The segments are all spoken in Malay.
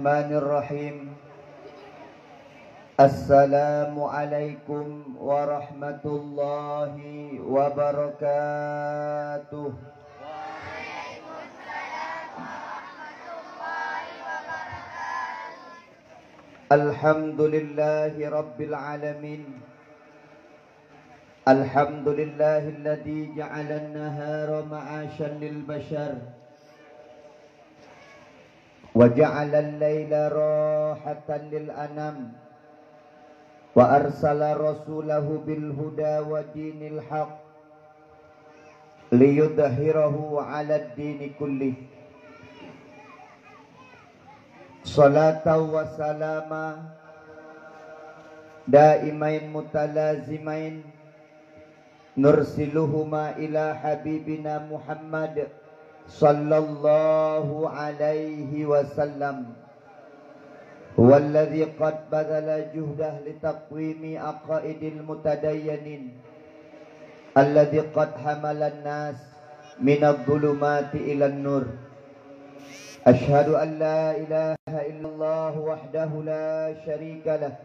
Bismillahirrahmanirrahim. Assalamualaikum warahmatullahi wabarakatuh. Alhamdulillahi rabbil alamin. Alhamdulillahilladzi ja'ala an-nahara ma'asyan lil bashar wa ja'ala al-laila rahatan lil anam wa arsala rasulahu bil huda wa dinil haq liyudhhirahu 'ala ad-dini kullih. Salatan wa salama daimain mutalazimain nursiluhuma ila habibina Muhammad sallallahu alaihi wasallam huwa alladhi qad badala juhdah litaqwimi aqaidil mutadayyanin alladhi qad hamala an-nas minadh-dhulumati ila an-nur. Ashhadu an la ilaha illallah wahdahu la syarika lah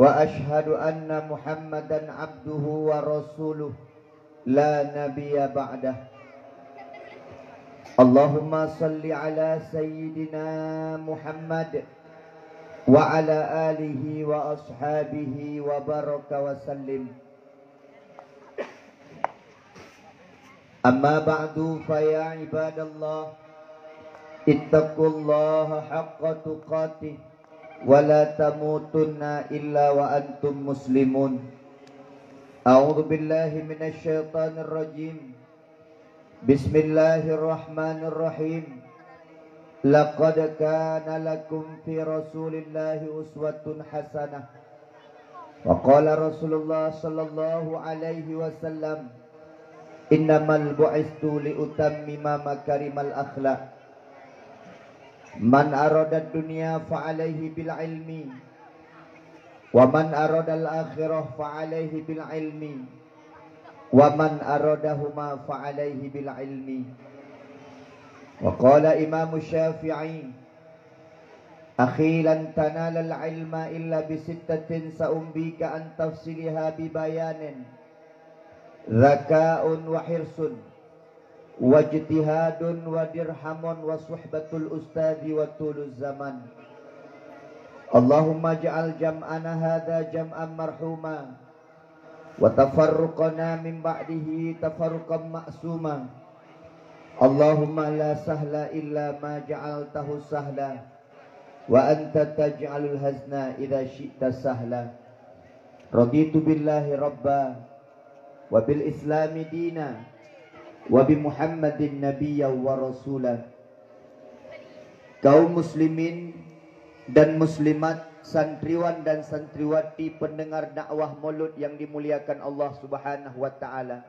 wa ashhadu anna Muhammadan abduhu wa rasuluh la nabiyya ba'dah. Allahumma salli ala sayyidina Muhammad wa ala alihi wa ashabihi wa baraka wa sallim. Amma ba'du fa ya ibadallah ittaqullaha haqqa tuqatih wa la tamutunna illa wa antum muslimun. A'udzu billahi minasy syaithanir rajim. Bismillahirrahmanirrahim. Laqad kana lakum fi Rasulillahi uswatun hasanah. Wa qala Rasulullah sallallahu alaihi wasallam, innamal bu'istu li utammima makarimal akhlaq. Man arada dunya fa alaihi bil ilmi wa man arada al akhirah fa alaihi bil ilmi wa man aradahuma fa alaihi bil ilmi. Wa qala Imam Syafi'i, akhi lan tanala al ilma illa bi sittatin sa'umbika an tafsiliha bi bayanin zaka'un wa hirsun wajtihadun wa dirhamun wa suhbatul ustadi wa tuluz zaman. Allahumma ja'al jam'ana hadha jam'an marhuma wa tafarruqana min ba'dihi tafarruqan ma'suma. Allahumma la sahla illa ma ja'altahu sahla wa anta taj'alul hazna idza syi'ta sahla. Raditu billahi rabba wa bil islami dina wa bi Muhammadin nabiyya wa rasulah. Kaum muslimin dan muslimat, santriwan dan santriwati pendengar dakwah Maulud yang dimuliakan Allah Subhanahu wa taala.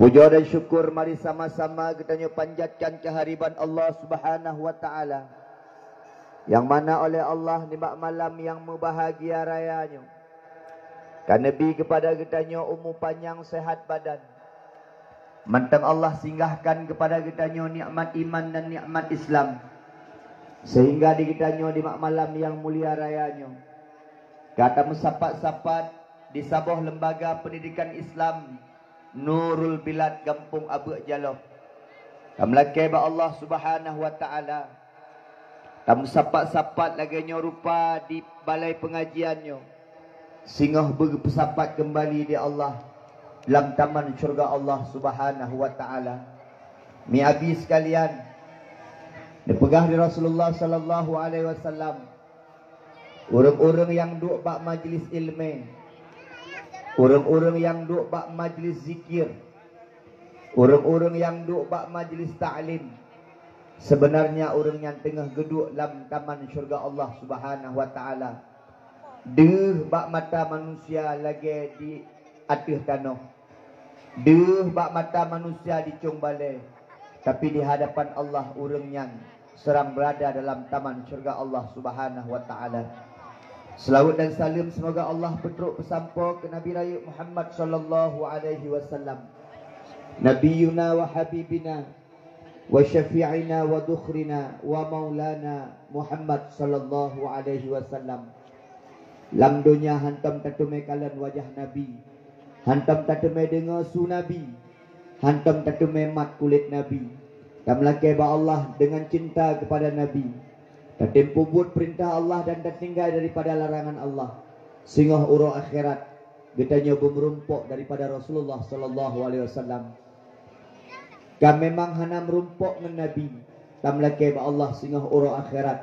Puja dan syukur mari sama-sama kita panjatkan kehadiran Allah Subhanahu wa taala yang mana oleh Allah di malam yang berbahagia rayanya. Kan Nabi kepada kita umur panjang sehat badan. Mantang Allah singgahkan kepada kita nikmat iman dan nikmat Islam. Sehingga di kita di malam yang mulia rayanya. Kata musapat-sapat di sebuah lembaga pendidikan Islam Nurul Bilad Kampung Abu Jaloh. Kamlakai ba Allah Subhanahu wa taala. Kamu sapat-sapat lagi rupa di balai pengajiannya. Singgah berpesapat kembali di Allah dalam taman syurga Allah Subhanahu wa taala. Mi abi sekalian, dipegah di Rasulullah sallallahu alaihi wasallam. Orang-orang yang duduk bak majlis ilmu, orang-orang yang duduk bak majlis zikir, orang-orang yang duduk bak majlis ta'lim, sebenarnya orang yang tengah duduk dalam taman syurga Allah Subhanahu wa taala. Deh bak mata manusia lagi di atas tanah. Deh bak mata manusia di cung balai. Tapi di hadapan Allah orang yang serang berada dalam taman syurga Allah Subhanahu wa taala. Selawat dan salam semoga Allah petruk pesampo ke Nabi Raya Muhammad sallallahu alaihi wasallam. Nabiyuna wa habibina وشفيعنا وذخرنا ومولانا محمد صلى الله عليه وسلم. Lam dunia hantam tatume kalan wajah Nabi, hantam tatume dengar su Nabi, hantam tatume mat kulit Nabi. Tamlake ba Allah dengan cinta kepada Nabi, tatempu buat perintah Allah dan tertinggal daripada larangan Allah. Sehingga uro akhirat getanya bemerumpok daripada Rasulullah sallallahu alaihi wasallam. Kami memang hana merumpok dengan Nabi. Tamlake ba Allah sehingga uro akhirat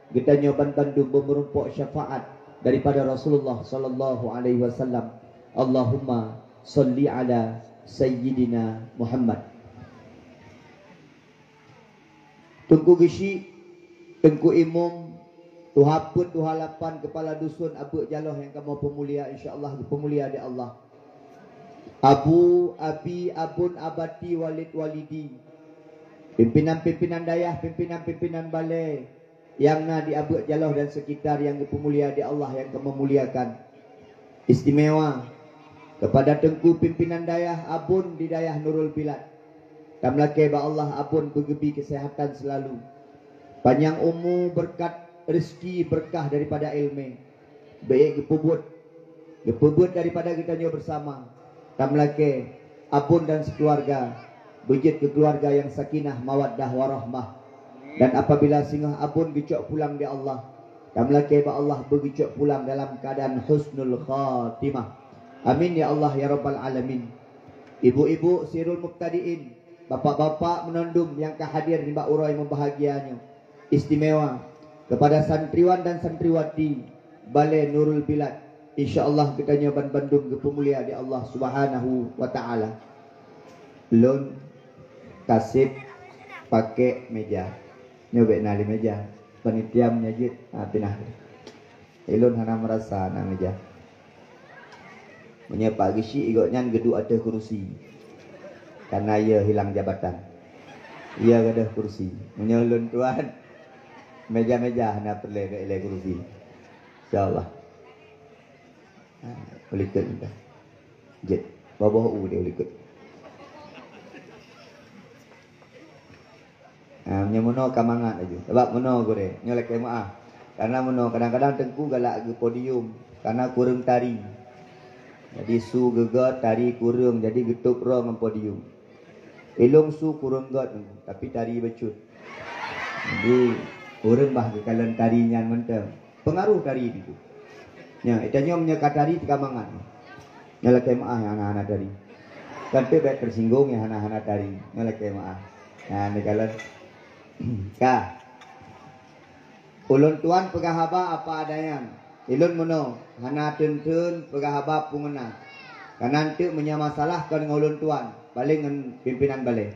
getanya bantandu bemerumpok syafaat daripada Rasulullah sallallahu alaihi wasallam. Allahumma salli ala sayyidina Muhammad. Tunggu gisi, tengku imum, tuhaput tuhalapan kepala dusun Abu Jaloh yang kamu pemulia insyaallah pemulia di Allah. Abu, abi, abun, abati, walid, walidi. Pimpinan-pimpinan dayah, pimpinan-pimpinan balai yang na di Abu Jaloh dan sekitar yang dipemulia di Allah yang memuliakan. Istimewa kepada tengku pimpinan dayah abun di dayah Nurul Bilad. Tamlake ba Allah abun bergebi kesehatan selalu. Panjang umur berkat rezeki berkah daripada ilmu. Baik gepubut daripada kitanya bersama. Tamlake abun dan sekeluarga bejit ke keluarga yang sakinah mawaddah warahmah. Dan apabila singgah abun gecok pulang di Allah, tamlake ba Allah begecok pulang dalam keadaan husnul khatimah. Amin ya Allah ya rabbal alamin. Ibu-ibu sirul muqtadiin, bapak-bapak menondum yang kehadir di Mbak Uroy membahagianya. Istimewa kepada santriwan dan santriwati Balai Nurul Bilad. InsyaAllah kita nyoban Bandung ke pemulia di Allah subhanahu wa ta'ala. Lun kasih pakai meja. Nyobek nali meja. Panitia menyajit. Pinah. Ilun hana merasa na meja. Menyepak gisi igotnya geduk ada kursi. Karena ia hilang jabatan. Ia ada kursi. Menyelun tuan. Meja-meja hana perle kursi. InsyaAllah. Boleh ikut minta. Jet. Bawah dia boleh ikut. Menyemuno kamangat aja. Sebab muno gore. Nyolek maaf. Karena muno kadang-kadang tengku galak ke podium. Karena kurang tari. Jadi su gegat tari kurang. Jadi getuk roh dengan podium. Ilung su kurang gat. Tapi tari becut. Jadi kurang bah kekalan tarinya mentang. Pengaruh tari itu. Ya, itanya menyekat tari di kamangan. Nyolek maaf yang anak-anak tari. Kan baik tersinggung ya anak-anak tari. Nyolek maaf. Nah, ini kalian Kah ulun tuan pegahaba apa adanya. Ilun mono hana tentun pegahaba pungena. Karena nanti punya masalah kan dengan ulun tuan, balik dengan pimpinan balai.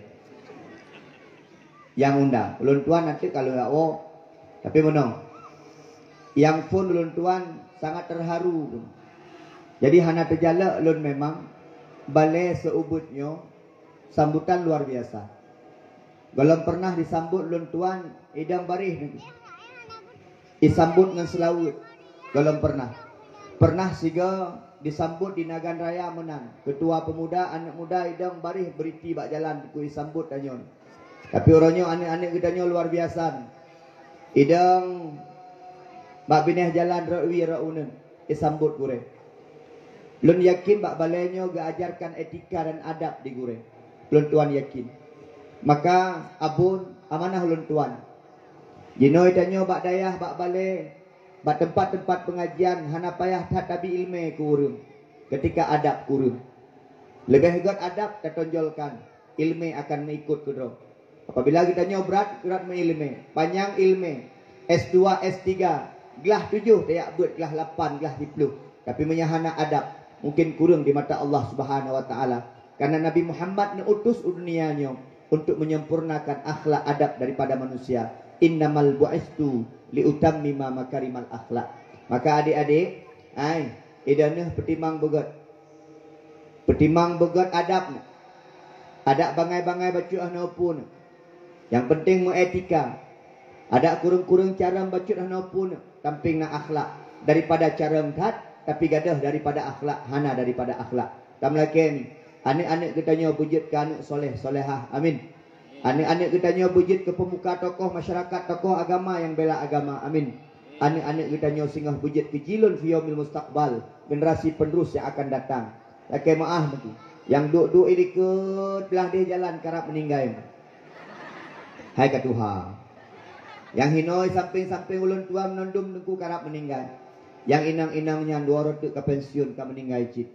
Yang undang ulun tuan nanti kalau enggak tapi mono. Yang pun ulun tuan sangat terharu. Jadi hana terjala ulun memang balai seubutnya sambutan luar biasa. Belum pernah disambut lun tuan idang barih ni. Disambut dengan selawut. Belum pernah. Pernah siga disambut di Nagan Raya menang. Ketua pemuda, anak muda idang barih beriti bak jalan ku disambut danyon. Tapi orangnya anak-anak gedanya luar biasa. Idang bak bineh jalan rawi raunen disambut gure. Lun yakin bak balainya ga ajarkan etika dan adab di gure. Lun tuan yakin. Maka abun amanah ulun tuan. Jinoi danyo bak dayah bak balai bak tempat-tempat pengajian hana payah tatabi ilmu kurung. Ketika adab kurung. Lebih hebat adab tertonjolkan. Ilmu akan mengikut kudro. Apabila kita berat mengilmu. Panjang ilmu. S2, S3. Gelah 7. Tayak buat gelah 8, gelah 10. Tapi menyahana adab. Mungkin kurung di mata Allah subhanahu wa ta'ala. Karena Nabi Muhammad neutus dunianya untuk menyempurnakan akhlak adab daripada manusia. Innamal bu'istu liutammima makarimal akhlak. Maka adik-adik, idanah petimang begat. Petimang begat adabnya. Ada bangai-bangai baca pun. Yang penting etika. Ada kurung-kurung cara baca pun. Tamping na akhlak. Daripada cara mengkat, tapi gadah daripada akhlak. Hana daripada akhlak. Tamlaken. Anak-anak kita nyo bujut ke anak soleh solehah. Amin. Anak-anak kita nyo bujit ke pemuka tokoh masyarakat, tokoh agama yang bela agama. Amin. Anak-anak kita nyo singgah bujit ke jilun fi yaumil mustaqbal, generasi penerus yang akan datang. Lakai maaf nanti. Yang duk-duk ikut belah dia jalan kerap meninggal. Hai ka Tuhan. Yang hinoi samping-samping ulun tua menondum nengku kerap meninggal. Yang inang-inangnya dua rotuk ke pensiun ka meninggal cip.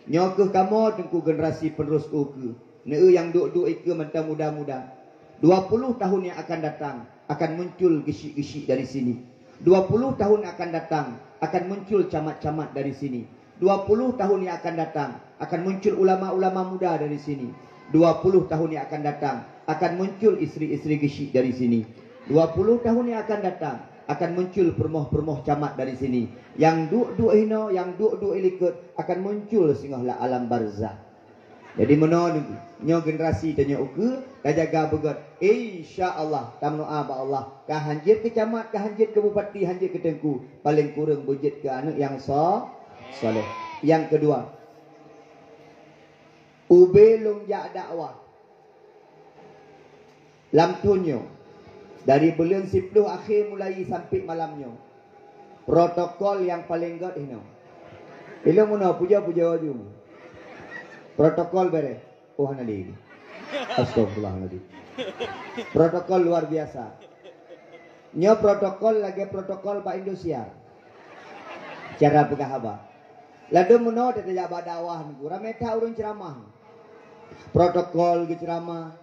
Nyokeh kamu tengku generasi penerus uke. Neu yang duk-duk ike mentang muda-muda. 20 tahun yang akan datang akan muncul gesik-gesik dari sini. 20 tahun akan datang akan muncul camat-camat dari sini. 20 tahun yang akan datang akan muncul ulama-ulama muda dari sini. 20 tahun yang akan datang akan muncul istri-istri gesik dari sini. 20 tahun yang akan datang akan muncul permoh-permoh camat dari sini. Yang duk-duk hino, yang duk-duk ilikut akan muncul singgahlah alam barzah. Jadi menolak nyo generasi tanya uke dah jaga begot insya-Allah tamno aba Allah ka hanjit ke camat, ka hanjit ke bupati, hanjit ke tengku paling kurang bujit ke anak yang soleh. Yang kedua, ube longjak dakwah lam tunyo dari bulan 10 akhir mulai sampai malamnya. Protokol yang paling god hino. Ilmu no puja-puja wajum. Protokol beres. Oh nadi. Astagfirullahaladzim. Protokol luar biasa. Nyo protokol lagi protokol Pak Indosiar. Cara pegahaba. Ladu meno tidak badawah niku. Rameta urun ceramah. Protokol ge ceramah.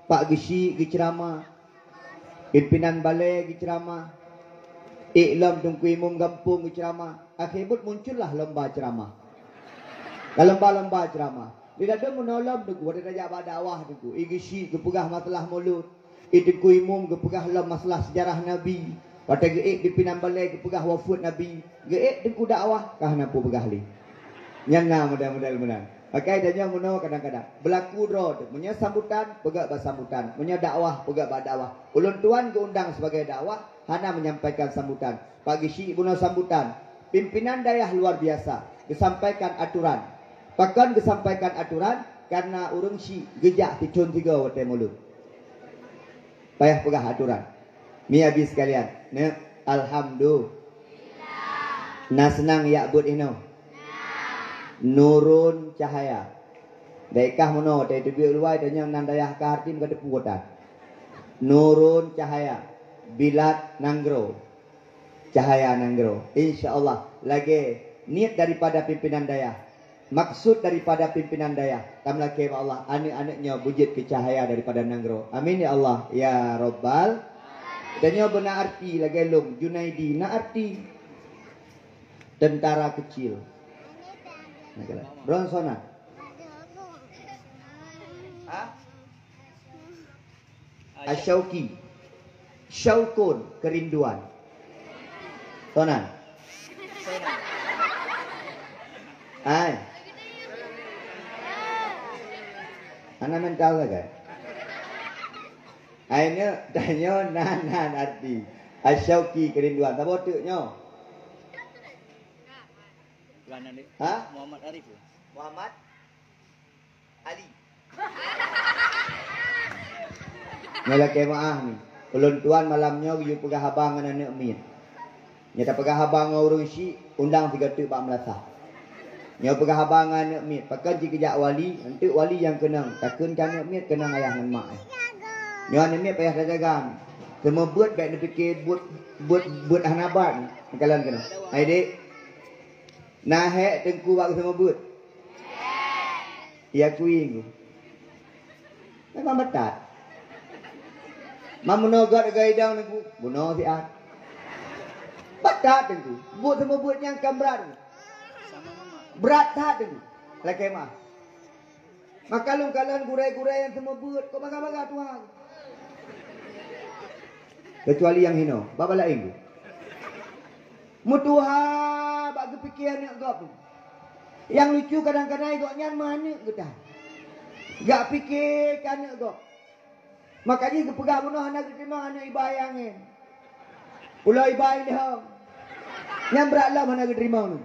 Pak Gisi ge ceramah. Pimpinan balai ge ceramah. Iklam tungku imum gampung ge ceramah. Akhirnya muncullah lomba ceramah. Lomba-lomba ceramah. Dia ada menolong duku, ada raja badawah duku. Igisi kepegah masalah mulut. Itu ku imum kepegah lam masalah sejarah Nabi. Pada geik pimpinan balai kepegah wafat Nabi. Geik duku dakwah kah nampu pegah li. Nyana mudah-mudahan. Pakai danya menolong kadang-kadang. Berlaku drod, punya sambutan, pegak bersambutan. Punya dakwah, pegak berdakwah. Ulun tuan keundang sebagai dakwah, hana menyampaikan sambutan. Pagi si ibu sambutan. Pimpinan daerah luar biasa. Disampaikan aturan. Bahkan disampaikan aturan karena urung si gejak ticun 3 watai mulut. Payah pegah aturan. Mi habis sekalian. Ne alhamdulillah. Nah senang ya bud ino. Nurun cahaya. Daikah mono dai tebi luai dan yang nandayah kahartim ka deputan. Nurun cahaya. Bilat nanggro. Cahaya nanggro. Insyaallah lagi niat daripada pimpinan daya. Maksud daripada pimpinan daya. Tamlah ke Allah. Anak-anaknya bujit ke cahaya daripada nanggro. Amin ya Allah. Ya Rabbal. Dan nyo benar arti lagi lum. Junaidi. Na arti. Tentara kecil. Bronsona. Asyauki. Syaukun. Kerinduan. Tonan. Hai. Anak mental saja. Aina tanya nan arti. Asyauki kerinduan. Tak botuknya. Ha? Muhammad Arif. Muhammad Ali. Ngelake maaf ni. Ulun tuan malamnya you pegah habang dengan anak min. Nyata pegah habang urung si undang 3 tuk Pak Melasah. Nyo pegah habang anak mit, pakai jika wali, nanti wali yang kenang, takkan anak mit kenang ayah dan mak. Nyo anak mit payah jagaan. Semua buat baik nak fikir buat hanabat, kalian kenang. Hai dek. Nah hek tengku bak semua buat. Ya kuing. Memang betat. Mamuno gad gaidang tengku, buno siat. Betat tengku. Buat semua buat yang kamrat. Berat tak tu. Lagi mah. Maka lu kalian gurai-gurai yang semua buat. Kau baga-baga Tuhan. Kecuali yang hino. Bapa lain. Mutuha. Bagi pikiran yang gak. Yang lucu kadang-kadang gak nyan mana kita. Gak fikir kan gak. Makanya kepegah bunuh anak terima anak ibayangin. Ulah ibayang dia. Yang beratlah mana terima ni.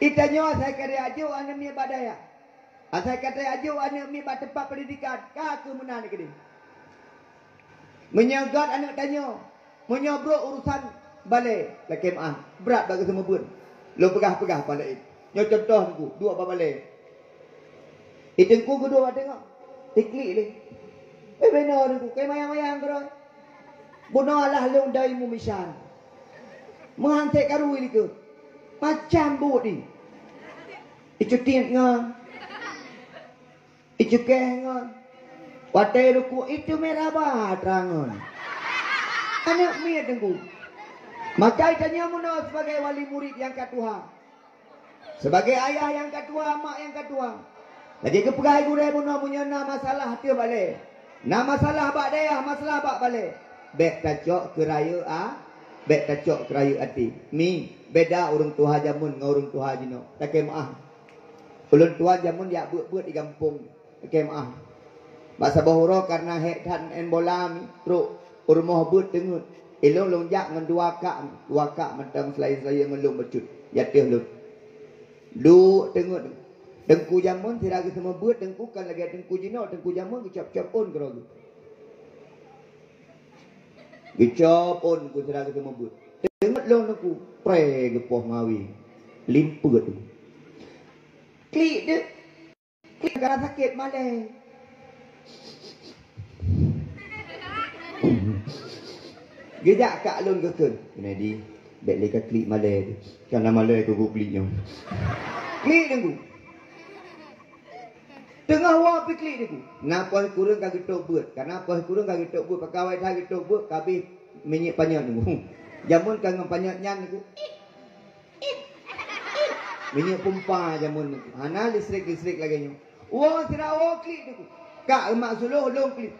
Itanya saya kira aja anak ni badaya. Asal kata ajuk anak mi bat tempat pendidikan, ka ke mana ni ke dia? Menyegat anak tanya, menyobrok urusan balai, lakem berat bagi semua pun. Lo pegah-pegah balai. Nyo contoh aku, dua balai. Itengku kedua tengok. Tiklik ni. Benar aku, kay mayang-mayang keron. Bunuh Allah long dari mumisan. Menghantik karui ni ke. Macam buat ni. Icu tiap ngon. Icu keh ngon. Watai ruku itu merah bah terangon. Anak miat tengku. Maka tanya muno sebagai wali murid yang kedua. Sebagai ayah yang kedua, mak yang kedua. Lagi kepegai gurau muno punya nama masalah dia balik. Nama masalah bak daya, masalah bak balik. Bek tacok keraya bek tacok keraya hati. Mi beda orang tua jamun dengan orang tua jino. Tak maaf. Ulun tua jamun ya buat di kampung. Tak maaf. Masa bahura karena hek dan en bolam truk urmoh but dengut. Elong lonjak ngan dua kak mentang selain ngelung becut. Ya teh lu. Lu dengut. Dengku jamun siraga semua but dengku kan lagi dengku jino dengku jamun kecap-cap on kerogu. Gecap on ku siraga semua but. Dengut long dengku pre gepoh ngawi. Limpet tu. Klik dia. Klik gara sakit malai. Gejak kak lun kekun. Kena di. Bek leka klik malai tu. Karena malai ku kliknya. Klik dengku. Tengah wah pergi klik dengku. Napa kurang kaki tok buat. Kenapa kurang kaki tok buat. Pakawai kaki tok buat. Kabih minyak panjang dengku. Jamun kangen panjang nyan dengku. Minyak pompa jamun dengku. Hana listrik lagi nyo. Wah tidak wah klik dengku. Kak emak suluh long klik.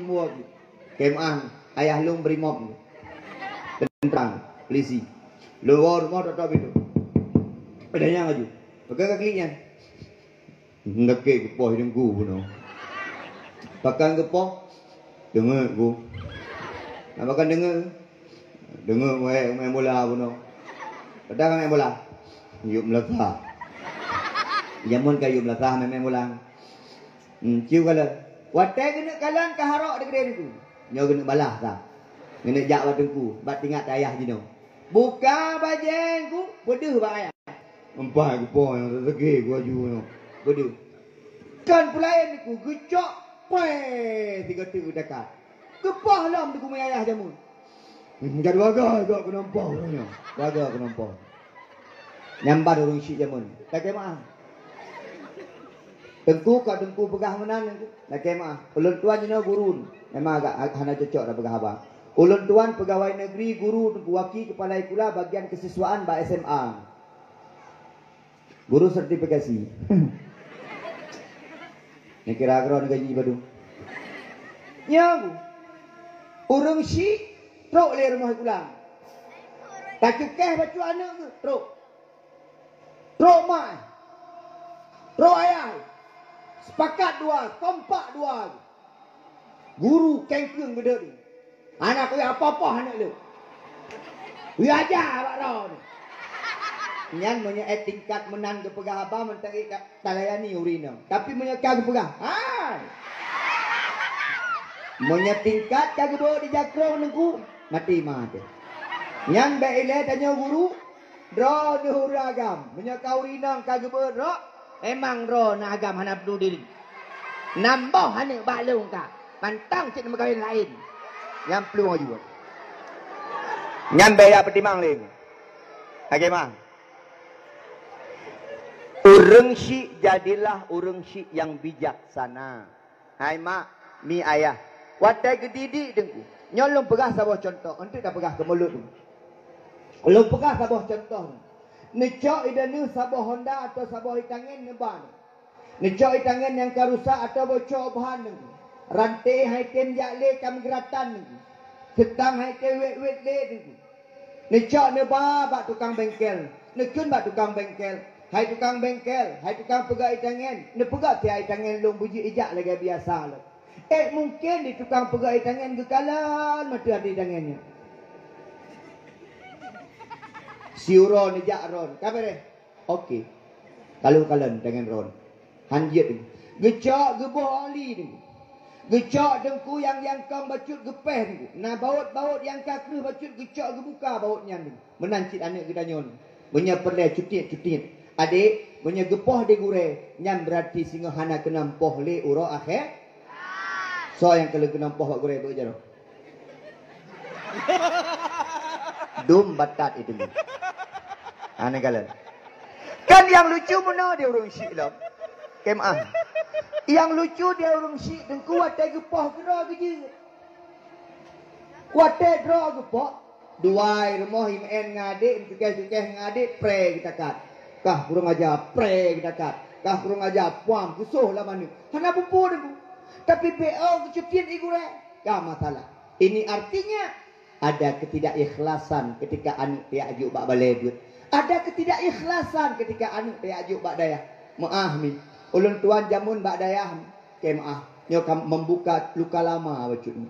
Wah klik. Kemah ayah long brimob. Tentang polisi. Luar rumah tak tahu itu. Padanya ngaju. Pakai kliknya. Ngekek gepoh dengku puno. Pakai gepoh. Dengar ku. Nak makan dengar. Dengar main bola puno. Padahal main bola. Yuk melata. Jamun kayu melata main bola. Ciu kala. Watai kena kalan kaharok dekat dengku. Nyo kena balah tak. Kena jak dengku. Bat tingkat ayah jino. Buka bajengku. Pedih ba ayah. Empat gepoh yang rezeki gua aju. Pedih. Kan pelayan niku gecok. Tiga dekat. Kepah lam deku mai ayah jamun. Jadi waga agak kena nampak orangnya. Waga kena nampak. Nyambar orang syik jamun. Tak kaya maaf. Tengku kau tengku pegah menan tengku. Tak kaya maaf. Ulun tuan jina gurun. Memang agak hana cocok dah pegah abang. Ulun tuan pegawai negeri guru tengku waki kepala ikula bagian kesiswaan ba SMA. Guru sertifikasi. Ni kira-kira gaji badu. Yang urang si truk le rumah pulang. Tak cukeh bacu anak ke truk. Truk mai. Truk ayah. Sepakat dua, kompak dua. Guru kengkeng gede tu. Anak aku apa-apa anak lu. Wi ajar bak ro ni. Nyan punya tingkat menan ke pegah abah mentang talayani urina. Tapi punya kagak pegah. Hai. Punya tingkat kagak bawa di jakro nengku mati mati. Nyan baile tanya guru, ro nuhur agam. Punya kau urina kagak bawa ro. Emang ro na agam hana perlu diri. Nambah hana balung ka. Pantang cik nama kawin lain. Yang perlu juga. Nyan bayar pertimang lain. Bagaimana? Urang syik jadilah urang syik yang bijaksana. Hai mak, mi ayah. Watai kedidik dengku. Nyolong pegah sabah contoh. Nanti dah pegah ke mulut tu. Kalau pegah sabah contoh. Necok idanu sabah Honda atau sabah itangan neban. Necok itangan yang karusak atau bocor bahan dengku. Rantai haitem jakle kam geratan dengku. Ketang haitem wet-wet le dengku. Necok neba bak tukang bengkel. Nekun bak tukang bengkel. Hai tukang bengkel, hai tukang pegat itangan. Ni pegat tiap itangan long buji ijak lagi biasa lah. Mungkin di tukang pegat itangan kekalan mati ada itangannya. Siuron ijak ron. Kabar deh. Okey. Kalau kalian dengan ron. Hanjit ni. Gecak gebah ali ni. Gecak dengku yang kau bacut gepeh ni. Nah baut yang kakru bacut gecak gebuka bautnya ni. Menancit anak gedanyon. Punya perle cutit. Adik, punya gepah di gure. Nyam berarti singa hana kena poh le uro akhir. So yang kalau kena poh bak gure bekerja. Dum batat itu. Aneh kalian. Kan yang lucu mana dia orang syik lah. Kemah. Yang lucu dia orang syik dan kuat dia gepah gerak kerja. Kuat dia gerak gepah. Duai rumah imen ngadik, tukeh ngadik, pre kita kat. Kah kurang ajar, pre kita kat. Kah kurang ajar, puam, kusuh lah mana. Hana bumbu dia. Tapi PO kecutian igure. Kah masalah. Ini artinya ada ketidakikhlasan ketika anak dia ajuk bak balai duit. Ada ketidakikhlasan ketika anak dia ajuk bak dayah. Maaf ni. Ulun tuan jamun bak dayah. Okay, maaf. Nyo membuka luka lama bacut ni.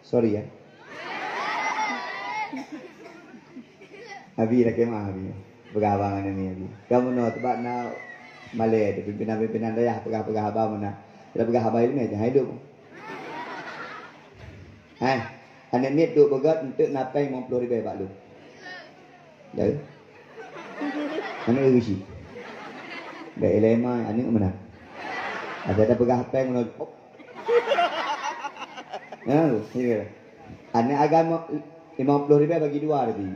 Sorry ya. Abi dah kemah abi. Pegabangan ni abi. Kamu no sebab na Malay pimpinan dayah pegah abang mana. Dah pegah abang ini aja hidup. Hai. Anak ni duk begat untuk napai 50,000 bak lu. Dah. Anak urusi. Baik lema anak mana? Ada pegah apa yang menolak. Ya, ni. Anak agama 50,000 bagi dua lebih.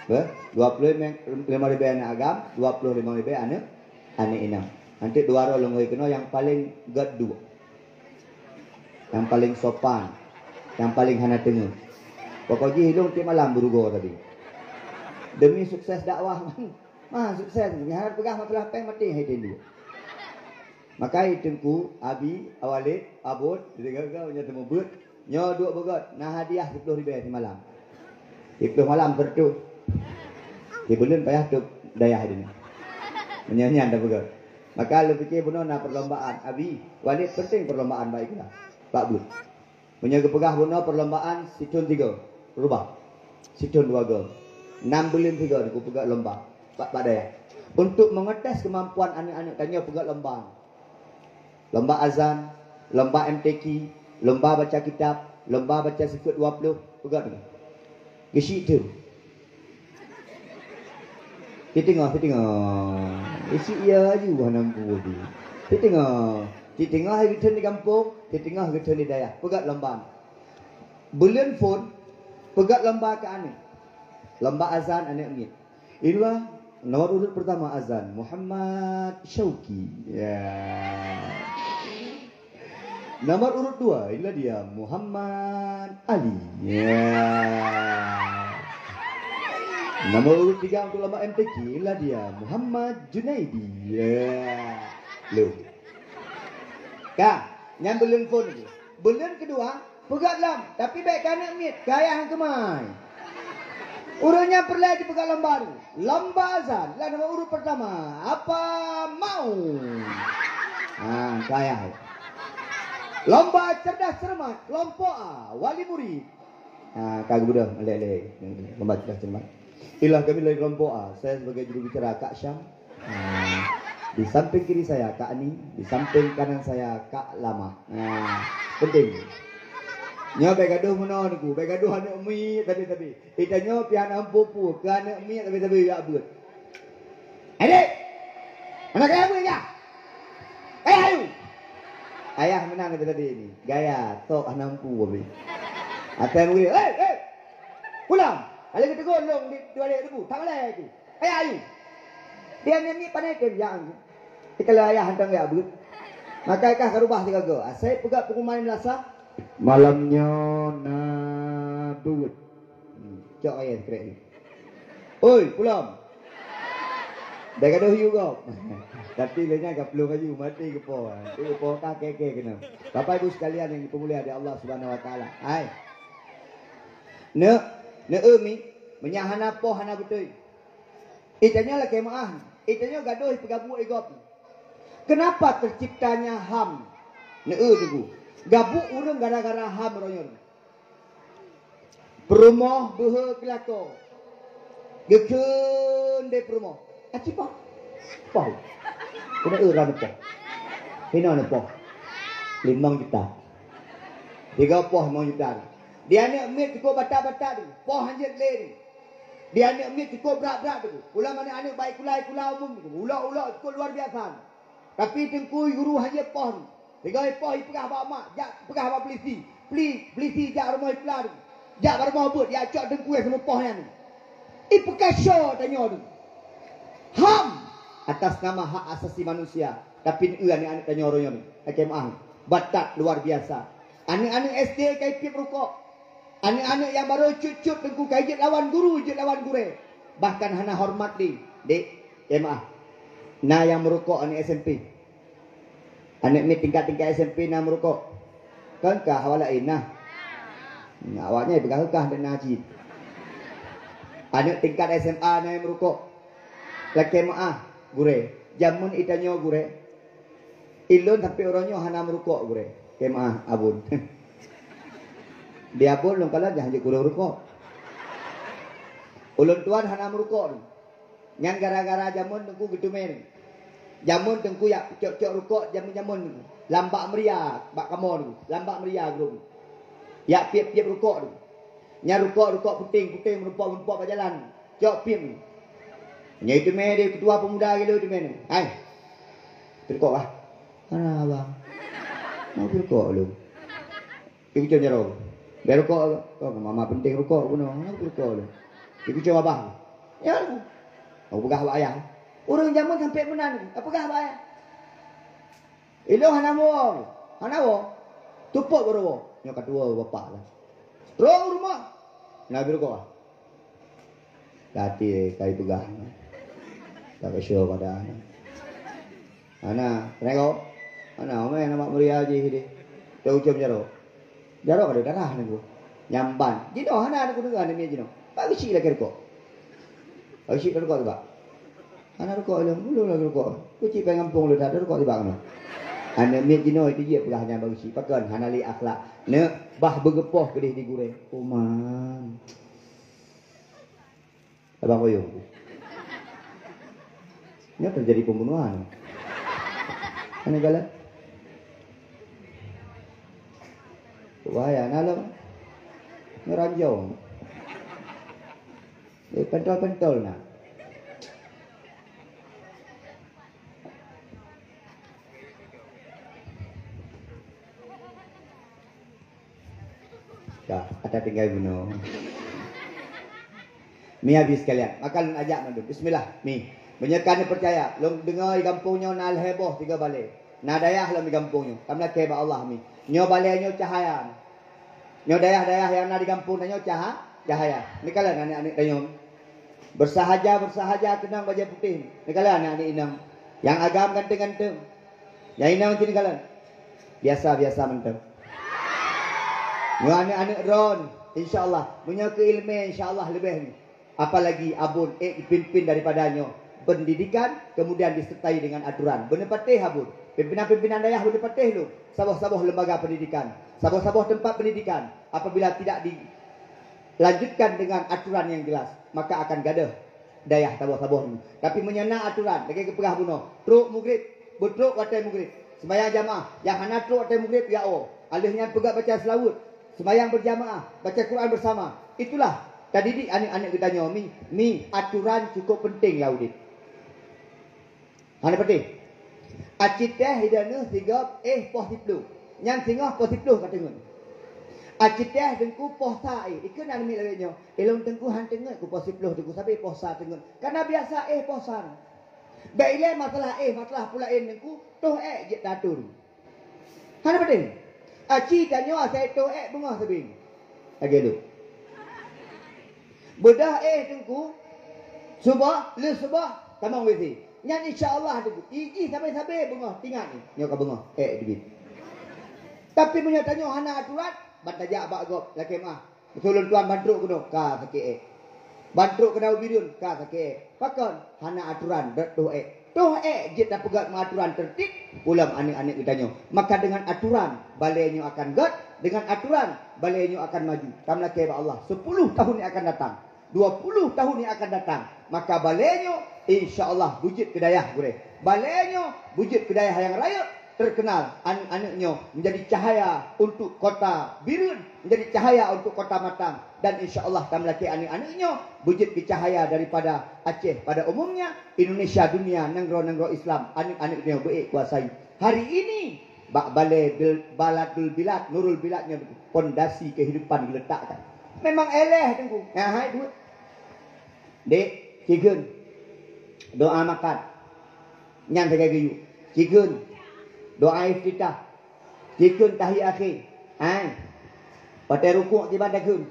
25,000 anak agam, 25,000 anak inam. Nanti dua orang longoi kena yang paling gaduh. Yang paling sopan. Yang paling hana tengah. Pokoknya hilung ti malam berugo tadi. Demi sukses dakwah mah sukses. Harap pegah masalah peng mati hai dia. Maka itengku abi awalid abud digagal nya temu beut. Nyo duk begot nah hadiah 10,000 di malam. 10 malam bertu. Di bulan payah tu dayah ini. Menyanyian dah begot. Maka lu fikir bunuh nak perlombaan. Abi, walid penting perlombaan baiklah. Pak Bud. Punya kepegah bunuh perlombaan situn 3. Rubah. Situn 2 gol. 6 bulan 3 aku pegat lomba. Pak dayah. Untuk mengetes kemampuan anak-anak tanya pegat lomba. Lomba azan, lomba MTQ, lomba baca kitab, lomba baca sikut 20, pegat ni. Gesik tu. Kita tengok. Isi ia aja buah nampu di. Kita tengok hari return di kampung, kita tengok return di dayah. Pegat lomba. Bulan phone, pegat lomba ke anak. Lomba azan anak ni. Inilah nomor urut pertama azan. Muhammad Syauqi. Ya. Nomor urut 2, inilah dia. Muhammad Ali. Ya. Nomor urut 3 untuk lomba MTQ inilah dia. Muhammad Junaidi. Ya. Lu. Kak, yang belum phone ni. Bulan kedua, pegat lam. Tapi baik kanak mit. Gaya hang kemai. Urutnya perlah di pegat lomba tu. Lomba azan. Lah nomor urut pertama. Apa mau? Gaya. Lomba cerdas cermat. Kelompok A. Wali murid. Kagak budak. Alek-alek. Lomba cerdas cermat. Inilah kami dari kelompok A. Saya sebagai juru bicara Kak Syam. Di samping kiri saya Kak Ani. Di samping kanan saya Kak Lama. Penting. Nyo baik gaduh mana niku. Baik gaduh anak mi tapi. Kita nyo pian ampupu ke anak mi tapi ya abut. Adik. Anak ayah boleh ya? Ayo. Ayah menang tadi ini. Gaya tok anampu babi. Atai boleh. Pulang. Kalau kita golong di dua lek debu, tak boleh tu. Ayo. Dia ni pandai ke yang. Kalau ayah hantar ya abut. Maka kah kerubah tiga go. Saya pegat pengumuman melasa. Malamnya nabut. Cok ayah kerek ni. Oi, pulang. Dah gaduh you go. Tapi lainnya gak perlu kaju mati ke po. Itu po kakek kena. Bapak Ibu sekalian yang dipermuliakan oleh Allah Subhanahu wa taala. Hai. Ne umi menyahana po hana betul. Itanya lah kemaah. Itanya gaduh pegabu egop. Kenapa terciptanya HAM? Ne tu. Gabuk urang gara-gara HAM royon. Perumah behe kelako. Gekun de promo. Aci poh. Poh. Kena euran poh. Hina ne poh. 5 juta. 3 poh 5 juta. Dia ni mit cukup bata-bata tu. Poh hanjat le ni. Dia ni mit cukup berat-berat tu. Ulah mana anak baik kulai umum tu. Ulah cukup luar biasa. Tapi tengkui guru hanjat poh ni. 3 poh pegah bawa mak, jak pegah bawa polisi. Polisi jak rumah iklan tu. Jak rumah buat dia acak tengkui semua poh yang ni. Ipekasyo tanya tu. HAM atas nama hak asasi manusia. Tapi ni anak tanya orangnya ni. HMA. Batak luar biasa. Anak-anak SD kai pip rokok. Anak-anak yang baru cut-cut tengku kai jet lawan guru, jet lawan gure. Bahkan hana hormat di. Dek, HMA. Nah yang merokok anak SMP. Anak ni tingkat-tingkat SMP nak merokok. Kan kah awalain nah. Awaknya berkah-kah dan najib. Anak tingkat SMA nak merokok. Laki maah gure. Jamun itanyo gure. Ilun tapi orangnya hana merokok gure. Kemaah abun. Dia pun long kala jangan gure rokok. Ulun tuan hana merokok. Ngan gara-gara jamun tengku gitu men. Jamun tengku ya cok-cok rokok jamun-jamun. Lambak meriah bak kamon. Lambak meriah guru. Ya piap-piap rokok tu. Nya rokok puting merumpok berjalan. Cok pim. Nya itu me dia ketua pemuda gitu tu men. Hai. Rokok ah. Mana abang? Mau rokok lu. Ibu cuma jaro. Biar rokok kau mama penting rokok kuno. Mau rokok lu. Ibu cuma abang. Ya. Mau pegah ayah. Orang zaman sampai menan. Apa pegah ayah? Ilo hanamu. Hanawo. Tupuk bro. Nya kedua bapak lah. Rong rumah. Nabi rokok ah. Dati kai pegah. Tak show pada anak. Anak, tengok. Anak, main nama meriah je dia. Tahu jam jaro. Jaro ada darah ni gua. Nyamban. Jino anak aku dengar ni jino. Bagi sik lagi rokok. Bagi sik rokok tu ba. Anak rokok lu lagi rokok. Ku cik pengen kampung lu dah rokok di bang no. Anak mi jino itu je pelahnya bagi sik. Pakan hanali akhlak. Ne bah bergepoh kedih di gure. Oman. Abang koyo. Ini terjadi pembunuhan. Mana galan? Wah, nalam. Ngeranjau. Pentol-pentol nak. Dah, ada tinggal bunuh. Mi habis sekalian. Makan ajak mandu. Bismillah, mi. Banyakan percaya. Long dengar di kampungnya nal heboh 3 balai. Na dayah lah di kampungnya. Kamla keba Allah mi. Nyo balai nyo cahaya. Nyo dayah-dayah yang na di kampung nyo cahaya. Ni kala anak-anak dayon. Bersahaja kenang baju putih. Ni kala anak-anak inang. Yang agam ganteng-ganteng. Yang inang macam ni kala. Biasa mentang. Nyo anak-anak ron. InsyaAllah. Punya keilmu insyaAllah lebih ni. Apalagi abun dipimpin daripadanya. Pendidikan kemudian disertai dengan aturan. Benar patih abun. Pimpinan-pimpinan dayah benar patih lu. Sabuh-sabuh lembaga pendidikan. Sabuh-sabuh tempat pendidikan. Apabila tidak dilanjutkan dengan aturan yang jelas, maka akan gaduh dayah sabuh-sabuh ni. Tapi menyena aturan. Lagi kepegah bunuh. Truk mugrib. Betruk watai mugrib. Sembahyang jamaah. Yang hana truk watai mugrib ya Allah. Alihnya pegak baca selawut. Sembahyang berjamaah. Baca Quran bersama. Itulah. Tadi anak-anak kita tanya. Mi aturan cukup penting lah Udit. Mana penting? Aciteh hidana sigap poh tiplu. Yang singah poh tiplu kata ngun. Aciteh tengku poh sai. Ikut nak mi lawenya. Elong tengku han tengah ku poh tiplu tengku sampai poh sa tengku. Karena biasa poh sa. Baile masalah pula tengku toh je datur. Mana penting? Aci tanya saya toh bunga sebing. Lagi lu. Bedah tengku. Subah, le subah tamang wisi. Yang insya-Allah tu. Iji sampai bunga tinggal ni. Nyoka bunga. Dibit. Tapi punya tanya hana aturan, bantajak abak gop laki mah. Betul tuan bantruk kuno ka sakit. Bantruk kena ubirun ka sakit. Pakon hana aturan tuh je dah pegat aturan tertib ulam anak-anak kita nyo. Maka dengan aturan balainya akan god, dengan aturan balainya akan maju. Kamla ke Allah 10 tahun yang akan datang. 20 tahun yang akan datang. Maka balenyo insya-Allah wujud kedayah boleh. Balenyo wujud kedayah yang raya terkenal, anak-anaknya menjadi cahaya untuk kota Birun, menjadi cahaya untuk kota Matang, dan insya-Allah akan melaki anak-anaknya wujud cahaya daripada Aceh pada umumnya, Indonesia, dunia, negara-negara Islam, anak-anaknya baik kuasai. Hari ini Baladul Bilad, Nurul Biladnya, pondasi kehidupan diletakkan. Memang eleh tengku. Hai dua. Dek, cigun. Doa makan. Nyan pakai gayu. Cigun. Doa iftitah. Cigun tahiyat akhir. Hai. Pada rukuk tiba dagun.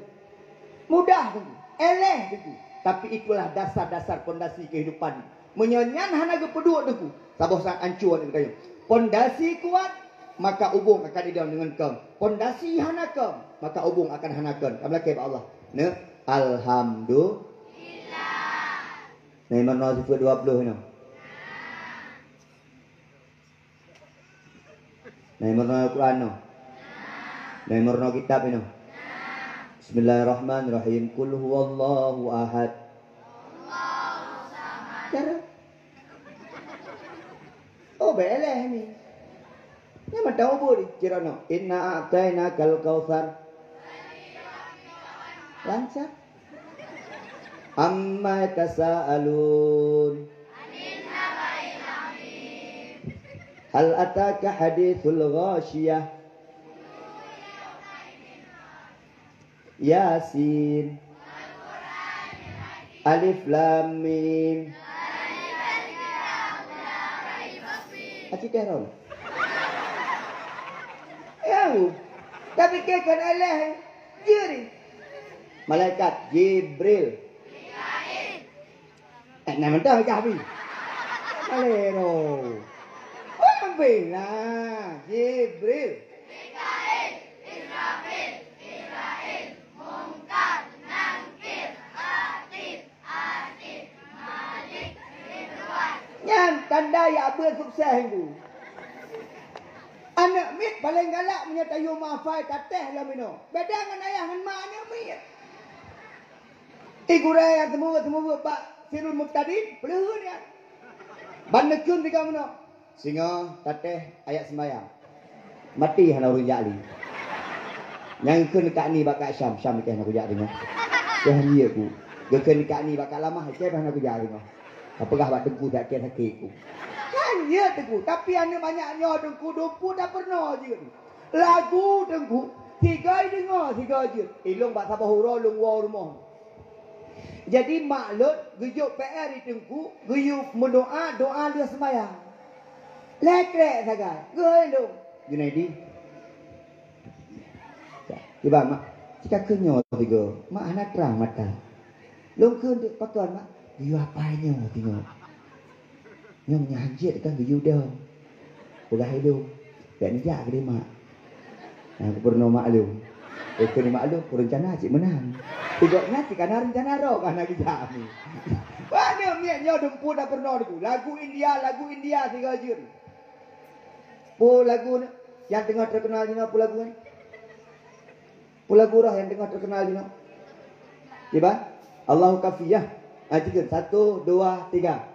Mudah tengku. Eleh tengku. Tapi itulah dasar-dasar pondasi kehidupan. Menyanyan hana gepeduk tengku. Sabah sang ancur tengku kayu. Pondasi kuat, maka ubung akan didalam dengan kau. Pondasi hanakan, maka ubung akan hanakan. Kamu Allah. Ne, alhamdulillah. Nah, mana sifat 20 ni? Nah, mana Al-Quran ni? Nah, mana kitab ni? Bismillahirrahmanirrahim. Qul huwallahu ahad. Allahu samad. Oh, beleh ni. Ni macam apa ni? Kira no. Inna a'tayna kal kautsar. Lancar. Amma tasaalun. Anin nabail azim. Hal ataka hadithul ghashiyah. Yasin. Alif lam mim. Aci terong. Yang tapi kekan Allah jiri. Malaikat Jibril. Nama dah kami. Malero. Oh membela Jibril. Mikail, Israfil, Israel, Munkar, Nangkir, Atid, Malik, Ridwan. Yang tanda ya apa sukses itu. Anak mit paling galak punya tayu mafai tateh lah mino. Beda dengan ayah dengan mak ni mit. Igurai yang temu Pak Firul Muqtadin, peluru dia. Bandekun tiga mino. Singa tateh ayat sembahyang. Mati hana urang jali. Yang ikut dekat ni bakal Syam ke hana aku jali. Yang dia ku. Gekun dekat ni bakal lama ke hana aku jali. Apakah bak tengku tak kira hakiku. Hanya tengku. Tapi anda banyaknya tengku. 20 dah pernah je. Lagu tengku. 3 dengar 3 je. Ilung bak sabah hurau lung wau rumah. Jadi maklum. Guyuk PR di tengku. Guyuk mendoa. Doa dia sembahyang. Lekrek saja. Guyuk. Junaidi. Tiba mak. Jika kenyol 3. Mak anak terang mata. Lung ke pakuan mak. Guyuk apanya tengok. Nyong nyajit kan guyuk dah. Pulai hidup. Tak ni jak ke dia mak. Aku pernah maklum. Kena maklum. Rencana cik menang. Tengoknya cik kan rencana roh kan lagi jak ni. Mana miaknya dempu dah pernah tu. Lagu India 3 jur. Pul lagu ni. Yang tengah terkenal ni apa lagu ni? Pul lagu roh yang tengah terkenal ni. Tiba? Allahu kafiyah. Tiga. 1, 2, 3.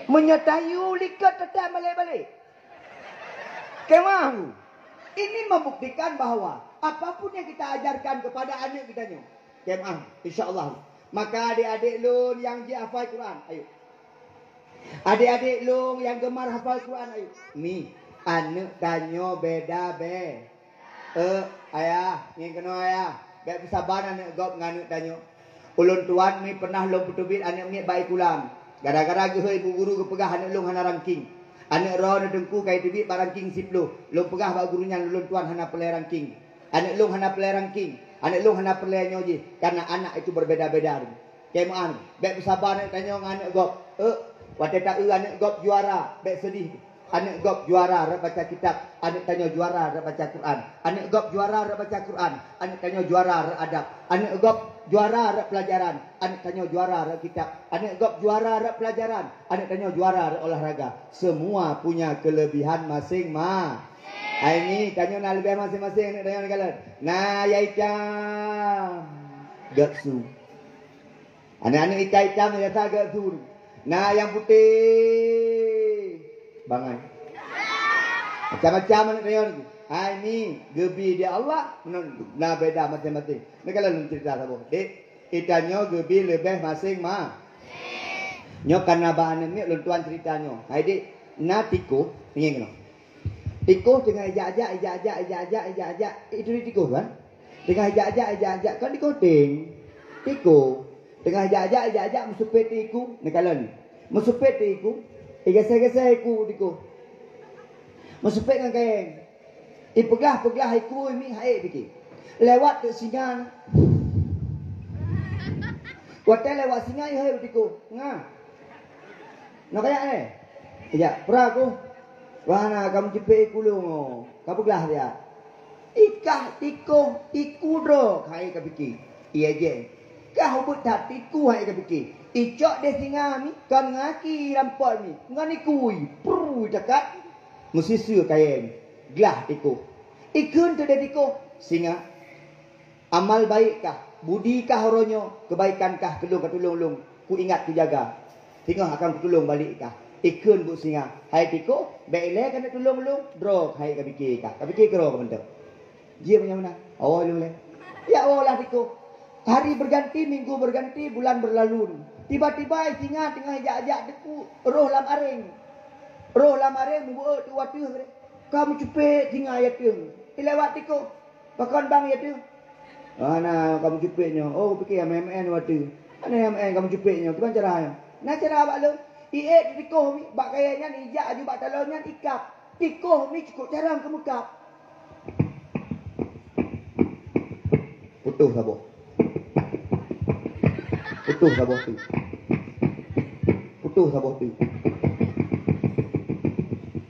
Menyatayu likat tetap balik-balik. Kemah. Ini membuktikan bahawa apapun yang kita ajarkan kepada anak kita ni. Kemah. InsyaAllah. Maka adik-adik lu yang hafal Quran. Ayo. Adik-adik lu yang gemar hafal Quran. Ayo. Ni. Anak tanya beda be. Ayah. Ni kena ayah. Gak bisa ban anak gop nganak tanya. Ulun tuan ni pernah lu petubit anak ni baik ulang. Gara-gara gehoi ibu guru kepegah anak long hana ranking. Anak roh na dengku kai tibit barangking 10. Long pegah ba gurunya lulun tuan hana pelai ranking. Anak long hana pelai ranking. Anak long hana pelai nyoji karena anak itu berbeda-beda. Kemaan, bek bersabar nak tanya dengan anak gop. Waktu tak anak gop juara, bek sedih. Anak gop juara rak baca kitab, anak tanya juara rak baca Quran. Anak gop juara rak baca Quran, anak tanya juara rak adab. Anak gop juara rak pelajaran, anak tanya juara rak kitab. Anak gop juara rak pelajaran, anak tanya juara rak olahraga. Semua punya kelebihan masing-masing. Ini tanya nak lebih masing-masing anak tanya kalian. Nah, ya itam. Gatsu. Anak-anak itam ya tak gatsu. Nah, yang putih bangai. Macam-macam anak tanya ni. Ini gebi dia Allah. Nah, beda masing-masing. Ni kalian cerita apa? Dek, itanyo gebi lebih masing-masing. Nyo karena bahan ni luntuan ceritanya. Hai dek, na tiko, ingin kena. Tiko dengan ijak-ijak. Itu di tiko kan? Dengan ijak-ijak kan dikoding. Tiko. Dengan ijak-ijak musupet tiku. Ni kalian ni. Musupet tiku. Gesek-gesek iku tiko. Musupet dengan kain. Peglah iku ini hai fikir. Lewat ke singa. Hotel lewat singa hai tiko. Ngah. Nak kayak ni. Ya, pernah aku. Wahana kamu cepet kulung. Kamu gelah dia. Ikah tiko do hai ka fikir. Iya je. Kah hubut tak tiku hai ka fikir. Icok dia singa ni kan ngaki rampol ni. Ngani kui. Pru dekat. Mesti sur kain. Gelah tiko. Ikun tu dia tiko. Singa. Amal baikkah? Budikah horonyo? Kebaikankah kelung-kelung? Ku ingat ku jaga. Singa akan ku tolong balikkah? Ikun bu singa. Hai tiko, baiklah kan nak tolong-tolong. Drog hai ka fikir kah? Ka fikir kero ka bentuk. Dia punya mana? Oh lu le. Ya Allah tiko. Hari berganti, minggu berganti, bulan berlalu. Tiba-tiba singa tengah ajak-ajak deku roh lam aring. Roh lam aring buat tu watu. Kamu cepet singa ya tu. Lewat tiko. Pakon bang ya tu. Mana kamu cepetnya? Oh fikir MMN watu. Mana MMN kamu cepetnya? Gimana caranya? Nah cara abak lu. Iek tiko mi bak kayanya ni ijak aju bak talonnya ikap. Tiko mi cukup jarang ke mekap. Putuh sabo. Putuh sabo tu. Putuh sabo tu.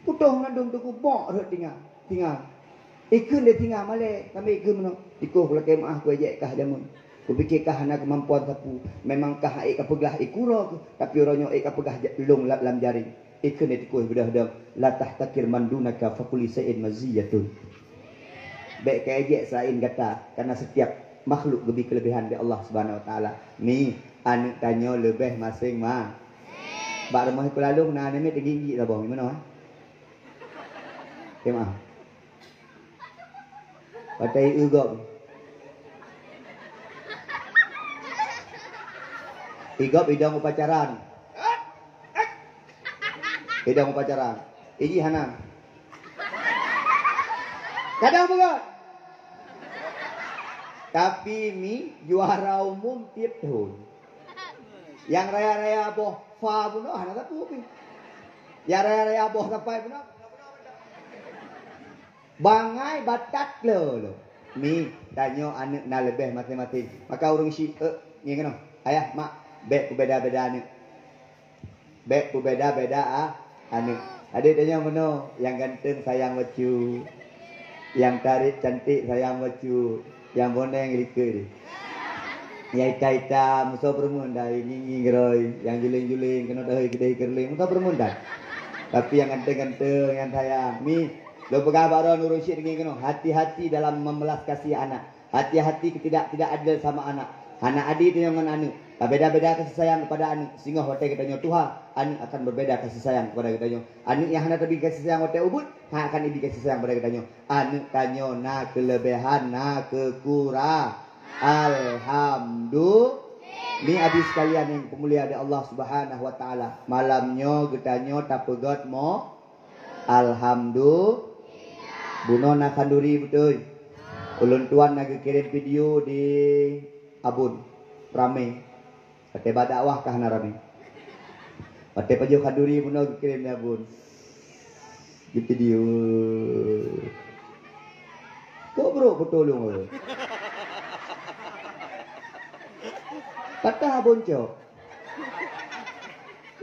Putuh ngandung tu bok dah tinggal. Ikun dia tinggal malek. Kami ikun mana? Tiko pula kemah ku ajak kah jamun. Ku fikirkah anak kemampuan sapu. Memangkah aik kapegah ikura ke. Tapi orangnya aik kapegah long lam jaring. Ikun dia tiko bedah-bedah. La tahtakir mandunaka fakuli sa'in maziyatun. Baik ke ajak sain kata. Karena setiap makhluk lebih kelebihan dari Allah Subhanahu Wa Taala. Ni anak tanya lebih masing-masing. Bak rumah aku lalu nak ni tinggi lah bang. Gimana? Kemah. Patai ugop. Igop idang upacaran. Idang upacaran. Iji hana. Kadang bukan. Tapi mi juara umum tiap tahun. Yang raya-raya boh fa pun hana satu pi. Yang raya-raya boh sampai pun. Bangai batak lo. Mi tanya anak na lebih masing-masing. Maka urung si ni kena. Ayah mak bek beda-beda ni. Bek beda-beda anu. Adik tanya mana? Yang ganteng sayang bacu. Yang tarik cantik sayang bacu. Yang boneng rika ni. Yang ita-ita musuh permundai nging geroi. Yang juling-juling kena dahi kedai kerling musuh permundai. Tapi yang ganteng-ganteng yang sayang. Mi lo pegabaran urus syir nging kena. Hati-hati dalam memelas kasih anak. Hati-hati tidak adil sama anak. Anak adik itu yang anu. Beda-beda kasih sayang kepada anak. Sehingga hotel katanya Tuhan. Anak akan berbeda kasih sayang kepada katanya. Anak yang hendak lebih kasih sayang hotel ubud. Akan lebih kasih sayang kepada katanya. Anak tanya na kelebihan na kekurang. Alhamdulillah. Ni adik sekalian yang pemulia dari Allah Subhanahu Wa Taala. Malamnya katanya tak pegat mo. Alhamdulillah. Buno nak kanduri betul. Ulun tuan nak kirim video di Abun rame. Pate dakwah kah na rame. Pate pajo kanduri buno kirim di Abun. Di video. Kok bro betulung. Kata Abun cok.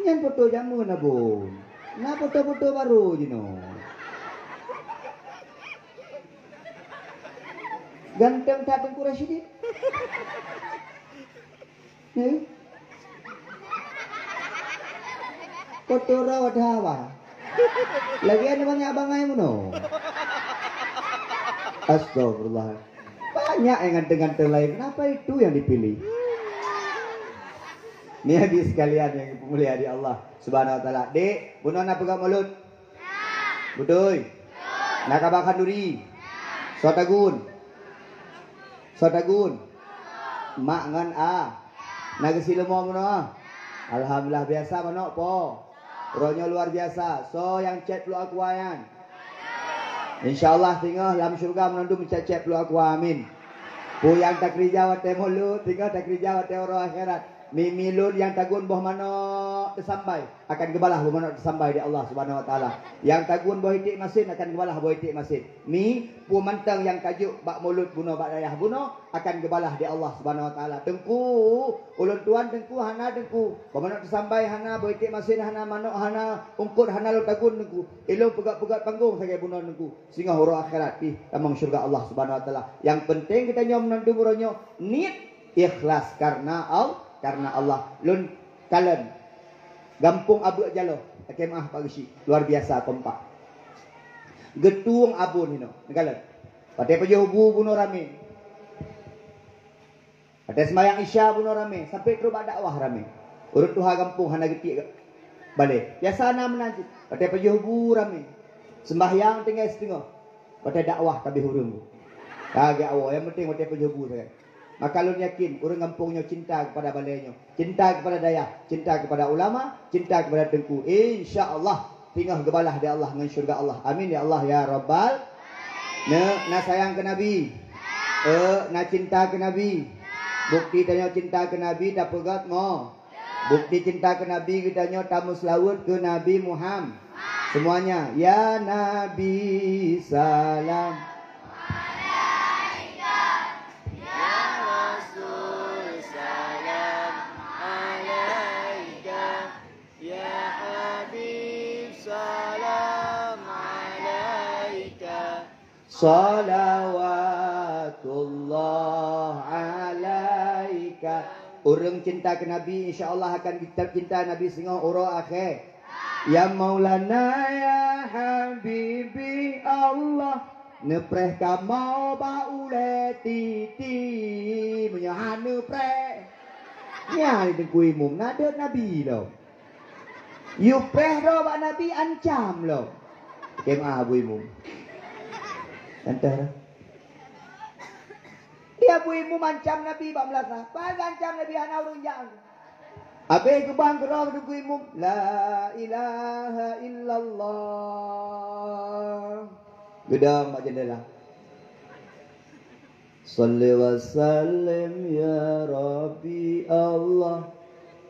Nyan foto jamu na bun. Nah foto-foto baru je no. Ganteng tak Tengku Rashidin? Foto rawat hawa. Lagian banyak bangai mo no. Astagfirullah. Banyak yang ganteng-ganteng lain. Kenapa itu yang dipilih? Ini hadis sekalian yang mulia di Allah Subhanahu wa taala. Dek, bunuh nak pegang mulut? Betul. Nak kabakan duri? Sotagun. Sotagun. Mak ngan a. Nak silumo mono. Alhamdulillah biasa mono po. Rohnya luar biasa. So yang chat lu aku ayan. InsyaAllah tinggal dalam syurga menunduk mencecep lu aku amin. Pu yang tak kerja wate mulut, tinggal tak kerja wate orang akhirat. Mimilur yang tagun boh mano tersampai akan gebalah boh mano tersampai di Allah Subhanahu wa taala. Yang tagun boh itik masin akan gebalah boh itik masin. Mi pu mantang yang kajuk bak mulut buno bak dayah buno akan gebalah di Allah Subhanahu wa taala. Tengku ulun tuan tengku hana tengku. Boh mano tersampai hana boh itik masin hana mano hana ungkut hana lu tagun tengku. Ilung pegat-pegat panggung saja buno tengku. Singa huru akhirat pi tamang syurga Allah Subhanahu wa taala. Yang penting kita nyom nandu buronyo niat ikhlas karena Allah. Lun kalen gampung abu jalo kemah pagisi luar biasa kompak getung abun hino kalen pate pajo hubu buno rame pate semayang isya buno rame sampai terubah dakwah rame urut tuha gampung hana geti balik biasa na menanti pate pajo hubu rame sembahyang tinggal setengah pate dakwah kabeh hurung kagak awak yang penting pate pajo hubu saya. Maka lu yakin orang kampungnya cinta kepada balaynya, cinta kepada daya, cinta kepada ulama, cinta kepada tengku. InsyaAllah tinggal gebalah di Allah dengan syurga Allah. Amin ya Allah ya Rabbal. Na sayang ke Nabi. Na cinta ke Nabi. Bukti tanya cinta ke Nabi tak pegat mo. Bukti cinta ke Nabi kita tanya tamu selawat ke Nabi Muhammad. Semuanya ya Nabi salam. Salawatullah alaika. Orang cinta ke Nabi insyaAllah akan kita cinta Nabi sehingga orang akhir. Ya Maulana ya Habibi Allah nepreh kamau baule titi menyahan nepreh. Nya dengkui mum nada Nabi lo. You preh do ba Nabi ancam lo. Kemah abu imum. Antara dia buimu mancam Nabi bak melasa. Pak ancam Nabi hana urung jang. Abe gebang kerau du buimu la ilaha illallah. Gedang mak jendela. Salli wa sallim ya Rabbi Allah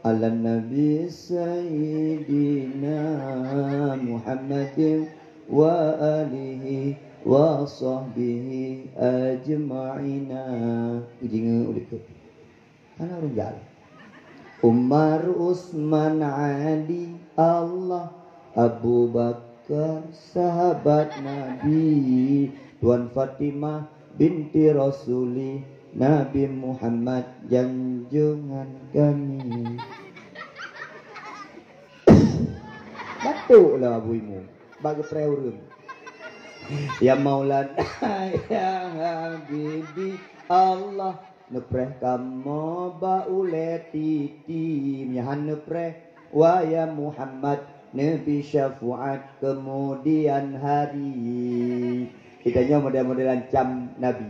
ala Nabi Sayyidina Muhammadin wa alihi wa sahbihi ajma'ina. Ujinga uliku ana urang jalan. Umar Usman Ali Allah Abu Bakar sahabat Nabi Tuan Fatimah binti Rasuli Nabi Muhammad janjungan kami. Batuk lah abu imu bagi preurun. Ya Maulana ya Habibi Allah nepreh kamu baule titi nyahan nepreh wa ya Muhammad Nabi syafaat kemudian hari. Kita nyo model-modelan cam Nabi.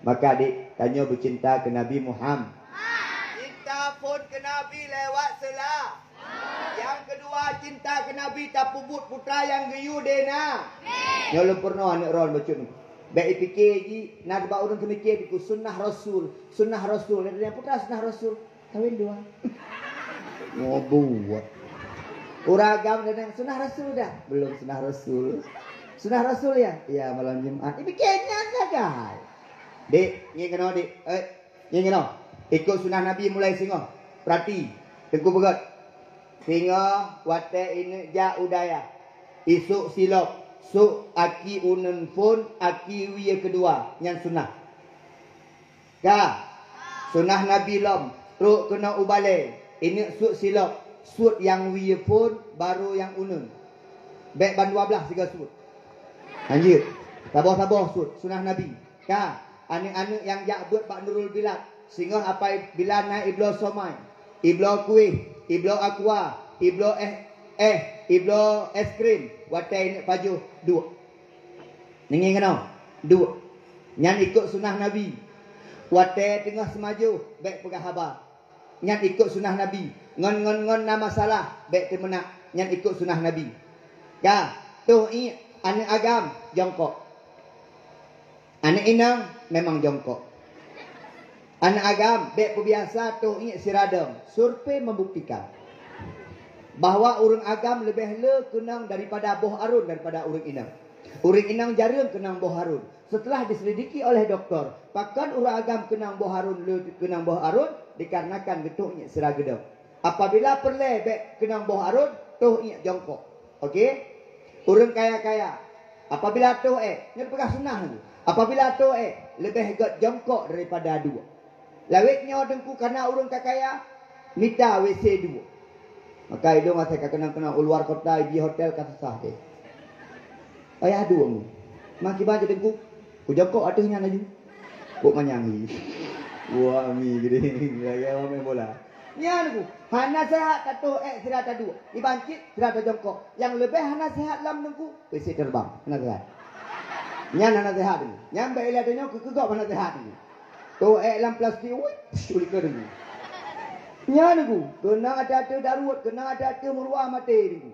Maka adik tanya bercinta ke Nabi Muhammad. Cinta pun ke Nabi lewat selah. Yang kedua cinta ke Nabi tak pubut putra yang geyu dena. Nyolong pernah anak ron bacun. Baik fikir ji nak ba urang kemikir ku sunnah Rasul. Sunnah Rasul yang putra sunnah Rasul. Kawin dua. Ngobuat. Uragam dan sunnah Rasul dah. Belum sunnah Rasul. Sunnah Rasul ya? Ya malam Jumat. Fikirnya agak. Dek, ni kena dek. Ni kena. Ikut sunnah Nabi mulai singo. Perhati. Tengku begat. Sehingga wate ini ja udaya. Isuk silop. Suk aki unen pun aki wiya kedua. Yang sunnah. Ka. Sunnah Nabi lom. Ruk kena ubale. Ini suk silop. Sut yang wiya pun baru yang unun. Bek ban 12 tiga sut. Lanjut. Tabah-tabah sut. Sunnah Nabi. Ka. Anak-anak yang jak buat Pak Nurul Bilal. Sehingga apa bila naik iblo somai. Iblo kuih. Iblo aqua. Iblo iblo es krim. Watai ini baju. Dua. Nengi kena. Dua. Yang ikut sunnah Nabi. Watai tengah semaju. Bek pegah habar. Yang ikut sunnah Nabi. Ngon nama salah. Bek temenak. Yang ikut sunnah Nabi. Ya. Tuh ini. Anak agam. Jongkok. Anak inang. Memang jongkok. Anak agam. Bek perbiasa. Tuh ini siradam. Survei membuktikan. Bahawa orang agam lebih kenang daripada boh arun daripada orang inang. Orang inang jarang kenang boh arun. Setelah diselidiki oleh doktor, pakan orang agam kenang boh arun kenang boh arun dikarenakan getuknya seragedam. Apabila perle bek kenang boh arun, tuh ingat jongkok. Okey? Orang kaya-kaya. Apabila tuh ni pegah sunnah ni. Apabila tuh lebih got jongkok daripada dua. Lawitnya dengku karena orang kaya minta WC dua. Maka hidung saya kenang-kenang luar kota di hotel kata sah deh. Ayah dua mu. Maki baca dengku. Kujangkok adanya lagi. Buk manyangi. Wah mi gede. Ya main bola. Nya dengku. Hana sehat atau serata dua. Dibancit serata jongkok. Yang lebih hana sehat lam dengku. Besi terbang. Hana sehat. Nya hana sehat ni. Nyambe iladanya kegok hana sehat ni. Tu lam plastik. Wih. Sulit ke dengku. Nya niku, kena ada darurat, kena ada meruah mati niku.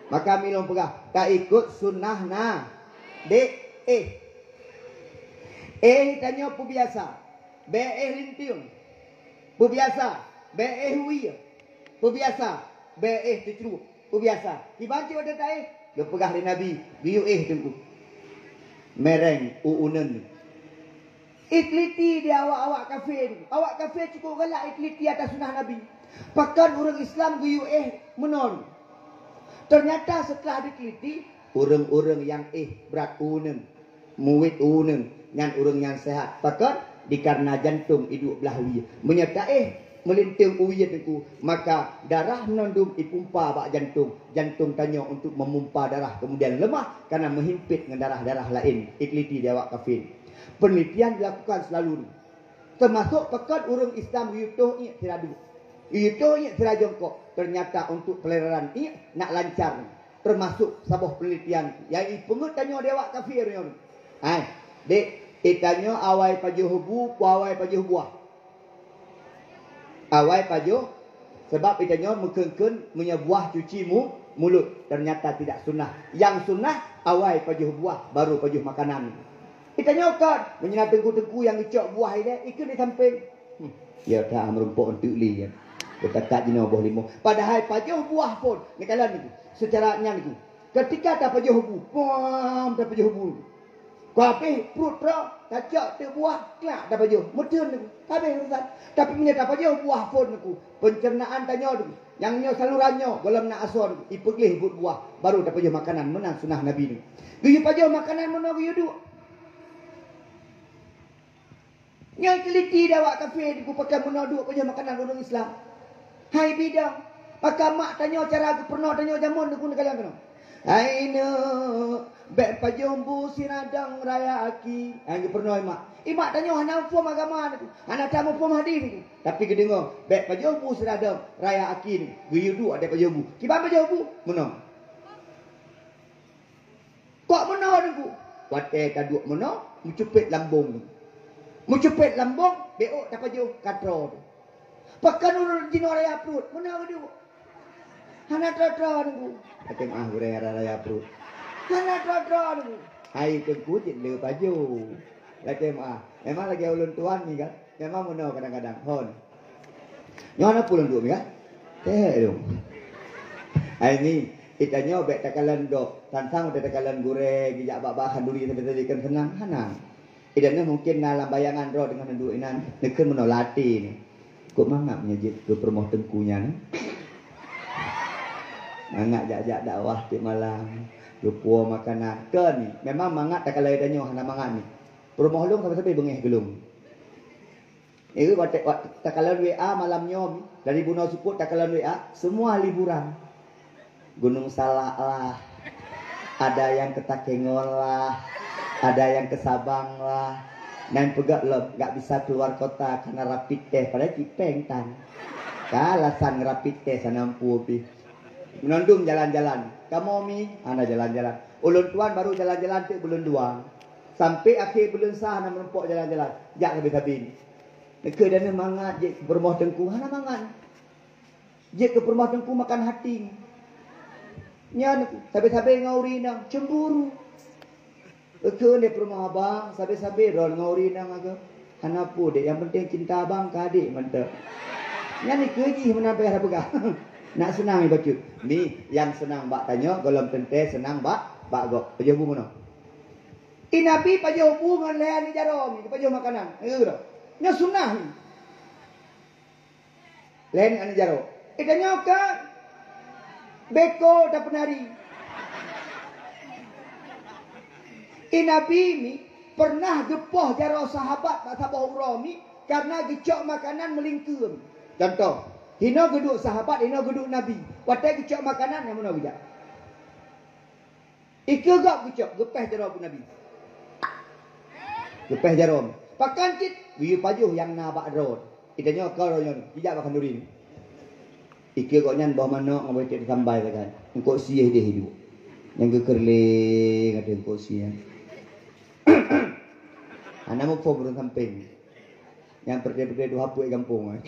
Maka milong pegah, tak ikut sunnah nah. Dek tanya pubiasa. B lintiung. Pubiasa. B huia. Pubiasa. B dicru. Pubiasa. Dibaca ada tak dia pegah di Nabi, biu tengku. Mereng uunen. Ikliti dia awak kafir. Awak kafir cukup galak ikliti atas sunnah Nabi. Bahkan orang Islam guyu menon. Ternyata setelah dikliti, orang-orang yang berat unen, muwit unen, yang orang yang sehat. Bahkan dikarena jantung hidup belah uya. Menyata melinting uya itu, maka darah menondum dipumpa bak jantung. Jantung tanya untuk memumpa darah kemudian lemah karena menghimpit dengan darah-darah lain. Ikliti dia awak kafir. Penelitian dilakukan selalu. Termasuk pekat orang Islam yutuh ini tiradu. Yutuh ini tirajongkok. Ternyata untuk peleran ini nak lancar. Termasuk sebuah penelitian. Yang pengut tanya dewa kafir. Dek, itanya awai pajuh hubu, awai pajuh buah. Awai pajuh. Sebab itanya mengkengken menyebuah cuci mulut. Ternyata tidak sunnah. Yang sunnah awai pajuh buah. Baru pajuh makanan. Kita nyokot. Menyenat tengku-tengku yang dicok buah ini. Ikut di samping. Ya tak merumpuk untuk li. Kita tak jenuh buah limau. Padahal pajuh buah pun. Ni kalau ni. Secara nyan ni. Ketika tak pajuh buah. Pom. Tak pajuh buah. Kau habis perut terang. Tak cok tu buah. Kelak tak pajuh. Mudun ni. Habis urusan. Tapi punya tak pajuh buah pun ni. Pencernaan tanya ni. Yang nyo salurannya. Golem nak asor. Ipeglih but buah. Baru tak pajuh makanan. Menang sunnah Nabi ni. Gaya pajuh makanan mana gaya duk. Yang teliti dah awak kafir aku pakai menoduk punya makanan orang Islam. Hai bidang. Maka mak tanya cara aku pernah tanya jamun aku nak kalian kena. Hai ne bek pajombu siradang raya aki. Aku pernah mak. Mak tanya hana form agama aku. Hana tamu form hadis ni. Tapi kedengar bek pajombu siradang raya aki ni. Guyu du ada pajombu. Kiban pajombu? Mana? Kok mana aku? Wate kaduk mana? Mencupit lambung ni. Mencupit lambung, beok tak paju katro. Pakan urut jino raya perut. Mana ke dia? Hana tra-tra nunggu. Macam raya perut. Hana tra-tra nunggu. Hai tengku jin le paju. Macam memang lagi ulun tuan ni kan. Memang mana kadang-kadang. Hon. Nyana pulang dulu kan? Dong. Hai ni kita nyobek takalan dok. Tantang udah takalan goreng, gijak bak-bakan dulu kita tadi kan senang. Hana. Idana mungkin dalam bayangan roh dengan dua inan nekan menolati ni. Kok mangap nyejit ke permoh tengkunya ni. Mangat jak-jak dakwah di malam. Lupa makanan. Ke ni, memang mangat tak kalau ada nyoh nak mangat ni. Rumah long sampai-sampai bengih gelung. Itu tak kalau WA malam nyom dari Gunung Suput tak kalau WA semua liburan. Gunung Salak lah. Ada yang ke Takengol lah. Ada yang ke Sabang lah. Dan pegak lo enggak bisa keluar kota karena rapid test pada Cipeng tan. Kalasan rapid test sanampu pi. Menondong jalan-jalan. Kamu mi, ana jalan-jalan. Ulun tuan baru jalan-jalan tu bulan 2. Sampai akhir bulan sah nak merempok jalan-jalan. Jak habis-habis. Neka dana mangat je ke rumah tengku. Hana mangat. Je ke rumah tengku makan hati. Nya sabe-sabe ngauri nang cemburu. Ke ni rumah abang, sabe-sabe ron ngauri nang aga. Hana pu dek yang penting cinta abang ke adik mantap. Nya ni keji menampai ada pegang. Nak senang ni baca. Ni yang senang bak tanya, golom tente senang bak gok. Pajo bu mana? Inapi pajo bu ngan lean ni jarom ni, pajo makanan. Dah. Nya sunnah ni. Lean ani jaro. Itanya ka beko da penari. Inapi ni pernah gepoh jaro sahabat tak sabar umrah ni karena gecok makanan melingkur. Contoh hino geduk sahabat, hino geduk Nabi. Watai kecok makanan yang mana bijak? Ika gak kecok, gepeh jarum Nabi. Gepeh jarum. Pakan cit, wiyu pajuh yang nabak road. Itanya kau royon, bijak makan duri. Ika gak nyan bawa mana ngabai cik sambai kan. Engkau siah dia hidup. Yang kekerling ada engkau siah. Anak mau form belum samping. Yang pergi-pergi dua hapuk kampung.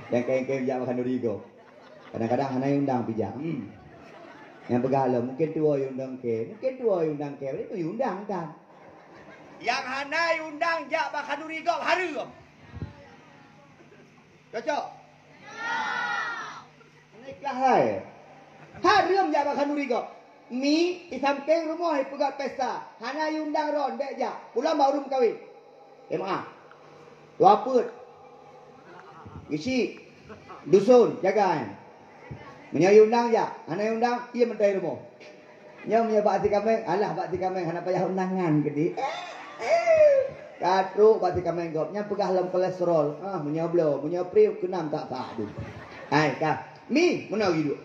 Yang kain-kain bijak makan duri kau. Kadang-kadang anak yang undang bijak. Yang begala mungkin tua yang undang ke. Mungkin tua yang undang ke. Itu yang undang kan. Yang hana yang undang jak makan duri kau harum. Cocok? Ini ikhlas lah. Harum jak makan duri kau. Mi di samping rumah pegat pesta. Hana yang undang ron dek jak. Pulang baru kawin. Maaf. Tua put. Isi dusun jagaan. Menyayu undang je. Anak undang ia mentai rumah. Nya punya bakti kameng, alah bakti kameng hana payah undangan gede. Katruk bakti kameng gop nya pegah lam kolesterol. Munya blo, munya priu kenam tak padu. Ai ka. Mi mana hidup.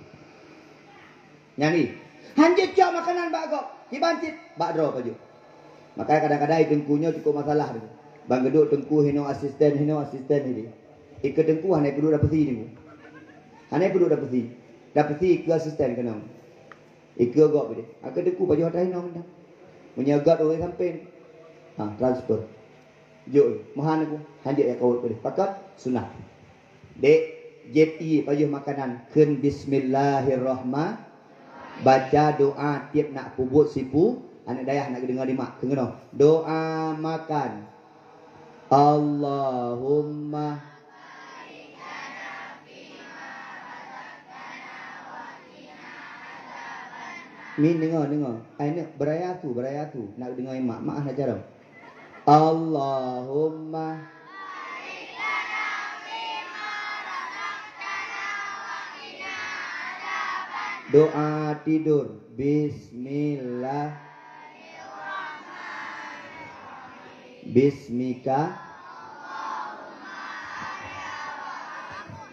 Nyani. Hanjit cak makanan bak gop. Dibancit bak dro paju. Makanya kadang-kadang tengkunya cukup masalah tu. Bang geduk tengku hino asisten ini. Ikut tengku hanai perlu dapat si ni. Hanai perlu dapat si. Dapat si ke asisten kena. Ikut gok bede. Aku tengku baju hatai nong dah. Menyagat orang sampai. Transfer. Jol, mahan aku. Hanjit ya kau bede. Pakat sunat. Dek JI baju makanan keun bismillahirrahmanirrahim. Baca doa tiap nak pubut sipu. Anak dayah nak dengar di mak. Kena doa makan. Allahumma Min dengar. Ini berayatu. Nak dengar mak nak cara. Allahumma doa tidur. Bismillah. Bismika.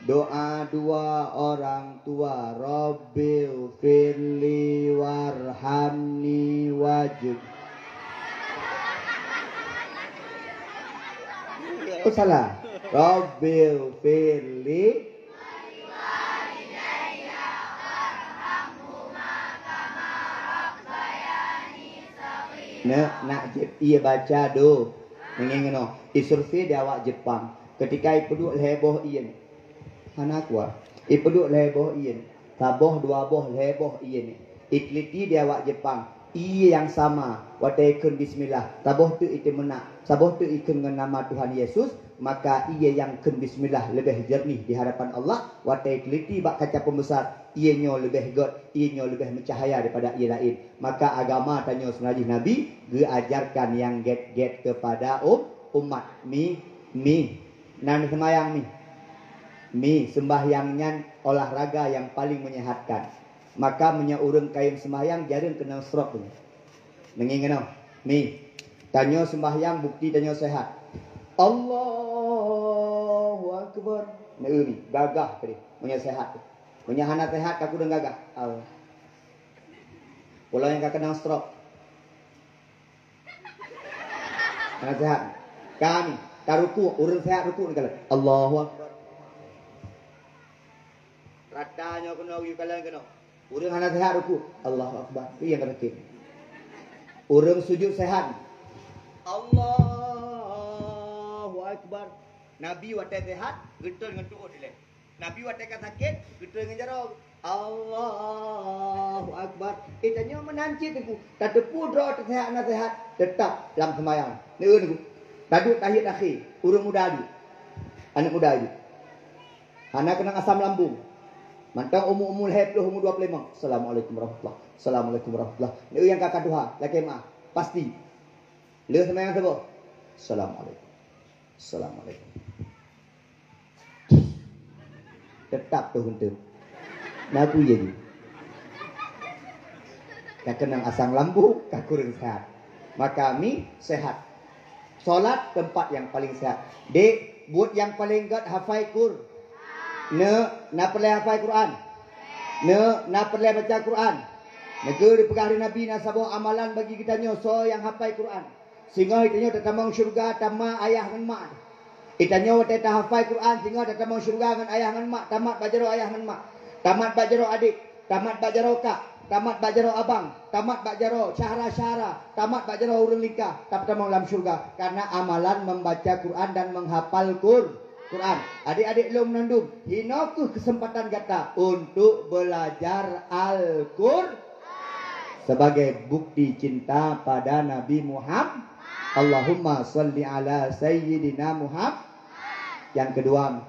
Doa dua orang tua. Rabbil firli warhamni wajib. Oh salah. Rabbil firli nak ia baca do. Ngengeno. Isurfi dia awak Jepang. Ketika ipeduk heboh ian. Hana kuah. Ipeduk heboh ian. Taboh dua boh heboh ian. Ikliti dia awak Jepang. Ia yang sama. Wataikun bismillah. Taboh tu itu menak. Taboh tu ikun dengan nama Tuhan Yesus. Maka ia yang kun bismillah lebih jernih di hadapan Allah. Wataikiliti bak kaca pembesar. Ianya lebih god. Ianya lebih mencahaya daripada ia lain. Maka agama tanya senajih Nabi. Diajarkan yang get kepada umat. Mi. Nani semayang mi. Mi sembahyangnya olahraga yang paling menyehatkan. Maka punya urang kain sembahyang jarang kena stroke tu. Nengi kenal. Ni. Tanya sembahyang bukti tanya sehat. Allahu Akbar. Ni gagah tadi. Punya sehat. Punya hana sehat aku dah gagah. Allah. Pulau yang kena stroke. Hana sehat. Kami taruku urang sehat ruku ni kalau. Allahu Akbar. Ratanya kena uyu kalian kena. Urang hana sehat ruku. Allahu Akbar. Itu yang terakhir. Urang sujud sehat. Allahu Akbar. Nabi watai sehat, getul dengan tuut dia. Nabi watai kan sakit, getul dengan jaro. Allahu Akbar. Itanya menanci tu. Tak tepu draw sehat nak sehat, tetap dalam sembahyang. Ni tu. Taduk tahiyat akhir, urang muda tu. Anak muda tu. Anak kena asam lambung. Mantang umur-umur heploh umur 25. Assalamualaikum warahmatullahi. Assalamualaikum warahmatullahi. Ni yang kakak Tuhan, laki maaf. Pasti. Le sembahyang siapa? Assalamualaikum. Assalamualaikum. Tetap tu hunter. Naku jadi. Kak kenang asam lambung, kak kurang sehat. Maka kami sehat. Solat tempat yang paling sehat. Dek, buat yang paling gat hafai Quran. Na perlu hafal Quran. Na perlu baca Quran. Negeri pegah Nabi na sabah amalan bagi kita nyo so yang hafal Quran. Sehingga itanya tatamang syurga tama ayah ngan mak. Itanya wate ta hafal Quran sehingga tatamang syurga ngan ayah ngan mak, tamat bajaro ayah ngan mak. Tamat bajaro adik, tamat bajaro kak, tamat bajaro abang, tamat bajaro syahra-syahra, tamat bajaro urang likah, tatamang dalam syurga karena amalan membaca Quran dan menghafal Quran. Adik-adik lu menandung, hinoku kesempatan kata untuk belajar Al-Quran sebagai bukti cinta pada Nabi Muhammad. Allahumma salli ala sayyidina Muhammad. Yang kedua,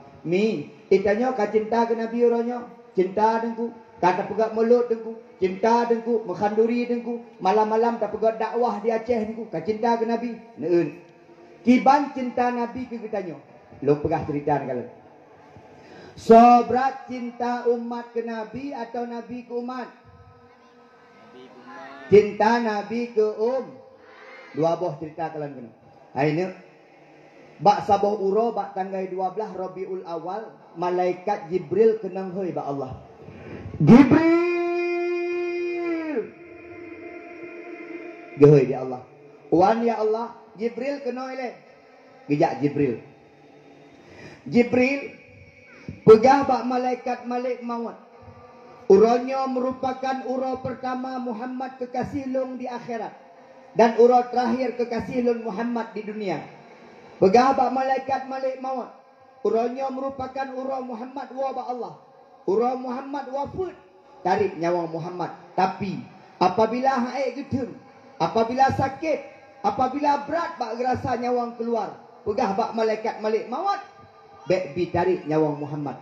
itanya ka cinta ke Nabi orangnya, cinta dengku, kata pegat mulut dengku, cinta dengku, mengkhanduri dengku, malam-malam tak pegat dakwah di Aceh dengku, ka cinta ke Nabi. Neun. Kiban cinta Nabi ke kitanya. Lu pegah cerita kalau. Sobrat cinta umat ke Nabi atau Nabi ke umat? Cinta Nabi ke dua buah cerita kalian kena. Ini bak sabah uro bak tanggai 12 Rabiul Awal malaikat Jibril kenang hoi ba Allah. Jibril. Gehoi di Allah. Wan ya Allah, Jibril kena ile. Gejak Jibril. Jibril pegah bak malaikat Malik maut. Uranya merupakan ura pertama Muhammad kekasih long di akhirat dan ura terakhir kekasih long Muhammad di dunia. Pegah bak malaikat Malik maut. Uranya merupakan ura Muhammad wa ba Allah. Ura Muhammad wafat tarik nyawa Muhammad. Tapi apabila haik gedung, apabila sakit, apabila berat bak gerasa nyawa keluar, pegah bak malaikat Malik maut. Bek bi tarik nyawa Muhammad.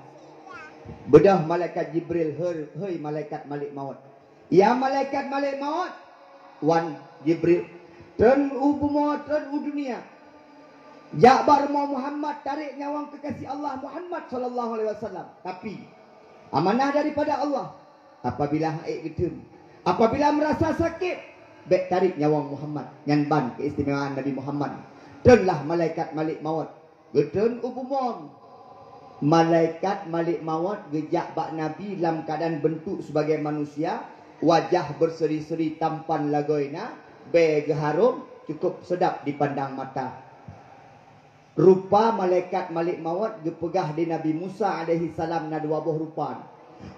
Bedah malaikat Jibril hei malaikat Malik maut. Ya malaikat Malik maut. Wan Jibril. Tren ubu maut tren u dunia. Jakbar mau Muhammad tarik nyawa kekasih Allah Muhammad sallallahu alaihi wasallam. Tapi amanah daripada Allah. Apabila haik gedung, apabila merasa sakit, bek tarik nyawa Muhammad. Nyanban keistimewaan Nabi Muhammad. Trenlah malaikat Malik maut. Gedun ubumon. Malaikat Malik maut gejak bak Nabi dalam keadaan bentuk sebagai manusia, wajah berseri-seri tampan lagoina, begeharum cukup sedap dipandang mata. Rupa malaikat Malik maut gepegah di Nabi Musa alaihi salam na dua buah rupa.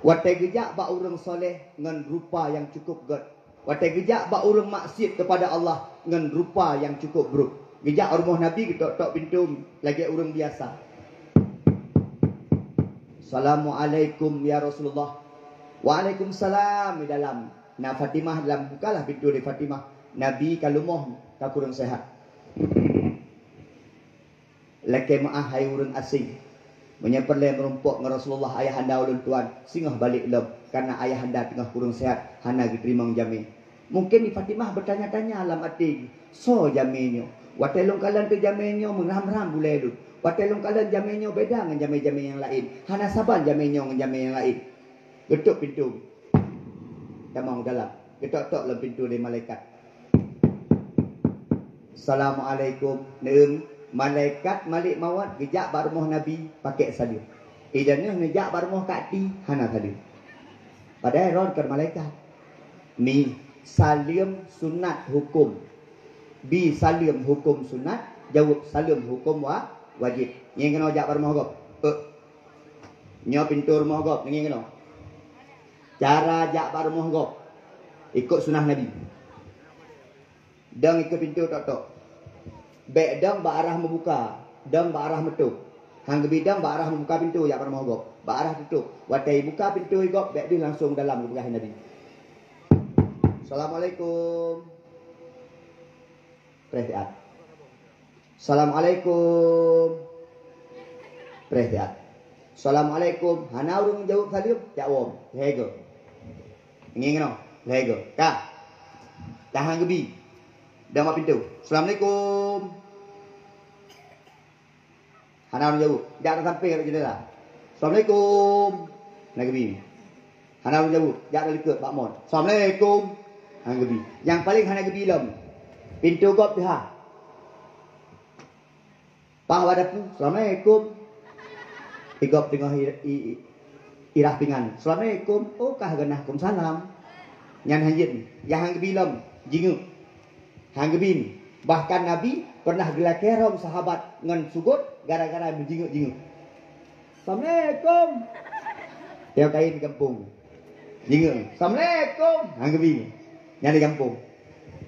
Watai gejak bak urang soleh ngan rupa yang cukup god. Watai gejak bak urang maksiat kepada Allah ngan rupa yang cukup buruk. Gejak rumah Nabi ketok-tok pintu lagi urang biasa. Assalamualaikum ya Rasulullah. Waalaikumsalam di dalam. Nah Fatimah dalam bukalah pintu di Fatimah. Nabi kalumuh tak kurang sehat. Laki maah hai urang asing. Menyeperle merumpuk dengan Rasulullah ayah anda ulun tuan. Singgah balik lem karena ayah anda tengah kurang sehat. Hana diterima jamin. Mungkin di Fatimah bertanya-tanya alam hati. So jaminnya. Watelong kalian tu jaminnya mengram-ram boleh tu. Watelong kalian jaminnya beda dengan jamin-jamin yang lain. Hana saban jaminnya dengan jamin yang lain. Getuk pintu. Tamang dalam. Ketok-tok dalam pintu dari malaikat. Assalamualaikum. Neum malaikat malik mawat gejak barmoh Nabi pakai salim. Idane ngejak barmoh kat ti hana salim. Padahal ron ke malaikat. Ni salim sunat hukum. Bi salim hukum sunat, jawab salim hukum wajib. Yang kena jak barmoh gop. Nyo pintu rumah gop ngin kena. Cara jak barmoh gop. Ikut sunah Nabi. Dang ikut pintu tok-tok. Bek dang ba arah membuka, dang ba arah metup. Hang bidang ba arah membuka pintu jak barmoh gop. Ba arah tutup. Watai buka pintu gop, bek dia langsung dalam ke belah Nabi. Assalamualaikum. Perhatian. Assalamualaikum. Perhatian. Assalamualaikum. Hana urung jawab salim, jawab. Lego. Ngin kena. Lego. Ka. Tahan gebi. Dah mak pintu. Assalamualaikum. Hana urung jawab. Jangan sampai kat jendela. Assalamualaikum. Nak gebi. Hana urung jawab. Jangan dekat Pak Mon. Assalamualaikum. Hang gebi. Yang paling hana gebi lom. Pintu gop pihak. Pak wadapu. Assalamualaikum. Igop tengah irah pingan. Assalamualaikum. Oh kah genah kum salam. Nyan hanjin. Yang hang gebi lom. Jinguk. Hang gebi. Bahkan Nabi pernah gelak kerom sahabat ngan sugut gara-gara menjinguk-jinguk. Assalamualaikum. Dia kain di kampung. Jinguk. Assalamualaikum. Hang gebi. Yang di kampung.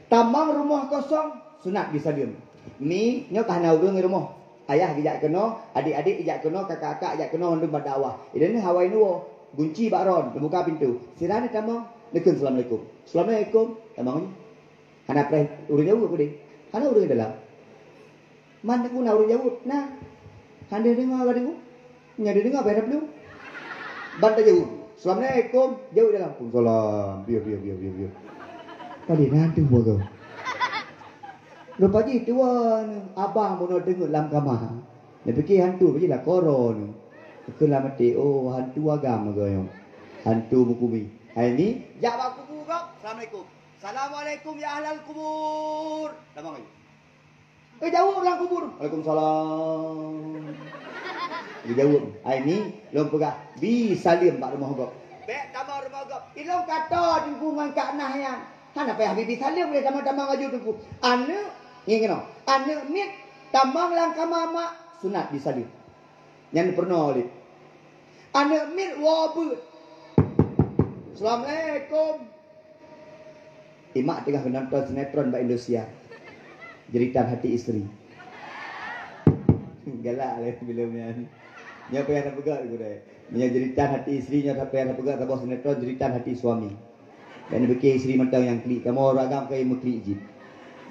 Tamang rumah kosong sunat bisa diam. Ni nyo kahna urang di rumah. Ayah ijak kena, adik-adik ijak kena, kakak-kakak ijak kena untuk berdakwah. Ini hawai nuo, gunci bakron, buka pintu. Sirane tamang, lekun assalamualaikum. Assalamualaikum. Tamang ni. Hana preh urang jauh apa dia? Hana urang dalam. Man aku na urang jauh. Nah. Hande dengar apa dengar? Nya dengar apa belum? Banta jauh. Assalamualaikum. Jauh dalam. Waalaikumsalam. Biar. Kali nanti buat kau. Lepas itu abang mau dengar dalam kamar. Dia fikir hantu pergi lah koron. Kelah mati. Oh hantu agama kau yang. Hantu mukumi. Hari ni jawab kubur kau. Assalamualaikum. Assalamualaikum ya ahlal kubur. Tamang lagi. Jawab dalam kubur. Waalaikumsalam. Dia jawab. Hari ni long pegah. Bi salim pak rumah kau. Bek tamang rumah kau. Ilong kata lingkungan kat nah yang. Hana payah bibi salim boleh tamang-tamang aju tu. Ane ni kena. Ane mit tamang langkah mama sunat disalim. Yang pernah oleh. Ane mit wabut. Assalamualaikum. Imak tengah menonton sinetron Mbak Indonesia. Jeritan hati isteri. Galak lah filmnya. Nya payah nak pegang tu dah. Nya jeritan hati isteri nya tak payah nak pegang tabah sinetron jeritan hati suami. Dan beki isteri mentang yang klik. Kamu orang agam kaya meklik je.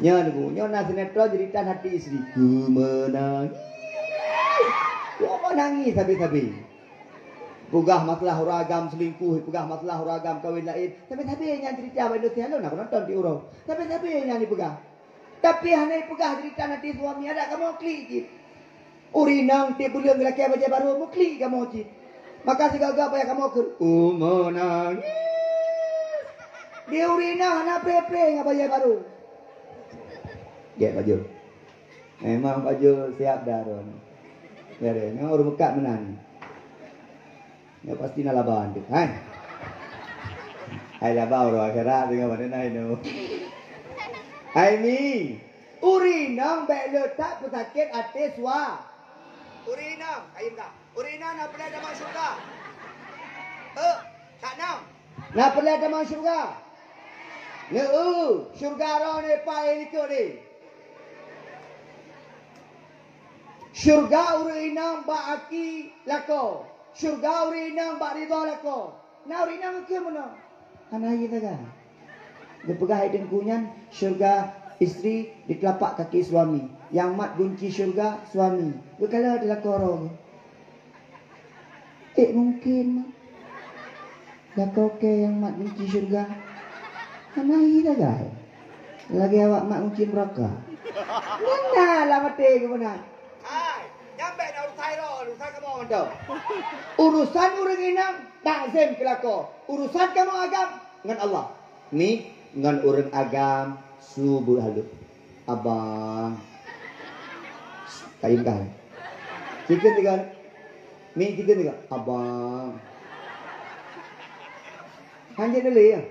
Nya niku, nya nak sinetron jeritan hati isteri. Ku menangis. Kau nangis habis-habis. Pugah masalah ragam selingkuh, pugah masalah ragam kahwin lain. Tapi yang cerita Abang Indonesia nak nonton di urang. Tapi yang dipegah. Tapi hanya pegah cerita nanti suami ada kamu klik je. Urinang ti bulan lelaki baca baru mu klik kamu je. Maka segala apa yang kamu ker. Menangis. Dia urinang hanya pepe yang baca baru. Get baju. Memang baju siap dah ron. Biar ni orang Mekah menang. Ya pasti nak laban tu. Hai. Hai labau roh akhirat dengan mana nai no. Hai ni. Urinang baik letak pesakit atas wa. Urinang, kain tak? Urinang nak pelai dalam syurga. Tak nak. Nak pelai dalam syurga. Ne syurga roh ni pai ikut ni. Syurga urinang ba aki lako. Syurga urinang bak ridha lako. Na urinang ke mana? Ana ye taga. Dia pegah hidung kunyan syurga isteri di telapak kaki suami. Yang mat kunci syurga suami. Berkala adalah korong. Mungkin lako ke yang mat kunci syurga. Ana ye taga. Lagi awak mat kunci neraka. Mana lah mati ke mana? Nyampe dah urusan kamu mandau. Urusan orang inang tak zem kelako. Urusan kamu agam ngan Allah. Mi ngan urang agam subuh halu. Abang. Kain kan. Chicken tiga. Mi chicken tiga. Abang. Hanya dulu ya.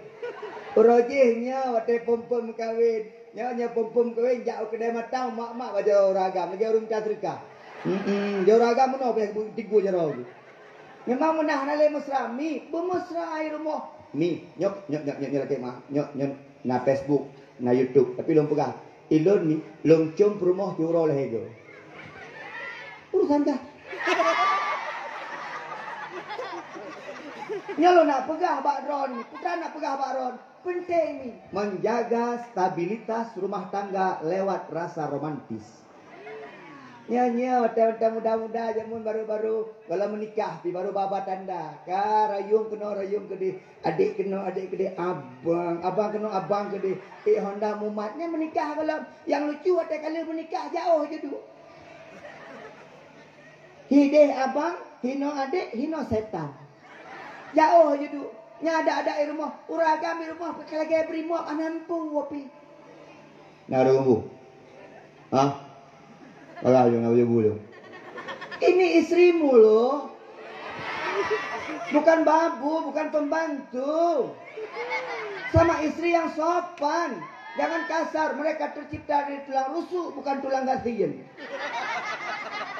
Rojihnya waktu pom-pom kawin. Nya pom-pom kawin jauh kedai matang mak-mak baca ragam lagi urung catrika. Jauh ragam mana pe tigu jero. Memang menah nale mesra mi, bermesra ai rumah. Mi nyok lagi mah. Nyok na Facebook, na YouTube tapi belum pegang. Ilon ni long cium rumah juro lehego. Urusan dah. Nyalo nak pegah bakron, putra nak pegah bakron. Penting ni menjaga stabilitas rumah tangga lewat rasa romantis. Nya wata-wata muda-muda jamun baru-baru kalau menikah pi baru baba tanda. Ka rayung kena rayung gede, adik kena adik gede, abang kena abang gede. Honda mumatnya menikah kalau yang lucu wata kali menikah jauh je tu. Hideh abang, hino adik, hino setan. Jauh je tu. Nya ada di rumah, uragam di rumah pakai lagi beri muak anampu wapi. Narumbu. Hah? Kalau yang ngawin bulu. Ini istrimu loh. Bukan babu, bukan pembantu. Sama istri yang sopan. Jangan kasar, mereka tercipta dari tulang rusuk, bukan tulang gasian.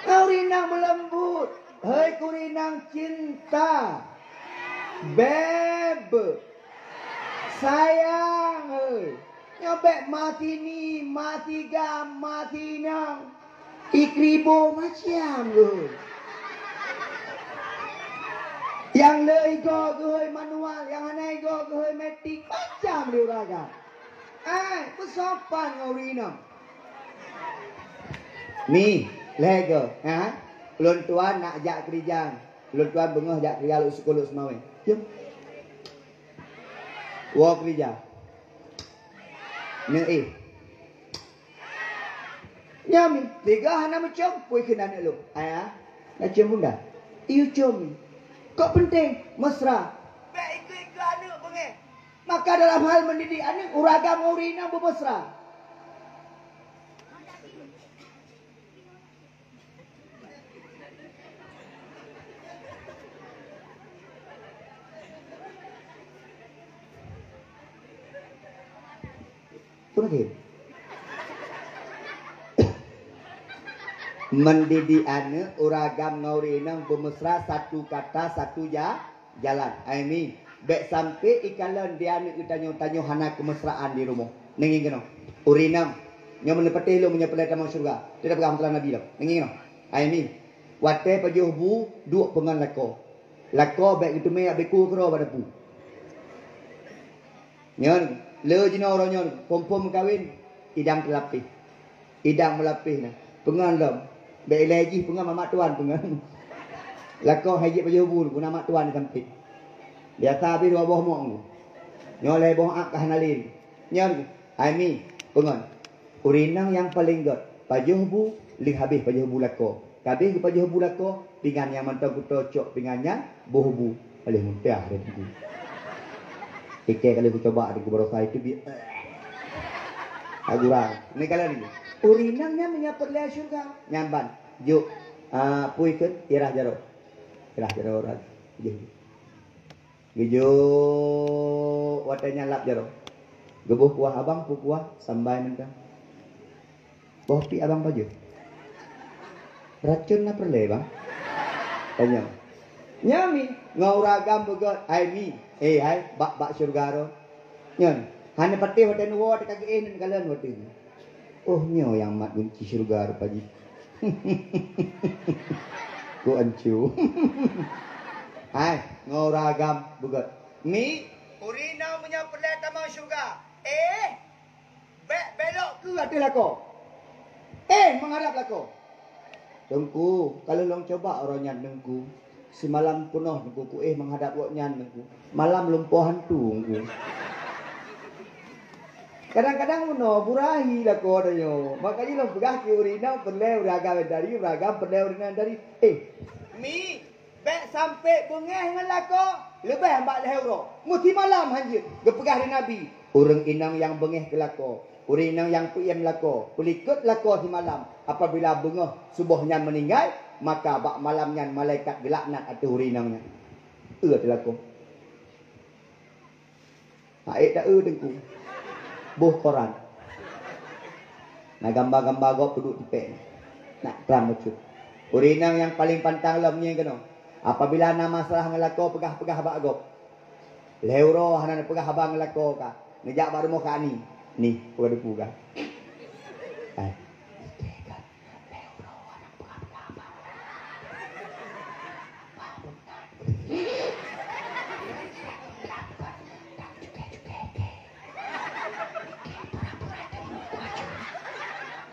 Kau rinang melembut. Hei kurinang cinta. Beb. Sayang. Nyobek mati ni, mati gam, mati nang. Ikribo macam tu. Yang lego gehoi manual, yang anai go gehoi metik macam dia raga. Pesopan ngorina. Ni lego, ha? Lun tuan nak ajak kerja. Lun tuan bengah ajak kerja lu sekolah semawe. Jom. Wa kerja. Ni Nyami, tiga hana macam pui kena nak lu. Macam bunda. Iu cumi. Kok penting mesra. Baik ikut anak pengen. Maka dalam hal mendidik anak uragam urina bermesra. Punah mendidik anak uragam ngaurinang bermesra satu kata satu jalan. Ini bek sampai ikalan dia anak tanya hana kemesraan di rumah. Nengi kena. Urinam nyo menepati lo menyepelai tamang surga. Tidak pegang telah Nabi lo. Nengi kena. Ini wate pajuh bu dua pengan lako. Lako bek itu me abeku kero pada pu. Nyon le jina orang nyon pom kawin idang telapih. Idang melapih nah. Pengan lam. Baik lagi pengan mamak tuan pengan. Lakau haji pajuh bu pun mamak tuan sampai. Biasa habis dua boh mok. Nyoleh boh ak kahanalin. Nyon Aimi pengan. Urinang yang paling god. Pajuh bu ling habis pajuh bu lakau. Habis pajuh bu lakau pingan yang mantap kutocok pingannya boh bu paling muntah dia tu. Ikek kali aku coba di kubur saya itu bi. Agurang. Ini kalian ni. Urinangnya menyapatlah syurga. Nyamban. Juk. Pui kan. Irah jaro. Irah jaro orang. Gijo. Watanya lap jaro. Gebuh kuah abang. Pu kuah. Sambai mentang. Boh pi abang paju. Racun na perle bang. Tanya. Nyami. Ngauragam begot. Aimi. Hai. Bak syurga ro. Nyon. Hanya pati hotel nuwa. Kagiin kalian hotel. Oh nyo yang mat kunci surga pagi. Ku ancu. Hai, ngoragam bugat. Mi urina punya pelai tamang surga. Belok ke hati lako. Menghadap lako. Dengku, kalau long coba orangnya dengku. Semalam penuh dengku ku menghadap woknya dengku. Malam lumpuh hantu dengku. Kadang-kadang uno burahi lah ko dayo. Makanya lo pegah ki urina perle uraga dari uragam perle urina dari. Mi Bek sampai bengeh dengan lako. Lebih hambak lehero. Muti malam hanya. Gepegah di Nabi. Orang inang yang bengeh ke lako. Orang inang yang puyem lako. Kulikut lako di malam. Apabila bengeh subuhnya meninggal. Maka bak malamnya malaikat gelaknat atau orang inangnya. Di lako. Haik tak dengku. Buh koran. Nah gambar-gambar gua duduk di pek. Nak terang lucu. Orang inang yang paling pantang lemnya kena. Apabila nama masalah ngelako pegah-pegah bak gop. Leuro hana pegah abang ngelako ka. Ngejak baru mau ka ni. Ni, pegah depu ka. Ai. Tekan. Leuro hana pegah-pegah abang.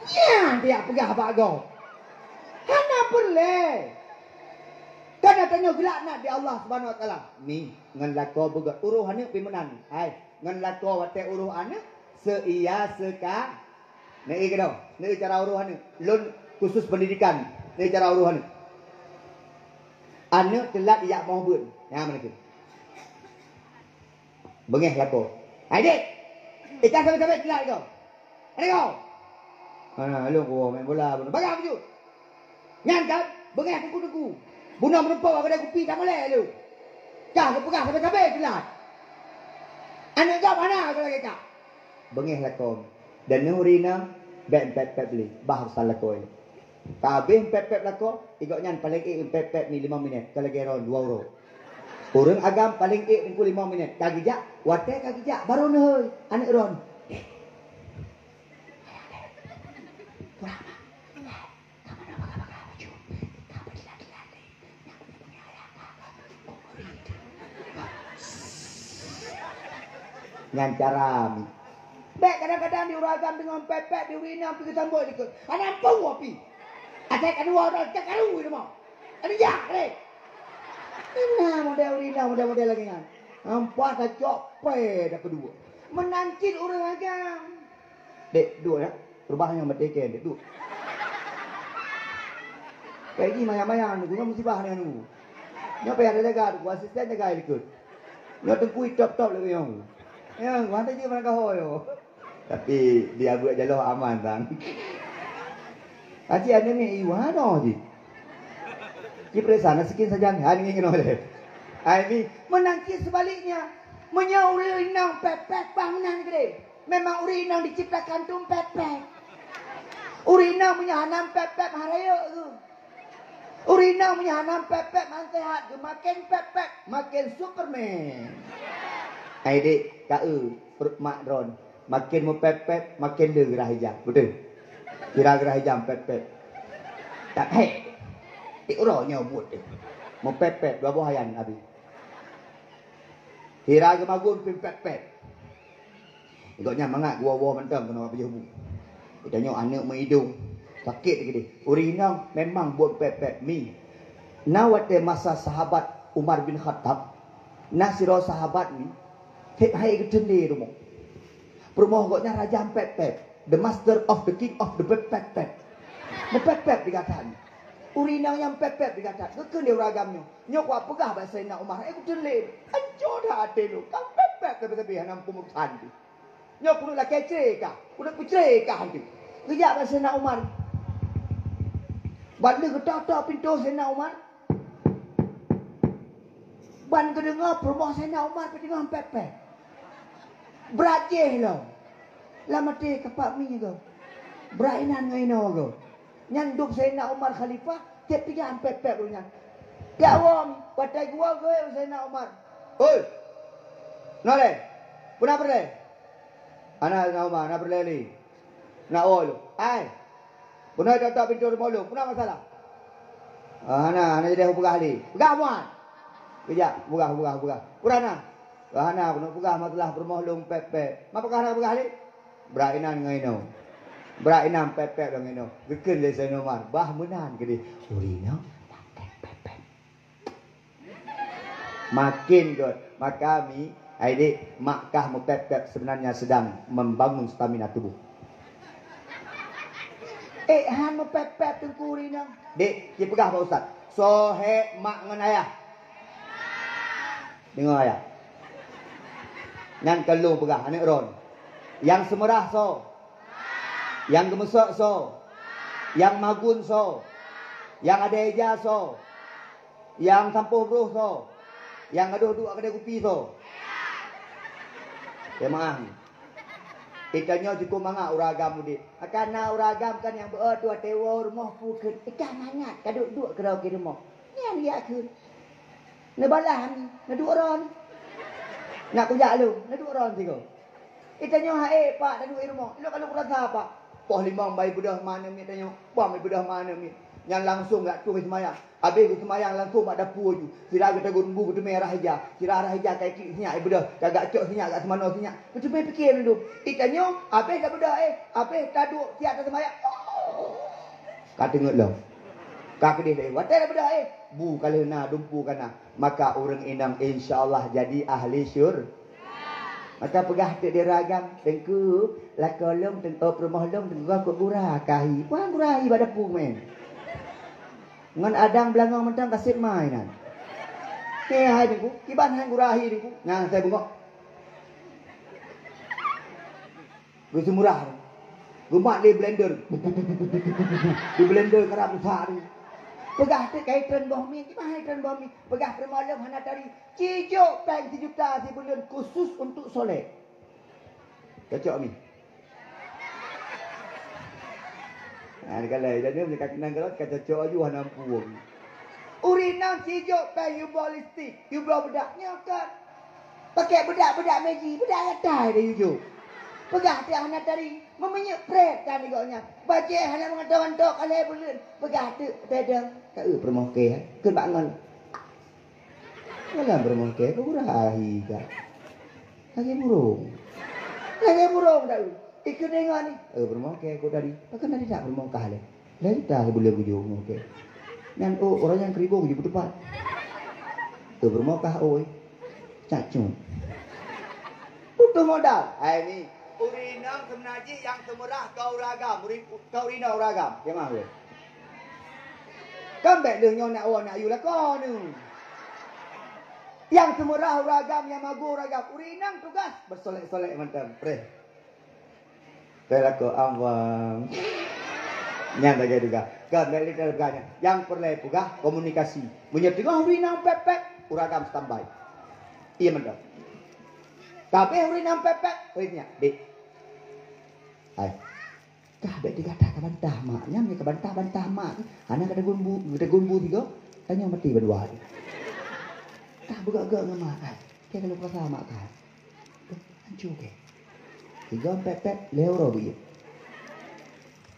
Ya, dia pegah bak gop. Hana boleh. Kan tanya gelak nak di Allah Subhanahu Wa Taala. Ni ngan lako begat uruh ane pimenan. Hai, ngan lako wate uruh ane seia seka. Nei kedo. Nei cara uruh ane. Lun khusus pendidikan. Nei cara uruh ane. Ane telat yak mau beun. Ya mana ke? Bengeh lako. Hai dik. Ikan sampai telat kau. Ada kau. Mana lu kau main bola. Bagang baju. Nyan kan bengeh kuku-kuku. Buna menumpuk aku dah kupi tak boleh lu. Kah pegah sampai kabeh kelat. Anak kau mana aku lagi kak? Bengih lah kau. Dan nurina bet beli. Bahar salah kau ini. Kabeh pep lah kau. Ikutnya paling pep ni 5 minit. Kalau geron 2 euro. Orang agam paling 5 minit. Kagijak. Wate kagijak. Baru nehoi. Anak ron. Dengan cara Bek kadang-kadang diuragam dengan pepek di wina pergi tambah ikut. Ana ampun api. Ada kedua orang cak karu itu mau. Ada jak deh. Nah model wina model lagi kan. Ampas dah cope dah kedua. Menancit orang agam. Dek dua ya. Perubahannya merdeka dek dua. Kayak ini maya-maya anu, gua musibah ni anu. Nyapa yang ada jaga, gua asisten jaga ikut. Nyo tengkui top-top lagi yang. Ya, gua hantar je mana kau yo. Tapi dia buat jalur aman bang. Aci ada ni iwano je. Ki presana sekian saja ni. Ani ngono le. Ai menangkis sebaliknya. Menyauri inang pepek bangunan gede. Memang urinang diciptakan tum pepek. Urinang menyahanam pepek harayo tu. Urinang menyahanam pepek mansehat. Makin pepek makin Superman. Ai dik kau mak drone makin mau pepek makin le gerah hijam betul gerah hijam pepek tak hei dik uronya buat mau pepek dua buayan habis kira gemagun pin pepek ikutnya mangak gua mentang kena apa jebu itanya anak menghidung sakit gede urinang memang buat pepek mi nawate masa sahabat Umar bin Khattab nasiro sahabat ni hai ketende rumah. Rumah koknya raja pepek, the master of the king of the pepek. Pepek dikatakan. Urinang yang pepek dikatakan. Kekun dia ragamnya. Nyok wa pegah bahasa Sayyidina Umar. Ketende. Anjo dah ate lu. Kan pepek tapi hanam pumukan di. Nyok kudu lah kece kah? Kudu pucre kah di. Kejak bahasa Sayyidina Umar. Balik ketok-tok pintu Sayyidina Umar. Ban kedengar rumah Sayyidina Umar kedengar pepek. Berajih lo. Lama te kapak mi go. Berainan ngaino go. Nyanduk Sayyidina Umar khalifah, dia pergi pepek punya. Gawam, patai gua go Sayyidina Umar. Oi. Nole. Puna berde. Ana Sayyidina Umar, na berde ni. Na ol. Ai. Puna datang pintu rumah lu. Puna masalah. Ana jadi pegah li. Pegah muan. Kejap, buka. Purana. Kahana kuno pegah matalah bermohlung pepek. Mapa kahana pegah ni? Berainan ngaino. Berainan pepek dong ngaino. Gekeun le Sayyidina Umar, bah menan gede. Urina pepek. Makin god. Maka kami adik Makkah pepek sebenarnya sedang membangun stamina tubuh. Han pepek tengku urina. Dek, dia pegah Pak Ustaz. Sohe mak ngan ayah. Dengar ayah. Ngan kalung pegah anak ron. Yang semerah so. Yang gemesok so. Yang magun so. Yang ada eja so. Yang tampuh bruh so. Yang aduh duk kedai kopi so. Ya mang. Ikannya cukup mangak uragam mudik. Karena uragam kan yang berdua tewa rumah pukul. Ikan mangat kaduk-duk kerau ke rumah. Ni dia kun. Nak balah ni, nak duk orang. Nak kujak lu, nak duk orang tiga. Ikannya hae pak nak duk rumah. Lu kalau rasa apa? Poh limang bayi budah mana mi tanya. Bang bayi budah mana mi. Yang langsung nak tu semayang. Habis semayang langsung mak dapur je. Sira kita gumbu betul merah hijau. Sira arah hijau kai kik sinyak budah. Kagak cok sinyak kat semano sinyak. Betul fikir dulu. Ikannya habis dah budah habis taduk tiap semayang. Kata tengok lah. Kak dia dah. Watai dah budah Bu kalau na dumpu kana. Maka orang inang insya-Allah jadi ahli syur. Maka pegah tak dia ragam. Tengku lakolong tengku rumah long tengku aku gurah kahi. Wah gurah ibadah pu men. Ngan adang belangong mentang kasih mainan. Ke hai dengku, kiban hang gurahi dengku. Nah saya bengok. Gue semurah. Gue mak di blender. Di blender kerap besar. Pegah tu kaitan bohmi, kiban hai kaitan bohmi. Pegah permalam hana tari. Cijuk peng 1 juta si bulan khusus untuk soleh. Kacau mi. Nah, kalau jadi mereka kena gerak kata cok aju hana puang. Urinang cijuk pay you ballistic. You bawa bedaknya kan. Pakai bedak-bedak meji, bedak atai dia you. Pegah dia hana tari, memenyek pret kan igaknya. Baca hana mengatok-atok alai bulan. Pegah tu tedang. Ka permoke ke bangun. Kalau permoke ku rahi ka. Lagi burung dah. Ikut dengar ni. Bermokeh aku tadi. Takkan tadi tak bermokah le. Lain dah boleh bujuk mokeh. Dan orang yang keribung je berdepan. Bermokah oi. Cacung. Putus modal. Hai ni. Urinam semenaji yang semerah kau ragam. Kau rina ragam. Yang mana weh? Kambek dia nak awak nak you lah kau ni. Yang semerah ragam, yang magu ragam. Urinam tugas. Bersolek-solek mantap. Preh. Saya laku awam. Yang tak juga. Kan dari terganya. Yang perlu juga komunikasi. Menyertikan urinam pepek, uragam standby. Iya mantap. Tapi urinam pepek, urinnya, Dik. Hai. Kabeh dikata kabantah maknya, ni kabantah mak. Anak ada gumbu tiga, tanya mati berdua. Tak buka-buka ngemakan. Kayak kalau kata mak kan. Hancur ke. 3 pepet leuro begitu.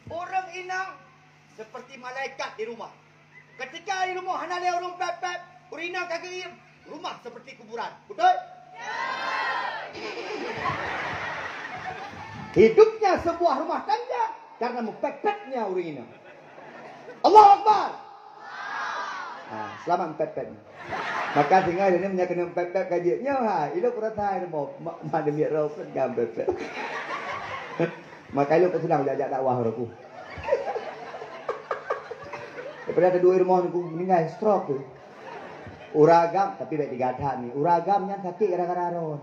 Orang inang seperti malaikat di rumah. Ketika di rumah hana leuro pepet, urina kaki rumah seperti kuburan. Betul? Hidupnya sebuah rumah tangga karena mepepetnya urina. Allahu Akbar. Nah, selamat pepet. Maka tinggal ini menyakini pepet kajiannya ha, itu kurang tahu mau mana biar rau kan gam pepet. Maka itu sedang jajak dakwah aku. Daripada ada 2 rumah aku meninggal stroke tu. Uragam tapi baik digadah ni. Uragamnya sakit gara-gara ron.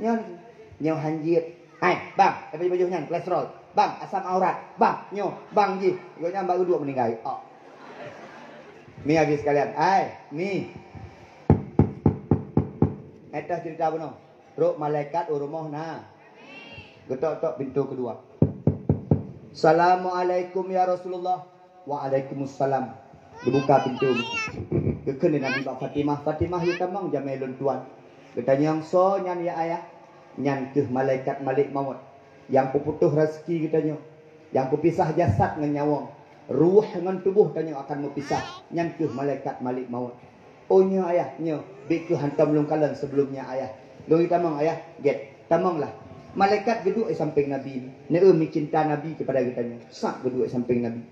Nyo hanjit. Hai, bang, tapi bajunya kolesterol. Bang, asam aurat. Bang, nyo, bang ji. Iganya baru 2 meninggal. Oh. Ni lagi sekalian. Hai, ni. Eta cerita benar. Ruk malaikat rumah na. Getok-tok pintu kedua. Assalamualaikum ya Rasulullah. Waalaikumsalam. Dibuka pintu. Kekene Nabi Fatimah. Fatimah ya tamang jamelun tuan. Ketanya yang so nyan ya ayah. Nyan ke malaikat malik maut. Yang puputuh rezeki katanya. Yang pupisah jasad dengan nyawang. Ruh dengan tubuh tanya akan berpisah. Nyan ke malaikat malik maut. Oh nya ayah, nya. Bik ke hantam long kalan sebelumnya ayah. Long tamang ayah, get. Tamang lah. Malaikat geduk samping Nabi. Neumi cinta Nabi kepada kitanya. Sak geduk samping Nabi.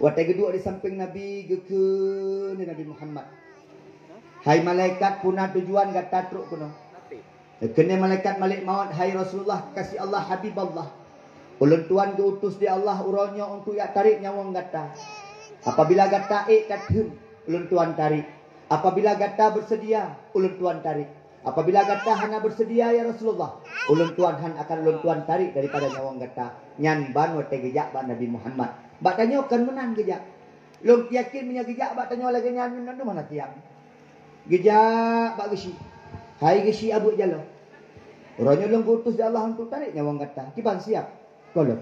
Watai geduk di samping Nabi ke Nabi Muhammad. Hai malaikat punah tujuan gata truk kuno. Kena malaikat malik maut. Hai Rasulullah kasih Allah Habib Allah. Ulun tuan diutus di Allah urangnya untuk ya tarik nyawang gata. Apabila gata katun, ulun tuan tarik. Apabila gata bersedia, ulun tuan tarik. Apabila gata hana bersedia ya Rasulullah, ulun tuan han akan ulun tuan tarik daripada nyawang gata. Nyan ban wate gejak ba Nabi Muhammad. Bak tanyo kan menan gejak. Lom yakin punya gejak bak tanyo lagi nyan menan mana tiang. Gejak bak gesi. Hai gesi abu jalo. Orangnya long putus Allah untuk tarik nyawang gata. Kiban siap. Kolok.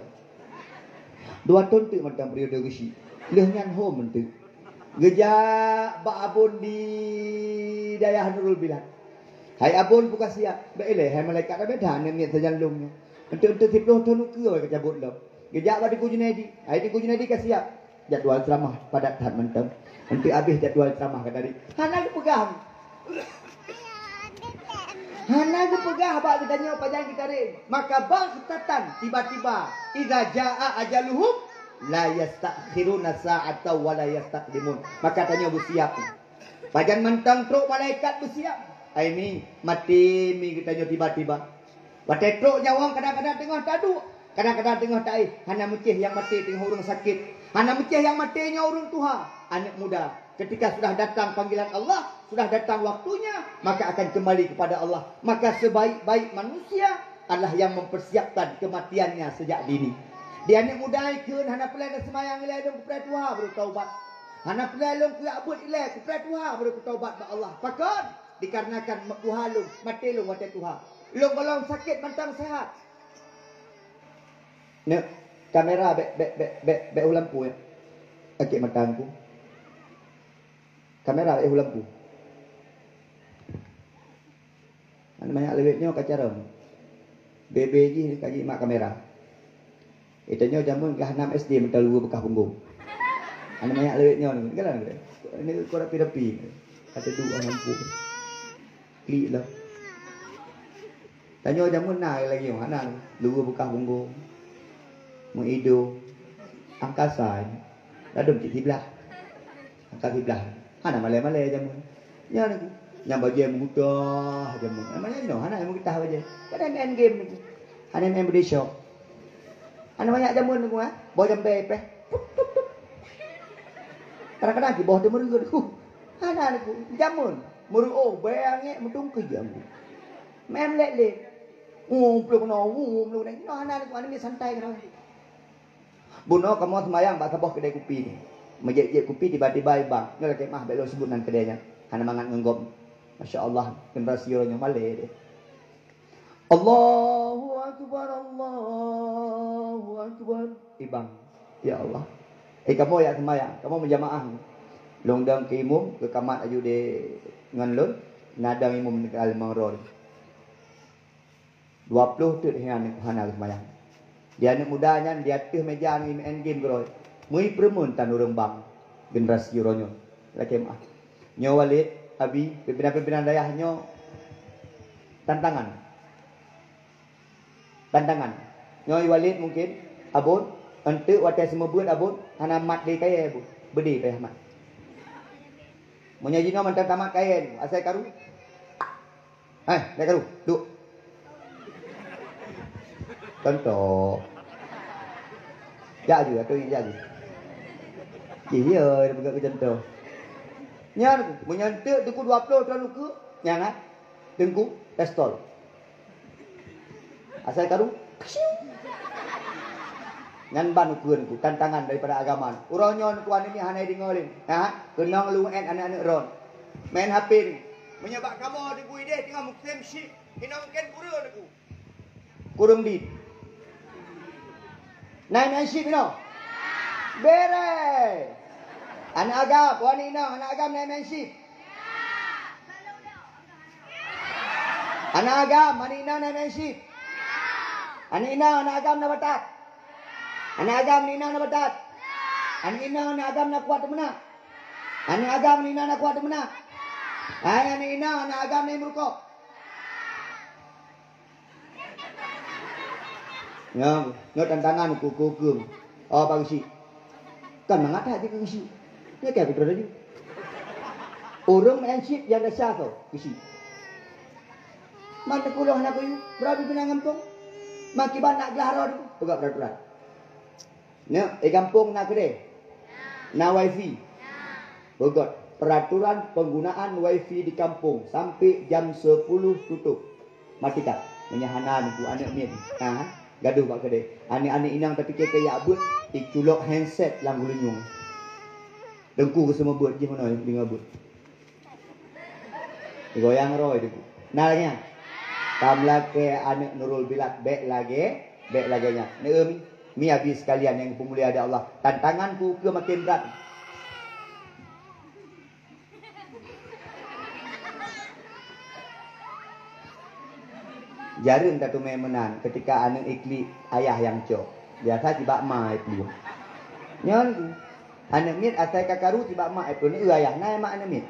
Dua tontik macam periode gesi. Leh nyan home mentu. Gejak bak abun di dayah Nurul Bilad. Hai abun buka siap. Baiklah hai malaikat ada beda ni terjalungnya. Untuk tiploh tonu ke ke cabut dah. Gejak bak di Junedi. Hai di Junedi ka siap. Jadual ceramah pada tahap mentem. Nanti habis jadual ceramah ka tadi. Hana pegang. Hana pegang bak kita nyo panjang kita re. Maka bang ketatan tiba-tiba idza jaa ajaluhum la yastakhiruna sa'ata wa la yastaqdimun. Maka tanya bersiap. Pajan mentang truk malaikat bersiap. Ai mi mati mi kita nyo tiba-tiba. Batai truk nyawang kadang-kadang tengah tadu, kadang-kadang tengah tai. Hana mecih yang mati tengah urang sakit. Hana mecih yang matinya urang tuha. Anak muda ketika sudah datang panggilan Allah, sudah datang waktunya, maka akan kembali kepada Allah. Maka sebaik-baik manusia adalah yang mempersiapkan kematiannya sejak dini. Dia anak muda ikun hana pelai dan semayang ilai dong kuprai tuha baru taubat. Hana pelai long kuya abut ilai kuprai tuha baru taubat ba Allah. Pakon dikarenakan tuha long mati long mati tuha. Long kalau sakit mentang sehat. Ne kamera be lampu ya. Akik matangku. Kamera be lampu. Ana banyak lewetnya kacara. BBJ kaji mak kamera. Itanya jamun ke 6 SD mental lu bekas punggung. Ana banyak lewetnya ni. Kan ini kau rapi-rapi. Ada dua lampu. Klik lah. Tanya jamun nak lagi mana lu bekas punggung. Mengidu angkasa. Dadum di sebelah. Angkat sebelah. Ana malai-malai jamun. Ya ni. Yang bagian mudah jamun. Mana ni no? Ana yang kita aja. Kan main game ni. Ana main body shop. Ana banyak jamun aku bawa jam bepe. Kadang-kadang di bawah dia merugut. Ana aku jamun. Meru bayangnya mentung ke jamun. Main lek-lek. Peluk no ana aku ni santai kan. Buno kamu semayang bak sabah kedai kopi ni. Mejek-jek kopi tiba-tiba bang. Ni lagi mah belok sebutan kedainya. Ana mangan ngenggop. Masya-Allah generasi orangnya malai dia. Allahu Akbar, Allahu Akbar. Ibang, ya Allah. Kamu ya semayang, kamu menjamaah. Longdang ke imum, ke kamat aju de nganlun, nadang imum ke al-mangrol. 20 tu yang hana semayang. Dia anak mudanya, dia tuh meja ni main game geroi. Mui permun tan urang bang, generasi ronyo. Laki mah. Nyo Walid, abi, pimpinan-pimpinan dayahnya tantangan. Nyoi Walid mungkin abun ente watai semua buat abun hana mat di kaya abun bedi payah mat menyaji no mantan tamat kaya asai karu dah karu duk contoh ja juga tu ja juga iya dia pegang contoh nyan menyantik tuku 20 terlalu ke nyangat tengku pistol asal karu ngan ban ukuran ku tantangan daripada agama uronyon kuan ini hanai dingolin kenang lu anak-anak ron main HP ni menyebab kamu di ku ide tengah muslim syik hina mungkin kurun aku kurung di naik syik no bere anak agam wanita anak agam naik syik anak agam wanita naik syik anak ina anak agam na batat. Anak agam ni ina na batat. Anak ina anak agam na kuat mana? Anak agam ni ina na kuat mana? Anak ina anak agam na murko. Nyo tantangan ku. Oh bagus sih. Kan mengata je ku sih. Ni kayak betul tadi. Orang main ship yang dah sah tau, ku sih. Mana kulo anak ku berapa pinangan tu? Maki ban nak gelahara tu, pegak berat-berat. Ni, kampung nak kedai. Nah wifi. Begot. Peraturan penggunaan wifi di kampung sampai jam 10 tutup. Matikan. Menyahanan tu anak min. Gaduh pak kedai. Anak-anak inang tapi kaya abut. Iculok handset lang gulunyung. Dengku ke semua buat je mana dengan abut. Goyang roy dengku. Nah lagi. Kamla ke anak Nurul Bilad baik laginya. Mi habis sekalian yang pemulia ada Allah. Tantanganku ke makin berat. Jarang tak tu menan ketika anak ikli ayah yang cok. Biasa tiba mak itu. Nyon anak mit asai kakaru tiba mak itu ni ayah nai mak anak mit.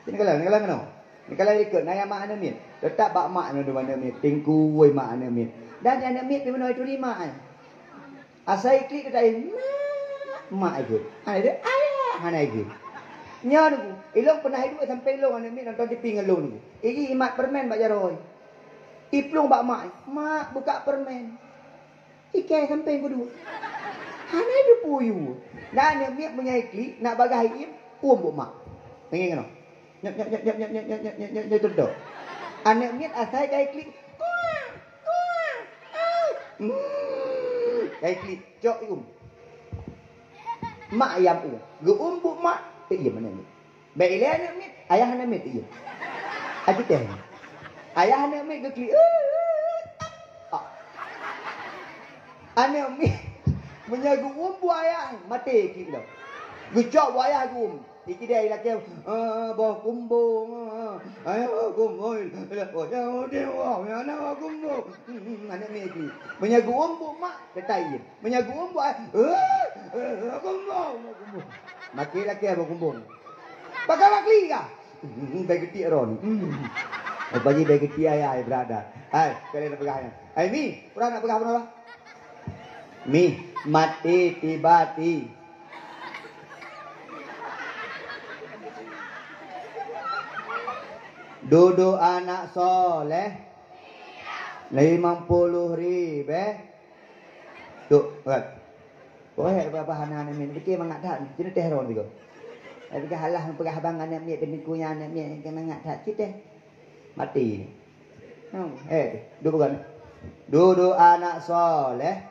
Ini kalau no. Ni kalau ikut nai mak anak mit. Tetap bak mak no mana mit. Tingku wei mak anak mit. Dan anak mit di mana itu lima an. Asai ikli kita mak itu. Ada ayah mana itu. Nyon ilong pernah hidup sampai ilong anak mit nonton TV ngelong. Iki imat permen bak jaroy. Iplung bak mak buka permen. Ikai sampai kudu. Hana itu puyu. Dan yang miak punya ikli nak bagai im buk mak. Pengen kena. Nyap terdo. Anak miak asai kai ikli. Kai ikli cok mak ayam gu buk mak. Iya mana ni? Baik le anak miak, ayah anak miak iya. Adik teh. Ayah anak mi ke kli. Anak mi menyagu bu ayah mati kli dah. Gecok bu ayah gum. Iki dia laki bah kumbung. Ayo kumbung. Oh dewa anak kumbung. Anak mi kli. Menyagu bu mak ketai. Menyagu bu ayah. Kumbung. Maki laki apa kumbung. Pakai kli kah? Bagi ti ron. Bagi bagi ti ayah berada. Hai, kalian pegahnya. Hai mi, pernah nak pegah apa? Mi, mati tiba-tiba. Duduk anak soleh 50.000 Duk, kan. Kau berapa anak min? Fikir mangak tak? Jadi teh ron juga. Tapi halah pegah abang anak mi demi kuya anak mi ke mangak tak kita. Mati. Duduk kan. Duduk anak soleh.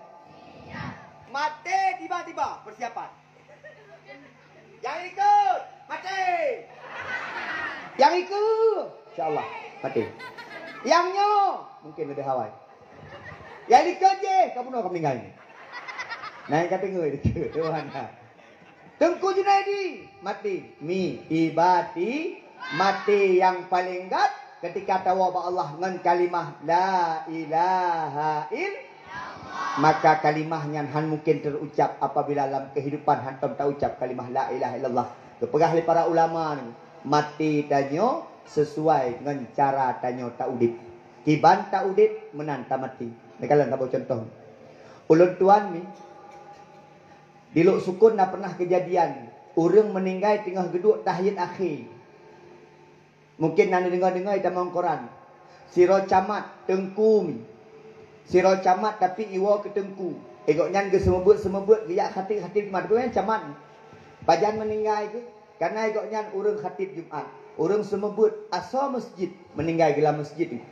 Mati tiba-tiba persiapan. Yang ikut mati. Yang ikut insyaallah mati. Yang nyo mungkin ada Hawaii. Yang ikut je kamu nak meninggal ni. Naik kata ngoi dekat Tuhan. Tengku Junaidi mati. Mi ibati mati yang paling gat ketika tawa Allah dengan kalimah la ilaha illallah. Maka kalimahnya han mungkin terucap apabila dalam kehidupan hantam tak ucap kalimah la ilaha illallah. Kepegah oleh para ulama ni. Mati tanyo sesuai dengan cara tanyo tak udip. Kiban tak udip menanta mati. Ni kalau tak contoh. Ulun tuan ni di Lok Sukun dah pernah kejadian orang meninggal tengah geduk tahiyat akhir. Mungkin anda dengar-dengar dalam Quran. Siro camat tengku mi. Siro camat tapi iwa ke tengku. Egoknya ke semebut giyak khatib Jumat. Bukan camat. Pajan meninggal ke karena egoknya orang khatib Jumat. Orang semebut asal masjid meninggal gila masjid ni.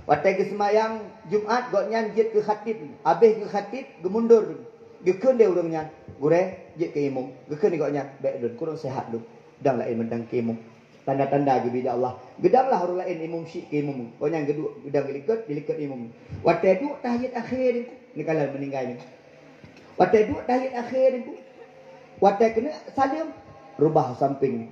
Waktu ke semayang Jumat goknya jit ke khatib. Habis ke khatib gemundur. Gekun dia orangnya. Gure jit ke imam. Gekun egoknya baik dun kurang sehat dun. Dang lain mendang ke imam. Tanda-tanda ke bidak Allah. Gedanglah orang lain imam syik ke imam. Goknya gedang dilikat imam. Waktu duk tahiyat akhir ni kalau meninggal ni. Waktu duk tahiyat akhir ni. Waktu kena salim rubah samping.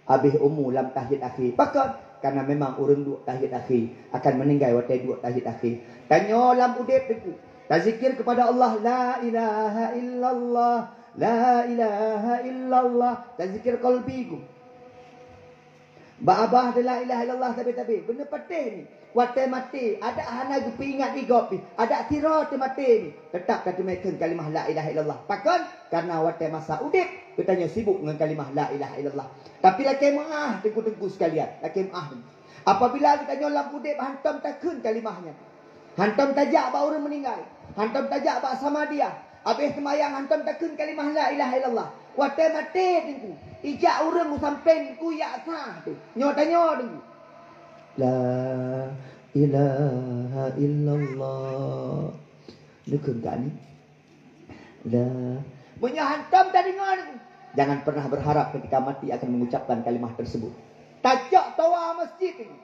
Habis lam tahiyat akhir. Pakat karena memang orang duk tahiyat akhir akan meninggal waktu duk tahiyat akhir. Tanya lam udip deku. Tazikir kepada Allah la ilaha illallah, la ilaha illallah. Tazikir qalbiku. Ba-abah de la ilaha illallah tapi benda patih ni. Waktu mati ada hana gupi ingat di gopi. Ada kira tu mati ni. Tetap kata mereka kalimah la ilaha illallah. Pakan karena waktu masa udip katanya sibuk dengan kalimah la ilaha illallah. Tapi laki maah tengku-tengku sekalian. Laki maah. Apabila kita nyolam udip hantam takun kalimahnya. Hantam tajak bak orang meninggal. Hantam tajak bak sama dia. Habis semayang hantam takun kalimah la ilaha illallah. Wate mate tengku. Ijak urang sampai ku ya sah tu. Nyo tanya tengku. La ilaha illallah. Dekun tak ni? La. Punya hantam tak dengar tengku. Jangan pernah berharap ketika mati akan mengucapkan kalimah tersebut. Tajak tawa masjid tengku.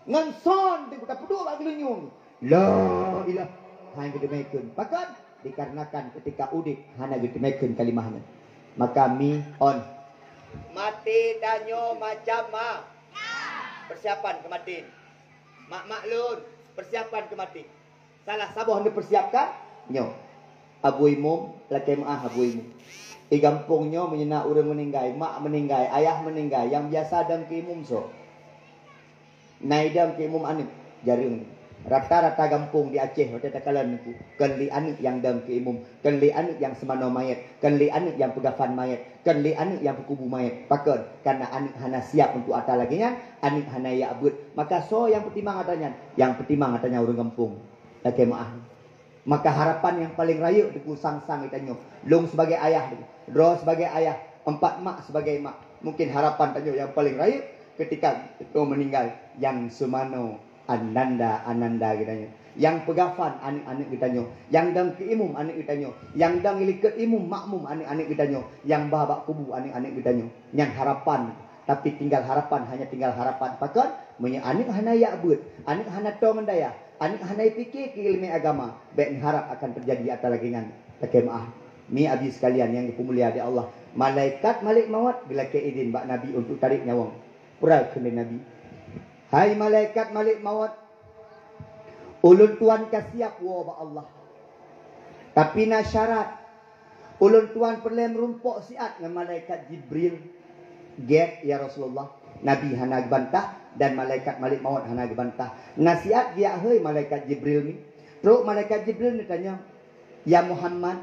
Nganson tengku tak pedul bagi lunyung. La ilaha. Hang gedemekun. Pakan dikarenakan ketika udik hana gedemekun kalimahnya. Maka mi on. Mati danyo macam mak. Persiapan kematian. Mak maklun persiapan kematian. Salah sabuh hendak persiapkan nyo. Abu imum laki maah abu imum. Gampungnya menyena orang meninggal, mak meninggal, ayah meninggal, yang biasa dan ke imum so. Naidam ke imum anik jaring. Rata-rata kampung di Aceh waktu takalan niku kenli anik yang dam ke imum, kenli anik yang semano mayat, kenli anik yang pegafan mayat, kenli anik yang pekubu mayat. Pakon karena anik hana siap untuk ata lagi nya, anik hana ya abut. Maka so yang pertimang atanya, yang pertimang atanya orang kampung. Laki maah. Maka harapan yang paling rayu deku sang-sang itanyo. Long sebagai ayah, Dro sebagai ayah, 4 mak sebagai mak. Mungkin harapan tanyo yang paling rayu ketika itu meninggal yang semano ananda kitanya. Yang pegafan anik-anik kitanya. Yang dang keimum anik kitanya. Yang dang iliket imum makmum anik-anik kitanya. Yang babak kubu anik-anik kitanya. Yang harapan. Tapi tinggal harapan, hanya tinggal harapan. Pakon, anik hana ya'bud, anik hana tongandaya, anik hana fikir ke ilmu agama. Baik harap akan terjadi atas lagingan. Pakai maaf. Mi abi sekalian yang dipemulia di Allah. Malaikat malik maut bila ke izin bak Nabi untuk tarik nyawang. Purai kena Nabi. Hai malaikat malik maut. Ulun tuan kasiap wa Allah. Tapi na syarat. Ulun tuan perlu merumpuk siat dengan malaikat Jibril. Get ya Rasulullah. Nabi hana bantah dan malaikat malik maut hana bantah. Nasihat dia hei malaikat Jibril ni. Terus malaikat Jibril ni tanya, "Ya Muhammad,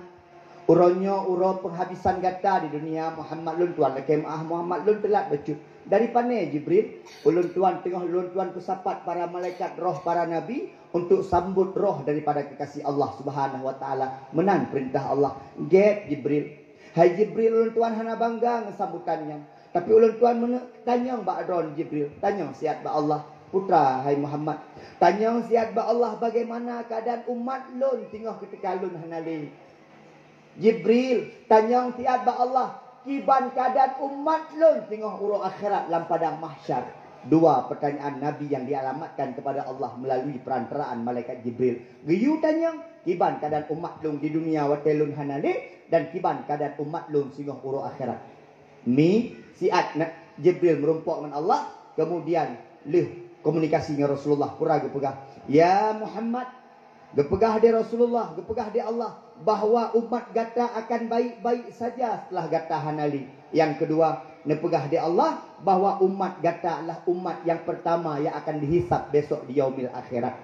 uronyo uro penghabisan gata di dunia Muhammad lun tuan leke maah Muhammad lun telat becut. Dari pane Jibril, ulun tuan tengah ulun tuan kusapat para malaikat roh para nabi untuk sambut roh daripada kekasih Allah Subhanahu wa taala. Menan perintah Allah. Get Jibril. Hai Jibril ulun tuan hana bangga sambutannya. Tapi ulun tuan tanya mbak Adron Jibril, tanya siat ba Allah, putra hai Muhammad. Tanya siat ba Allah bagaimana keadaan umat lun tengah ketika lun hanali. Jibril, tanya siat ba Allah, kiban keadaan umat lun tengah urang akhirat dalam padang mahsyar. Dua pertanyaan Nabi yang dialamatkan kepada Allah melalui perantaraan malaikat Jibril. Giyu tanya, kiban keadaan umat lun di dunia watelun hanali dan kiban keadaan umat lun tengah urang akhirat. Mi siat Jibril merumpuk dengan Allah, kemudian komunikasi dengan Rasulullah pura gepegah. Ya Muhammad, gepegah di Rasulullah, gepegah di Allah bahwa umat gata akan baik-baik saja setelah gata hanali. Yang kedua, nepegah di Allah bahwa umat gata adalah umat yang pertama yang akan dihisap besok di yaumil akhirat.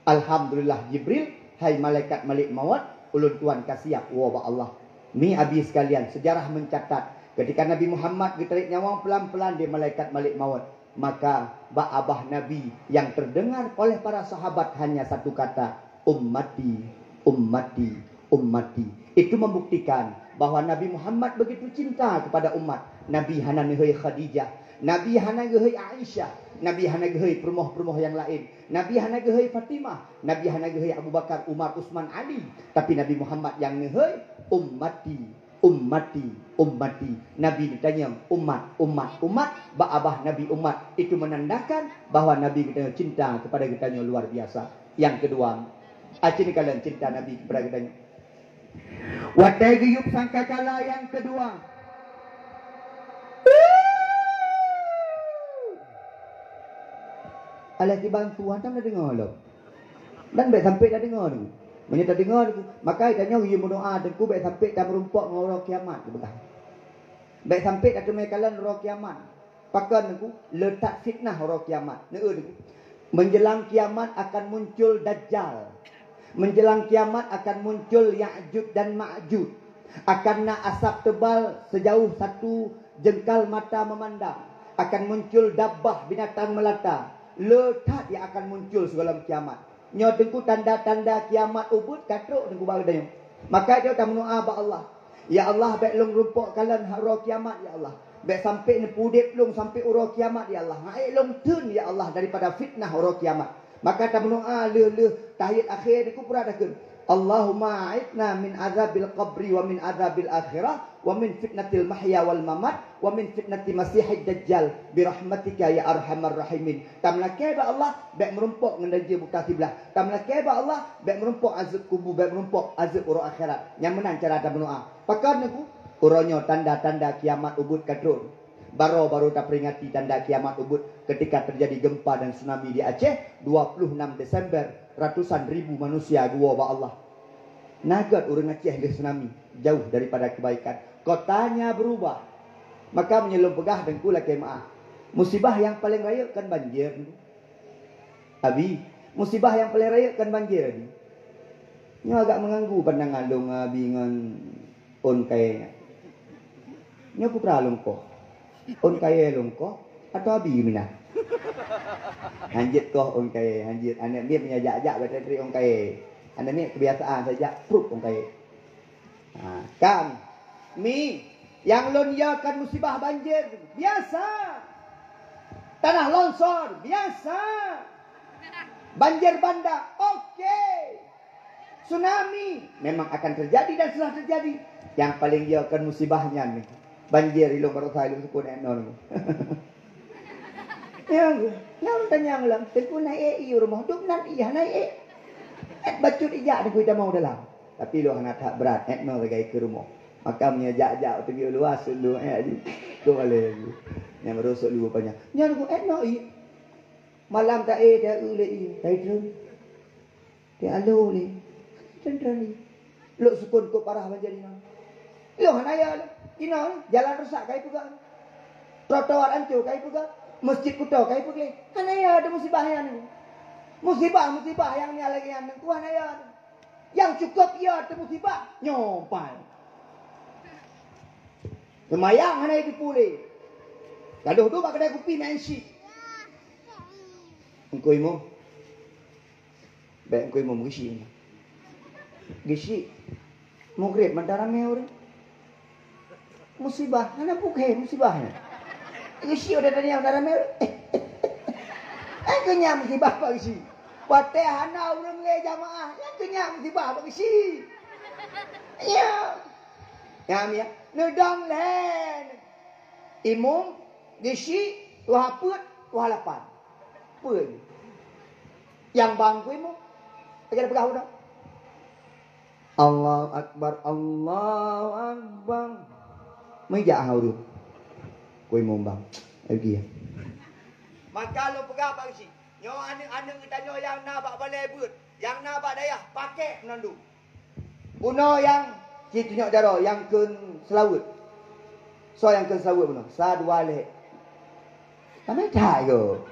Alhamdulillah Jibril, hai malaikat malik maut, ulun tuan kasiap wa Allah. Mi abi sekalian, sejarah mencatat ketika Nabi Muhammad ditarik nyawang pelan-pelan di malaikat malik maut, maka abah Nabi yang terdengar oleh para sahabat hanya satu kata, ummati, ummati, ummati. Itu membuktikan bahwa Nabi Muhammad begitu cinta kepada umat. Nabi hana ngehei Khadijah, Nabi hana ngehei Aisyah, Nabi hana ngehei permoh-permoh yang lain, Nabi hana ngehei Fatimah, Nabi hana ngehei Abu Bakar, Umar, Utsman, Ali. Tapi Nabi Muhammad yang ngehei ummati, ummati, ummati. Nabi ditanya umat, umat, umat. Abah Nabi umat. Itu menandakan bahwa Nabi kita cinta kepada kita luar biasa. Yang kedua, acini kalian cinta Nabi kepada kita. Watai giyup sangkakala yang kedua. Alah dibantuan tak dengar lo. Dan baik sampai dah dengar tu. Menyata dengar tu, maka tanya you berdoa dan ku baik sampai dah merumpuk dengan orang kiamat tu betul. Baik sampai dah temui kalian orang kiamat. Pakan aku letak fitnah orang kiamat. Menjelang kiamat akan muncul Dajjal. Menjelang kiamat akan muncul Ya'juj dan Ma'juj. Akan nak asap tebal sejauh satu jengkal mata memandang. Akan muncul dabbah binatang melata. Letak yang akan muncul sebelum kiamat. Nyo tengku tanda-tanda kiamat ubud katruk tengku baru dah. Maka dia dah mendoa ba Allah. Ya Allah, baik long rumpuk kalan haro kiamat ya Allah. Baik sampai ni pudip long sampai uro kiamat ya Allah. Hai long tun ya Allah daripada fitnah uro kiamat. Maka dah mendoa le tahiyat akhir ku pura dah kun. Allahumma a'idna min azabil qabri wa min azabil akhirah wa min fitnatil mahya wal mamat wa min fitnati masihid dajjal birahmatika ya arhamar rahimin. Tamlakai ba Allah baik merumpuk ngendaji buka kiblah. Tamlakai ba Allah baik merumpuk azab kubur, baik merumpuk azab uro akhirat. Yang menang cara dah berdoa. Pakan aku uronyo tanda-tanda kiamat ubud kadrun. Baru tak peringati tanda kiamat ubud ketika terjadi gempa dan tsunami di Aceh 26 Desember. Ratusan ribu manusia gua ba Allah. Nagat orang Aceh di tsunami jauh daripada kebaikan. Kotanya berubah. Maka menyelum pegah dan kula kemaah. Musibah yang paling raya kan banjir. Abi, musibah yang paling raya kan banjir ni. Ini agak mengganggu pandangan long abi ngan on kaya. Ini aku pralong ko. On kaya long ko atau abi mina. Hanjit koh orang kaya, hanjit. Anak dia punya jak-jak bateri orang kaya. Anak ni kebiasaan saja, proof orang kaya. Kang, mi yang lonjakan musibah banjir biasa. Tanah longsor biasa. Banjir bandang, okey. Tsunami memang akan terjadi dan sudah terjadi. Yang paling dia akan musibahnya ni banjir ilung baru saya ilung sepun enon. Yang tanya ngelam, telefon naik rumah, duk nan iya naik. Bacut ijak aku kita mau dalam. Tapi lu anak tak berat, no lagi ke rumah. Maka punya jak-jak pergi luas dulu tu boleh. Yang merosot dulu banyak. Yang aku no i. Malam tak dia ule tai tu. Dia alu ni. Tentang ni. Lu sukun ko parah banjir ni. Lu hanaya ino jalan rusak kai juga. Trotoar hancur kai juga. Masjid kuto kai pergi. Kan ya ada musibah yang ni. Musibah yang ni lagi yang kuan ya. Yang cukup ya ada musibah nyopai. Lumayan hana itu pulih. Gaduh tu bak kedai kopi mensi. Engkau imo. Baik engkau imo mengisi. Gisi. Mugrib mandara meore. Musibah, hana bukan musibahnya. Isi udah tanya udara mer. Aku nyam musibah pak isi. Pate hana urang le jamaah. Aku nyam musibah pak isi. Ya. Nyam ya. Nedang len. Imum gisi wahaput wahalapan. Pun. Yang bangku imum. Ajar pegah udah. Allahu akbar, Allahu akbar. Meja hau Koi mombang. Lagi ya. Maka lo pegah bang si. Nyo ane kita nyo yang nabak balai but, yang nabak dayah pakai menandu. Uno yang si tunjuk daro yang kun selawut. So yang kun selawut puno. Sa dua leh. Tamai tak yo.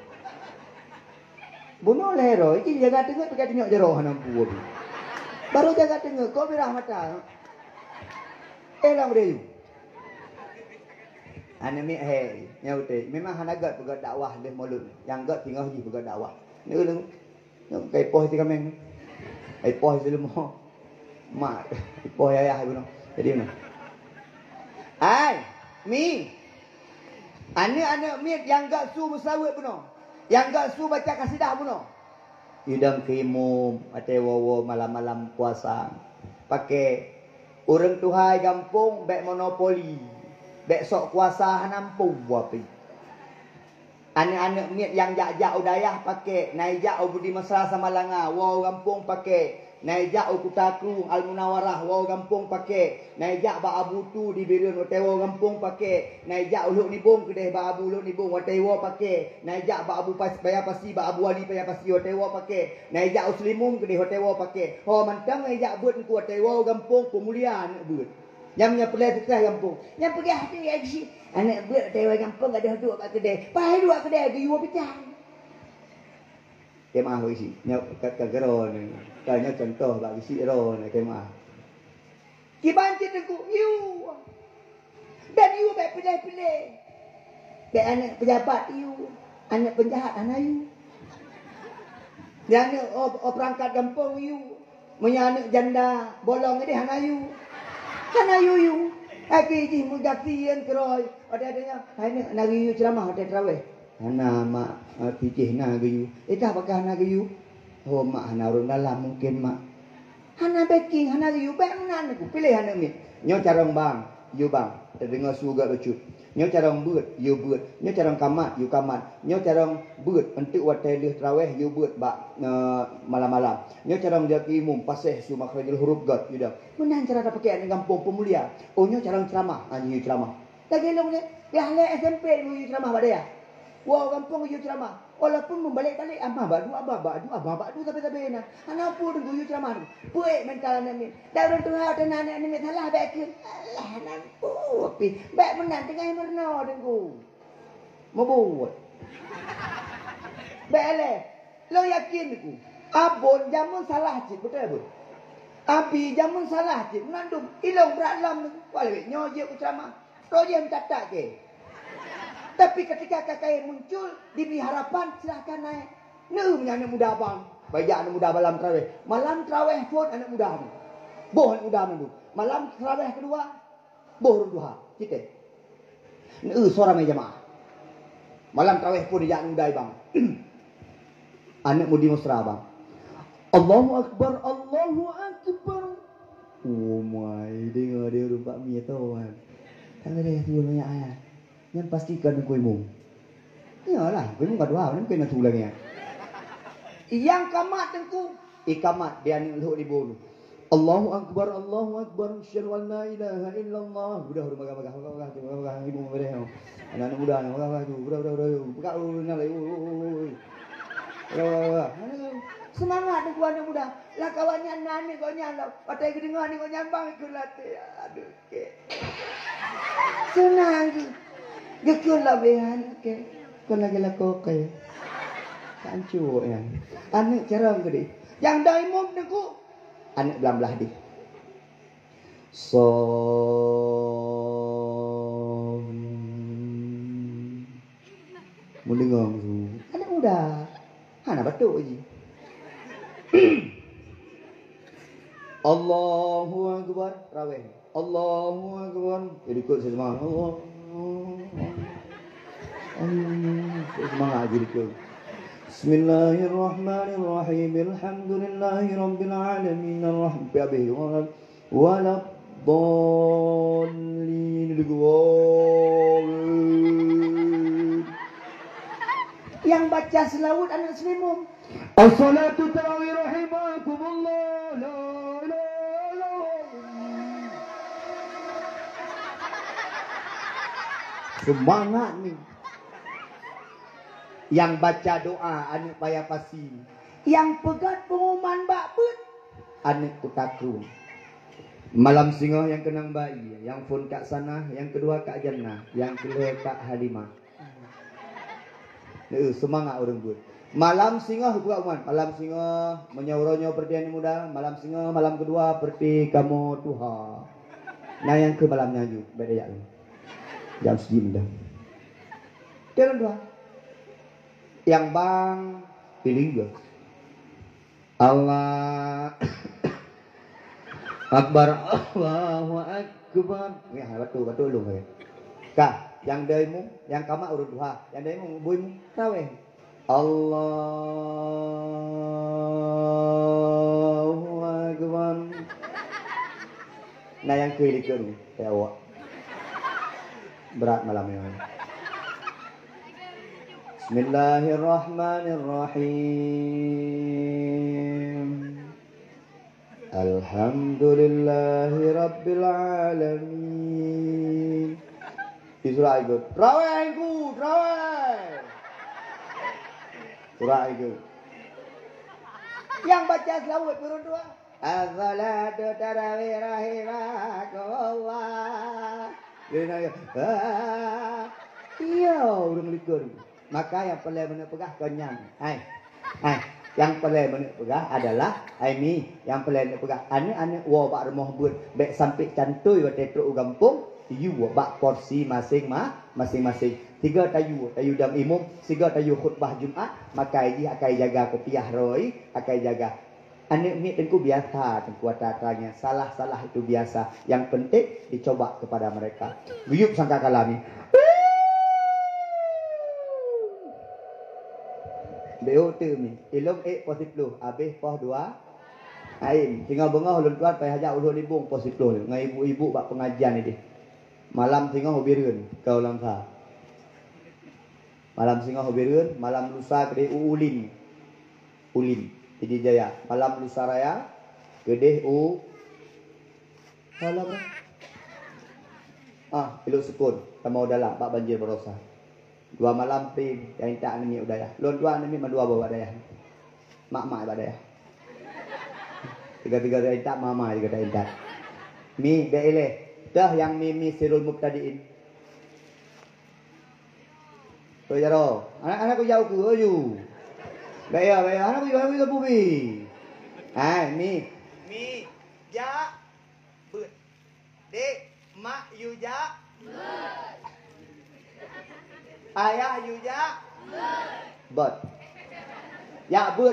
Buno lero iki jaga tengah pakai tunjuk daro hanam puo. Baru jaga tengah kau birah mata. Elang reyu. Ana mi nyaute memang hanagat pegat dakwah deh mulut yang gat tinggal di pegat dakwah ni ulung kai poh ti kameng ai poh si lemo mak poh ayah ibu no jadi no ai mi ana mi yang gat su musawit puno yang gat su baca kasidah puno idang kimum ate wowo malam-malam puasa pakai urang tuhai kampung bek monopoli. Besok kuasa nampung buapi. Anak-anak miat yang jak-jak udayah pakai. Naik jak budi mesra sama langa. Wow kampung pakai. Naik jak Kutakru Al-Munawarah. Wow kampung pakai. Naik jak ba abu tu di Birun Watewo kampung pakai. Naik jak uluk nibung kedai ba abu uluk nibung Watewo pakai. Naik jak ba abu bayar pasti ba abu wali bayar pasti Watewo pakai. Naik jak uslimum kedai Watewo pakai. Oh mantang naik jak buat ku Watewo kampung pemulihan buat. Yang pelai tetah kampung. Yang pergi hati yang si. Anak buat tewa kampung ada dua kat kedai. Pai dua kedai ke yuwa pecah. Kemah isi. Nyok kat kagero ni. Tanya contoh bagi si ro ni kemah. Ki bancit aku yu. Dan yu baik pilih-pilih. Ke anak pejabat yu. Anak penjahat anak yu. Dan anak perangkat kampung yu. Menyanak janda bolong ni hanayu. Hanayu yu. Aki ji mugatian keroi. Ada-adanya. Hai ni nagayu ceramah ada terawih. Hana mak kijih nagayu. Ita apakah nagayu? Oh mak hana orang dalam mungkin mak. Hana baking hana gayu baik menan aku pilih hana mi. Nyo carong bang, you bang. Dengar suga lucu. Nyo carong beut, you beut. Nyo carong kamat, you kamat. Nyo carong beut entuk watai lih terawih, you beut bak malam-malam. Nyo carong dia imum pasih su makhrajul huruf gat you dah. Menan cara dapat pakai kampung pemulia. Oh nyo carong ceramah, you ceramah. Lagi long ni, ya le SMP you ceramah pada ya. Wah kampung you ceramah. Walaupun membalik-balik badu tapi na. Ana pun you ceramah. Puik mental ni. Dah orang tua dan anak ni salah baik ke. Alah nampu. Tapi baik menan tengah merna dengku. Mabut. Baik le. Lo yakin ku. Abon jamun salah cik betul abon. Api jamun salah cik mengandung ilong berat lam. Walai nyoje ku ceramah. Roje mencatak ke. Tapi ketika kakak muncul diberi harapan silakan naik. Neunya anak muda abang. Baik anak muda malam terawih. Malam terawih pun anak muda ni. Boh anak muda ni. Malam terawih kedua boh duha. Kita. Suara mai jemaah. Malam terawih pun dia anak muda bang. Anak mudi musra bang. Allahu Akbar, Allahu Akbar. Oh my, dengar dia rumpak mi tuan. Tak ada tu banyak ayat. Yang pastikan aku imum. Iyalah, aku imum kat dua, nak kena tu lagi. Yang kamat tengku, ikamat dia ni untuk dibulu. Allahu Akbar, Allahu Akbar, syahadu an la ilaha illallah. Budak magah imum bereh. Anak muda ni, magah tu, budak. Buka nalai. Semangat tu anak muda. Lah kawannya nani kau nyala. Patai kedengar ni kau nyambang ikut latih. Aduh ke. Senang tu. Gekul lah behan ke. Kau lagi lah kau ke. Kancuk ya. Anak cara ke dia. Yang dah imam tu. Anak belah-belah dia. Mendengar tu. Anak muda. Hana batuk je. Allahu Akbar. Raweh. Allahu Akbar. Jadi ikut saya semangat. Semangat je ikut. Bismillahirrahmanirrahim. Alhamdulillahi Rabbil Alamin. Ar-Rahman. Waladdallin. Yang baca selawat anak selimum. As-salatu tarawih rahimakumullah. La semangat ni. Yang baca doa anak payah pasi. Yang pegat pengumuman bakput anak kutakru. Malam singa yang kenang bayi, yang pun kat sana, yang kedua kat Jannah, yang kedua kat Halimah. Semangat orang buat. Malam singa buka uman. Malam singa menyauronyo perdian muda. Malam singa malam kedua perti kamu Tuhan. Nah yang ke malam nyanyi beda ya. Jam segini dah. Jangan dua. Yang bang pilih juga. Allah Akbar, Allahu Akbar. Ya betul lu kayak. Kah, yang daimu, yang kamak urut duha, yang daimu buimu raweh. Allahu Akbar. Nah yang kiri keru, ya awak. Berat malam ini. Bismillahirrahmanirrahim. Alhamdulillahi Rabbil Alamin. Surah ikut. Raweh ikut, raweh. Surah ikut. Yang baca selawat turun dua. As-salatu tarawih rahimakumullah. Iya, orang likur. Maka yang paling benar pegah kenyang. Hai. Yang paling benar pegah adalah ini yang paling benar pegah. Ane wa bak rumah buat baik sampai cantui wa tetruk gampung. You bak porsi masing-masing. 3 tayu dam imum, 3 tayu khutbah Jumaat, maka ini akan jaga kopiah roy, akan jaga Anak mi tengku biasa, tengku tatanya. Salah-salah itu biasa. Yang penting dicoba kepada mereka. Guyup sangka kalami. BO tu mi. Ilong posiplu. Habis pos 2. Aim. Tinggal bengah ulun tuan. Payah hajak ulun libung posiplu. Dengan ibu-ibu bak pengajian ni. Malam singa hobirun. Kau langkah. Malam singa hobirun. Malam lusa kedai ulin. Jadi Jaya. Malam lusa raya. Kedai malam. Iluk sukun. Sama dalam. Pak banjir berosa. 2 malam pri yang tak nemi udaya. Lon dua nemi mandua bawa daya. Mak badaya. Tiga yang tak mama juga dah indat. Mi beile. Dah yang mi sirul mubtadiin. Tuh jaro. Anak-anakku jauh ke ayu. Bayar anakku jauh ke bumi. Mi ja bet. Dek mak yu ja. Ayah yuja bet. Ya bet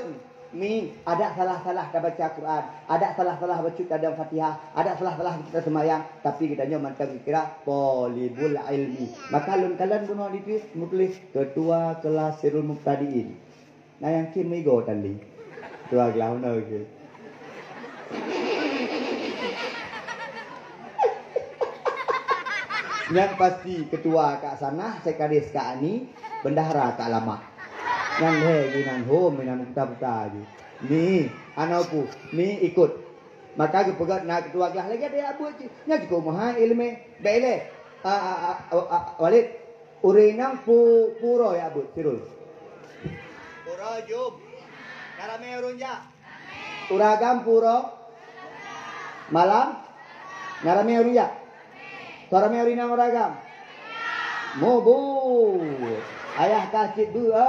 mi ada salah-salah kita baca Quran, ada salah-salah baca dalam Fatihah, ada salah-salah kita semayang, tapi kita nyo mantap kira polibul ilmi. Maka lun kalian bunuh ditulis mutulis ketua kelas Sirul Muqtadiin. Nah yang kin migo tadi. Ketua kelas mana ke? Yang pasti ketua kat sana, sekretaris kat ni, bendahara kat lama. Yang ginan home, ginan buta-buta je. Ni, anakku, ni ikut. Maka aku pegat nak ketua kelas lagi ada apa je. Nya cukup mahal ilmu. Baiklah. Walid, urinang puro ya abut, Sirul. Puro jub. Karame urunja. Uragam puro. Malam. Narame urunja. Suara merina meragam. Mobu. Ayah kasih dua.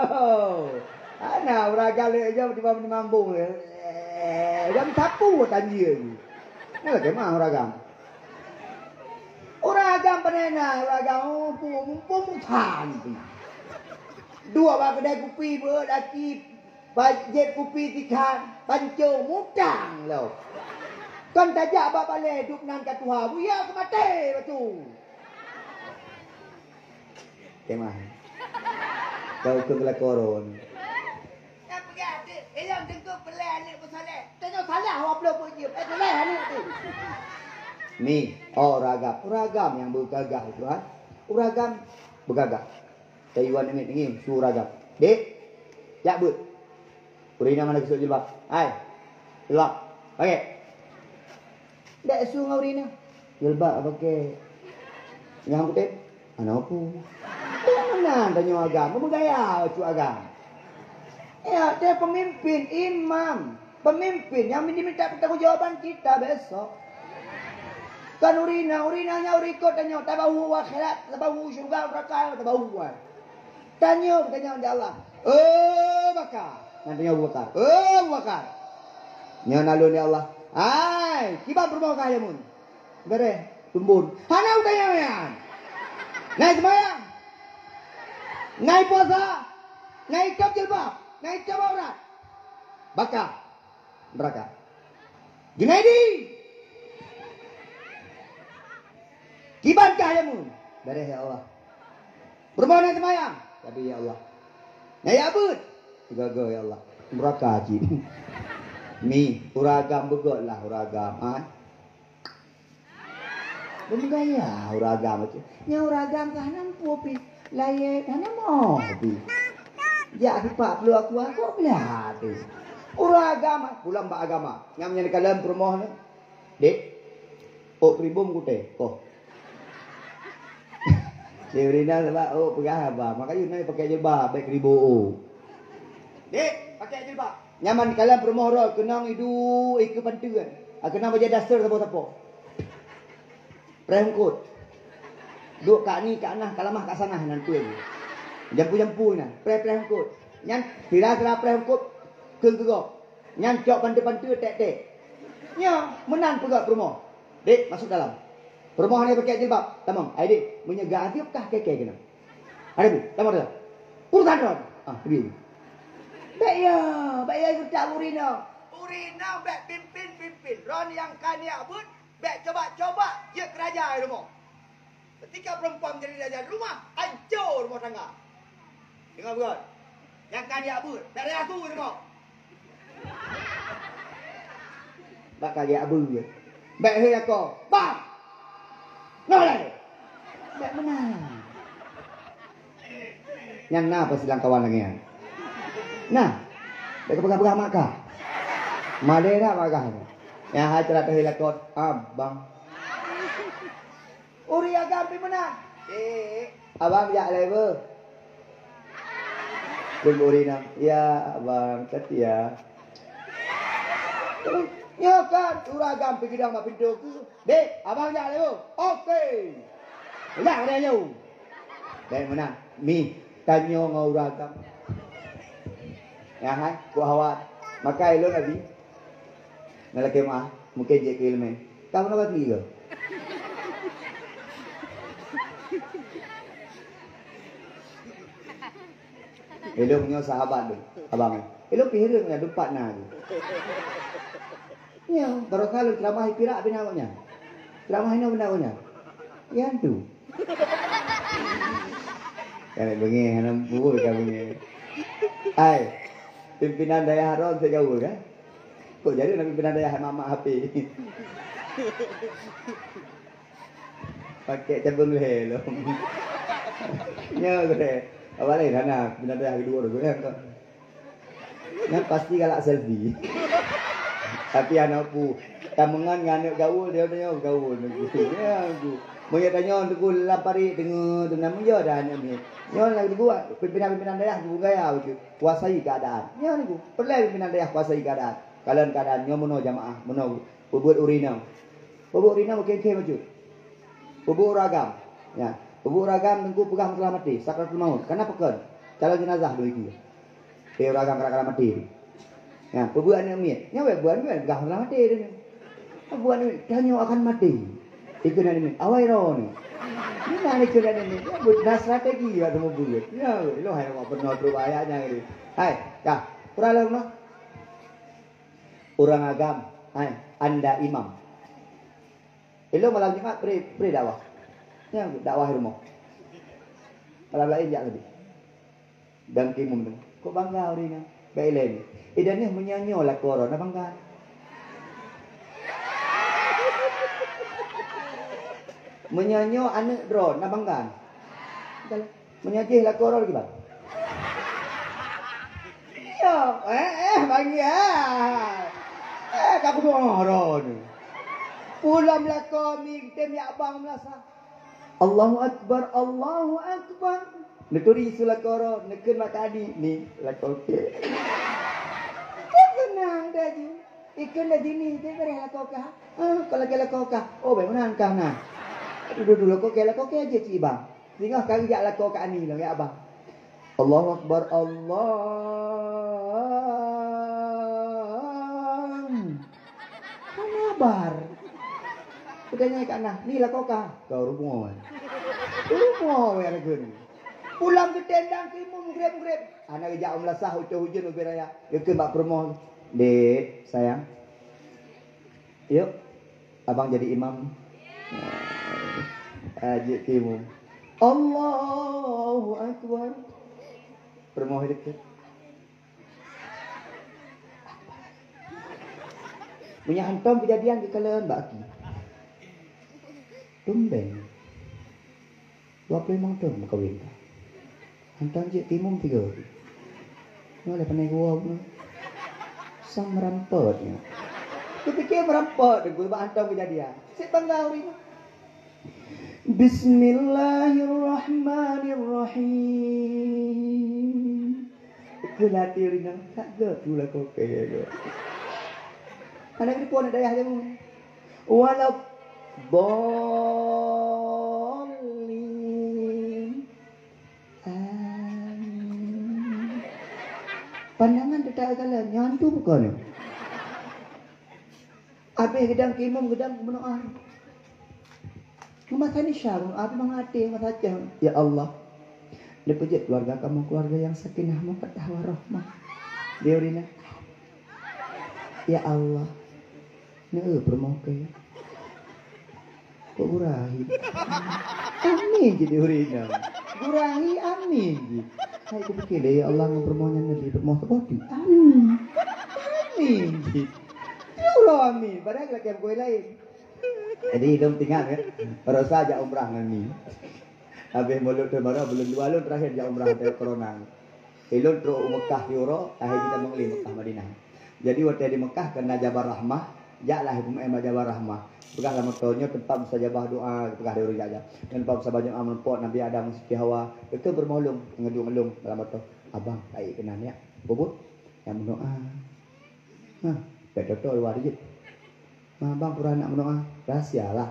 Ana meragam le jam tiba di mambung. Jam sapu tanjir. Nak ke mana meragam? Uragam panena, uragam pum tan. Dua bak kedai kopi berdaki bajet kopi tikan, panco mutang lo. Kan tajak abak balik duk nan kat Tuhan. Buya ke mati batu. Kemah. Kau ke kelakoron. Nak pergi adik. Elang tengok pelan ni pun salah. Tengok salah awak belum pun je. Salah ni tu. Ni, uragam yang bergagah itu kan. Uragam bergagah. Taiwan ni suragam. Dek. Jak but. Urina mana kesuk jilbab. Hai. Jilbab. Pakai. Dak su ngaurina. Jilbab pakai. Yang kutip. Ana apa? Mana tanya agama, bergaya cu agama. Ya, dia pemimpin, imam, pemimpin yang diminta pertanggungjawaban kita besok. Kan urinanya urikot tanya, tabahu akhirat, tabahu syurga, neraka, tabahu. Tanya dia Allah. Bakar. Nanti Abu Bakar. Abu Bakar. Nya nalun ya Allah. Ai, kiba bermau kaya mun. Bere, tumbun. Hana utanya ya. Naik sembahyang. Naik puasa. Naik kap jilbab. Naik kap aurat. Bakar. Neraka. Junaidi. Kiban kaya mun. Bere ya Allah. Bermau naik sembahyang. Tapi ya Allah. Naik abud. Gaga ya Allah. Neraka jin. Mi, uragam begot lah uragam. Bergaya uragam tu. Nya uragam kah nampu pi. Layak kah namo pi. Ya pipa perlu aku belah tu. Uragam pulang ba agama. Ngam nya dalam rumah ni. Dek. Oh pribum kute. Oh. Seurina sebab pegah apa. Makanya ni pakai jilbab baik ribu. Dek, pakai jilbab. Nyaman kalian permohon kenang hidu ke pantuan. Kenang baca dasar siapa-siapa. Prehungkut. Duk kat ni kat nah kalamah kat sana nanti lagi. Jampu-jampu nah. Prehungkut. Nyan tira-tira prehungkut ke-gerok. Nyan cok pantu-pantu tek-tek. Nya menang pegak permoh. Dek masuk dalam. Permoh ni pakai jilbab. Tamam. Ai dek menyegak hati kah keke kena. Ada bu, tamam dah. Urusan dah. Pergi. Baik ya kita urina. Rina bek pimpin. Ron yang kani abut bek coba-coba je kerajaan rumah. Ketika perempuan menjadi raja rumah, hancur rumah tangga. Dengar bukan? Yang kani abut bek ratu rumah. Bak kagak abu je. Bek he aku. Bang. Nolai. Bek menang. Yang na apa silang kawan lagi ya? Nah, bek pegang-pegang maka. Male dah maka. Yang hajar tu hilakot abang. Uri agam pi menang. Abang jak level. Kun uri nam. Ya abang setia. Ya kan, uragam pergi dalam pintu ku. Dek, abang jak level. Okey. Jak dia jauh. Dek menang. Mi, tanyo ngau uragam. Ya hai, ku awak. Maka ilo nabi. Nalaki mah, mungkin je ke ilmu. Kamu nak pergi ke? Ilo punya sahabat tu, abang. Ilo pihir punya dupat na. Ya, baru kalau ceramah pirak binawanya. Ceramah ini binawanya. Ya tu. Kalau bengi hanam buat kau bengi. Ai, pimpinan daya haron sejauh kan? Kok jadi nak pimpinan daya mama HP? Pakai cabang leh lo. Ya gue. Awak lain anak, pimpinan daya kedua tu kan? Yang pasti galak selfie. Tapi anak pu, tamungan nganek gaul dia tanya gaul gitu. Ya aku. Mau tanya untuk lapari dengar nama dia dah ni. Nyo lagi buat pimpinan daerah tu gaya gitu. Kuasai keadaan. Ya ni perlu pimpinan daerah kuasai keadaan. Kalian keadaan nyo mono jamaah, mono buat urina. Buat urina mungkin ke maju. Buat ragam. Ya, buat ragam tengku pegang telah mati, sakratul maut. Karena pekan. Calon jenazah dulu itu. Ragam kara mati. Ya, buat ni mi. Nyawa buat ni pegang telah mati dia. Buat ni danyo akan mati. Ikut ni awai ro ni. Ni mana ikut ni? Ya buat strategi ya temu buat. Ya, lo hai mau pernah berbahayanya ini. Hai, ya, peralah mah. Orang agam, hai, anda imam. Elo malam Jumat pre dakwah. Ya, dakwah rumah. Malam lain jak lebih. Dan kimum tu. Kok bangga orangnya? Baiklah. Idan ni menyanyi lah koron, bangga. Menyanyi anak drone, nak bangga. Menyanyi lah koron lagi bang. Ya, bagi kamu koron. Pulang melakon ni tem ya abang melasa. Allahu akbar, Allahu akbar. Nekuri sulah koron, nekun makadi ni lakon ke. Senang dah je. Ikan dah dini, dia beri lakon ka. Kalau ke lakon ka, oh bagaimana kau nak? Dulu kau ke lakon ke aje cik bang. Tengok kali jak lakon ka ni lah ya abang. Allahu akbar, Allah. Kabar. Udahnya kat nah, ni lah kau kah? Kau rumah. Rumah ya lagun. Pulang ke tendang kimum grep. Anak kerja melasah hujan ubi raya. Dia ke mbak promo. Dek, sayang. Yuk. Abang jadi imam. Ajik kimum. Allahu akbar. Promo dekat. Punya hantam kejadian di kalian Mbak Aki. Tumben. 25 tahun kawin. Hantam je timum 3. Ni ada panai gua ni. Sang merampotnya. Aku fikir merampot gue mbak hantam kejadian. Sik bangga hari ni. Bismillahirrahmanirrahim. Aku latih rina tak ge tu lah kau ke. Anak ni pun ada ayah dia pun. Walau boleh. Pandangan tetap kalian nyantu bukan? Habis gedang kimum gedang berdoa. Rumah tani syarung, apa menghati meraja. Ya Allah, dipujit keluarga kamu, keluarga yang sakinah, mawaddah warahmah. Dia urina. Ya Allah. Ini permoke. Kok gurahi? Amin jadi urina. Gurahi amin ji. Saya pikir deh ya Allah ngepermonya nabi permoh kebodi. Amin. Amin ji. Ya Allah amin. Padahal lagi kue lain. Jadi hidung tinggal kan. Baru saja umrah nani. Habis mulut terbaru belum dua lun terakhir dia umrah dari corona. Ilun terus Mekah Euro, akhir kita mengeli Mekah Madinah. Jadi waktu di Mekah kena Jabal Rahmah, jaklah hukum Jabal Rahmah. Pegah lama tahunnya tempat mustajabah doa, pegah dia urut aja. Dan tempat mustajabah doa menpot Nabi Adam Siti Hawa, itu bermolong, ngedung-ngedung dalam betul. Abang, baik kenan ya. Bubut yang berdoa. Nah, betul warijib. Abang pura nak berdoa, rahsia lah.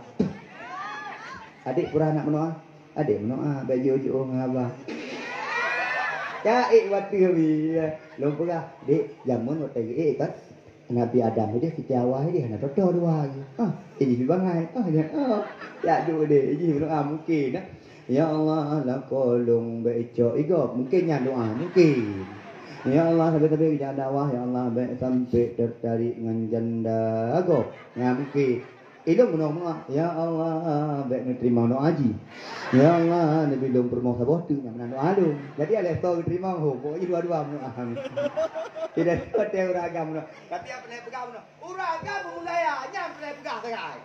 Adik pura nak berdoa, adik berdoa, baju-baju ngabang. Ya, waktu kami lupa dek jamun waktu kan Nabi Adam dia kita awal dia nak doa dua lagi. Ini bangai. Ya dua deh. Ini belum mungkin. Ya Allah la kolong beco igo mungkin yang doa mungkin. Ya Allah sampai kita dakwah ya Allah baik sampai tertarik dengan janda ago. Ya mungkin. Itu menong ya Allah baik terima doa haji. Ya Allah nabi belum permoh sabah tu yang doa lu. Jadi ada tahu terima ho pokoknya dua-dua menong. Tidak ada uragam menong. Tapi apa nak pegang menong? Uragam mulaya nyam nak pegang sangat.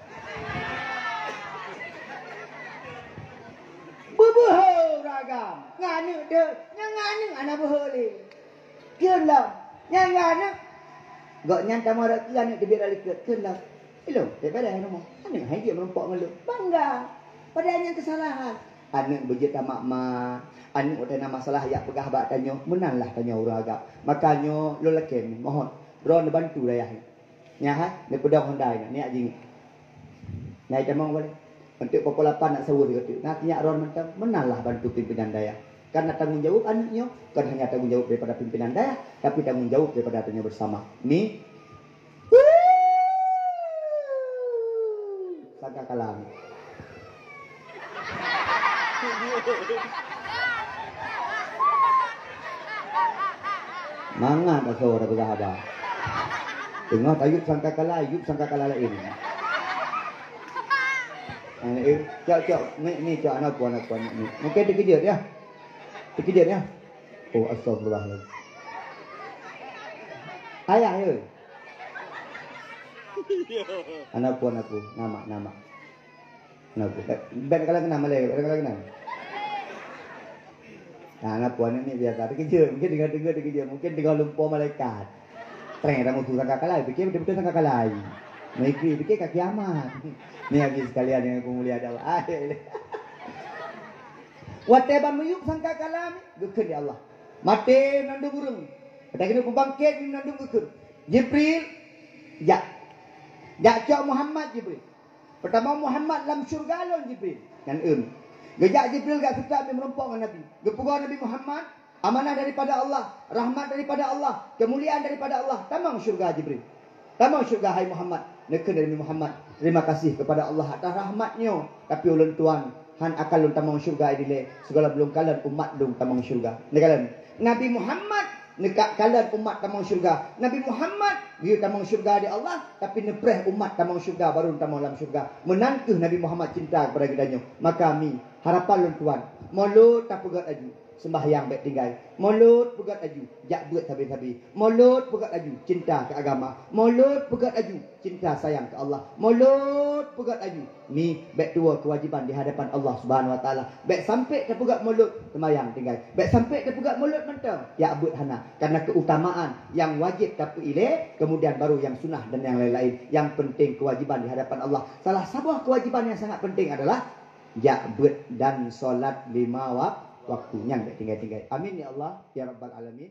Bebeho uragam. Nganu de, nganu anak beho le. Kelam. Nganu. Gak nyanta mara kian de biar liket kelam. Hello, daripada nama. Anak haji merompak dengan lu. Bangga. Padahal kesalahan. Anak berjet mak mak. Anak ada masalah yang pegah bak tanya. Menanglah tanya orang agak. Makanya lu leken mohon. Ron bantu dah ya. Nya ha, ni pedang Honda ni ajing. Nyai tamang boleh. Untuk populapan nak sewa dia kata. Nantinya Ron mentang menanglah bantu pimpinan daya. Karena tanggung jawab anaknya bukan hanya tanggung jawab daripada pimpinan daya, tapi tanggung jawab daripada adanya bersama. Ni sangka kalam. Mangan tak suara bersahabat. Tengok Ayub sangka kalah, Ayub sangka kalah lain. Cok, ni cok anak puan ni. Mungkin dikejut ya. Dikejut ya. Oh astagfirullahaladzim. Ayah ya. Anak puan aku, nama. Aku. Ben kalau kenal Malay, kalau kenal. Nah, anak puan ini biasa dikejut, mungkin dengar dikejut, mungkin dengar lumpur malaikat. Ternyata musuh sangka kalah, fikir betul-betul sangka kalah. Mikir kaki amat. Ni lagi sekalian yang aku mulia adalah akhir. Whatever meyuk sangka kalam, gukun ya Allah. Mati nandu burung. Pada kena ku bangkit ni nandu gukun. Jibril, ya. Ya cak Muhammad Jibril. Pertama Muhammad dalam syurga lon Jibril. Kan Gejak Jibril gak suka ambil merompak dengan Nabi. Gepugar Nabi Muhammad, amanah daripada Allah, rahmat daripada Allah, kemuliaan daripada Allah. Tamang syurga Jibril. Tamang syurga hai Muhammad. Neken dari Muhammad. Terima kasih kepada Allah atas rahmatnya. Tapi ulun tuan, han akal lun tamang syurga ini segala belum kalian umat lun tamang syurga. Kalian Nabi Muhammad nekak kalian umat tamang syurga. Nabi Muhammad dia tamang syurga di Allah, tapi nepreh umat tamang syurga baru tamang dalam syurga. Menantu Nabi Muhammad cinta kepada kitanya. Maka kami harapan lun tuan, mulut tak pegat aju. Sembahyang baik tinggal. Mulut pegat aju. Jak buat habis-habis. Mulut pegat aju. Cinta ke agama. Mulut pegat aju. Cinta sayang ke Allah. Mulut pegat aju. Ni baik dua kewajipan di hadapan Allah Subhanahu Wa Taala. Baik sampai ke pegat mulut. Sembahyang tinggal. Baik sampai ke pegat mulut mentang. Ya abut hana. Karena keutamaan yang wajib tapi ile. Kemudian baru yang sunnah dan yang lain-lain. Yang penting kewajiban di hadapan Allah. Salah sebuah kewajiban yang sangat penting adalah ya abut dan solat 5 waktu. Yang tinggal-tinggal. Amin ya Allah ya Rabbal Alamin.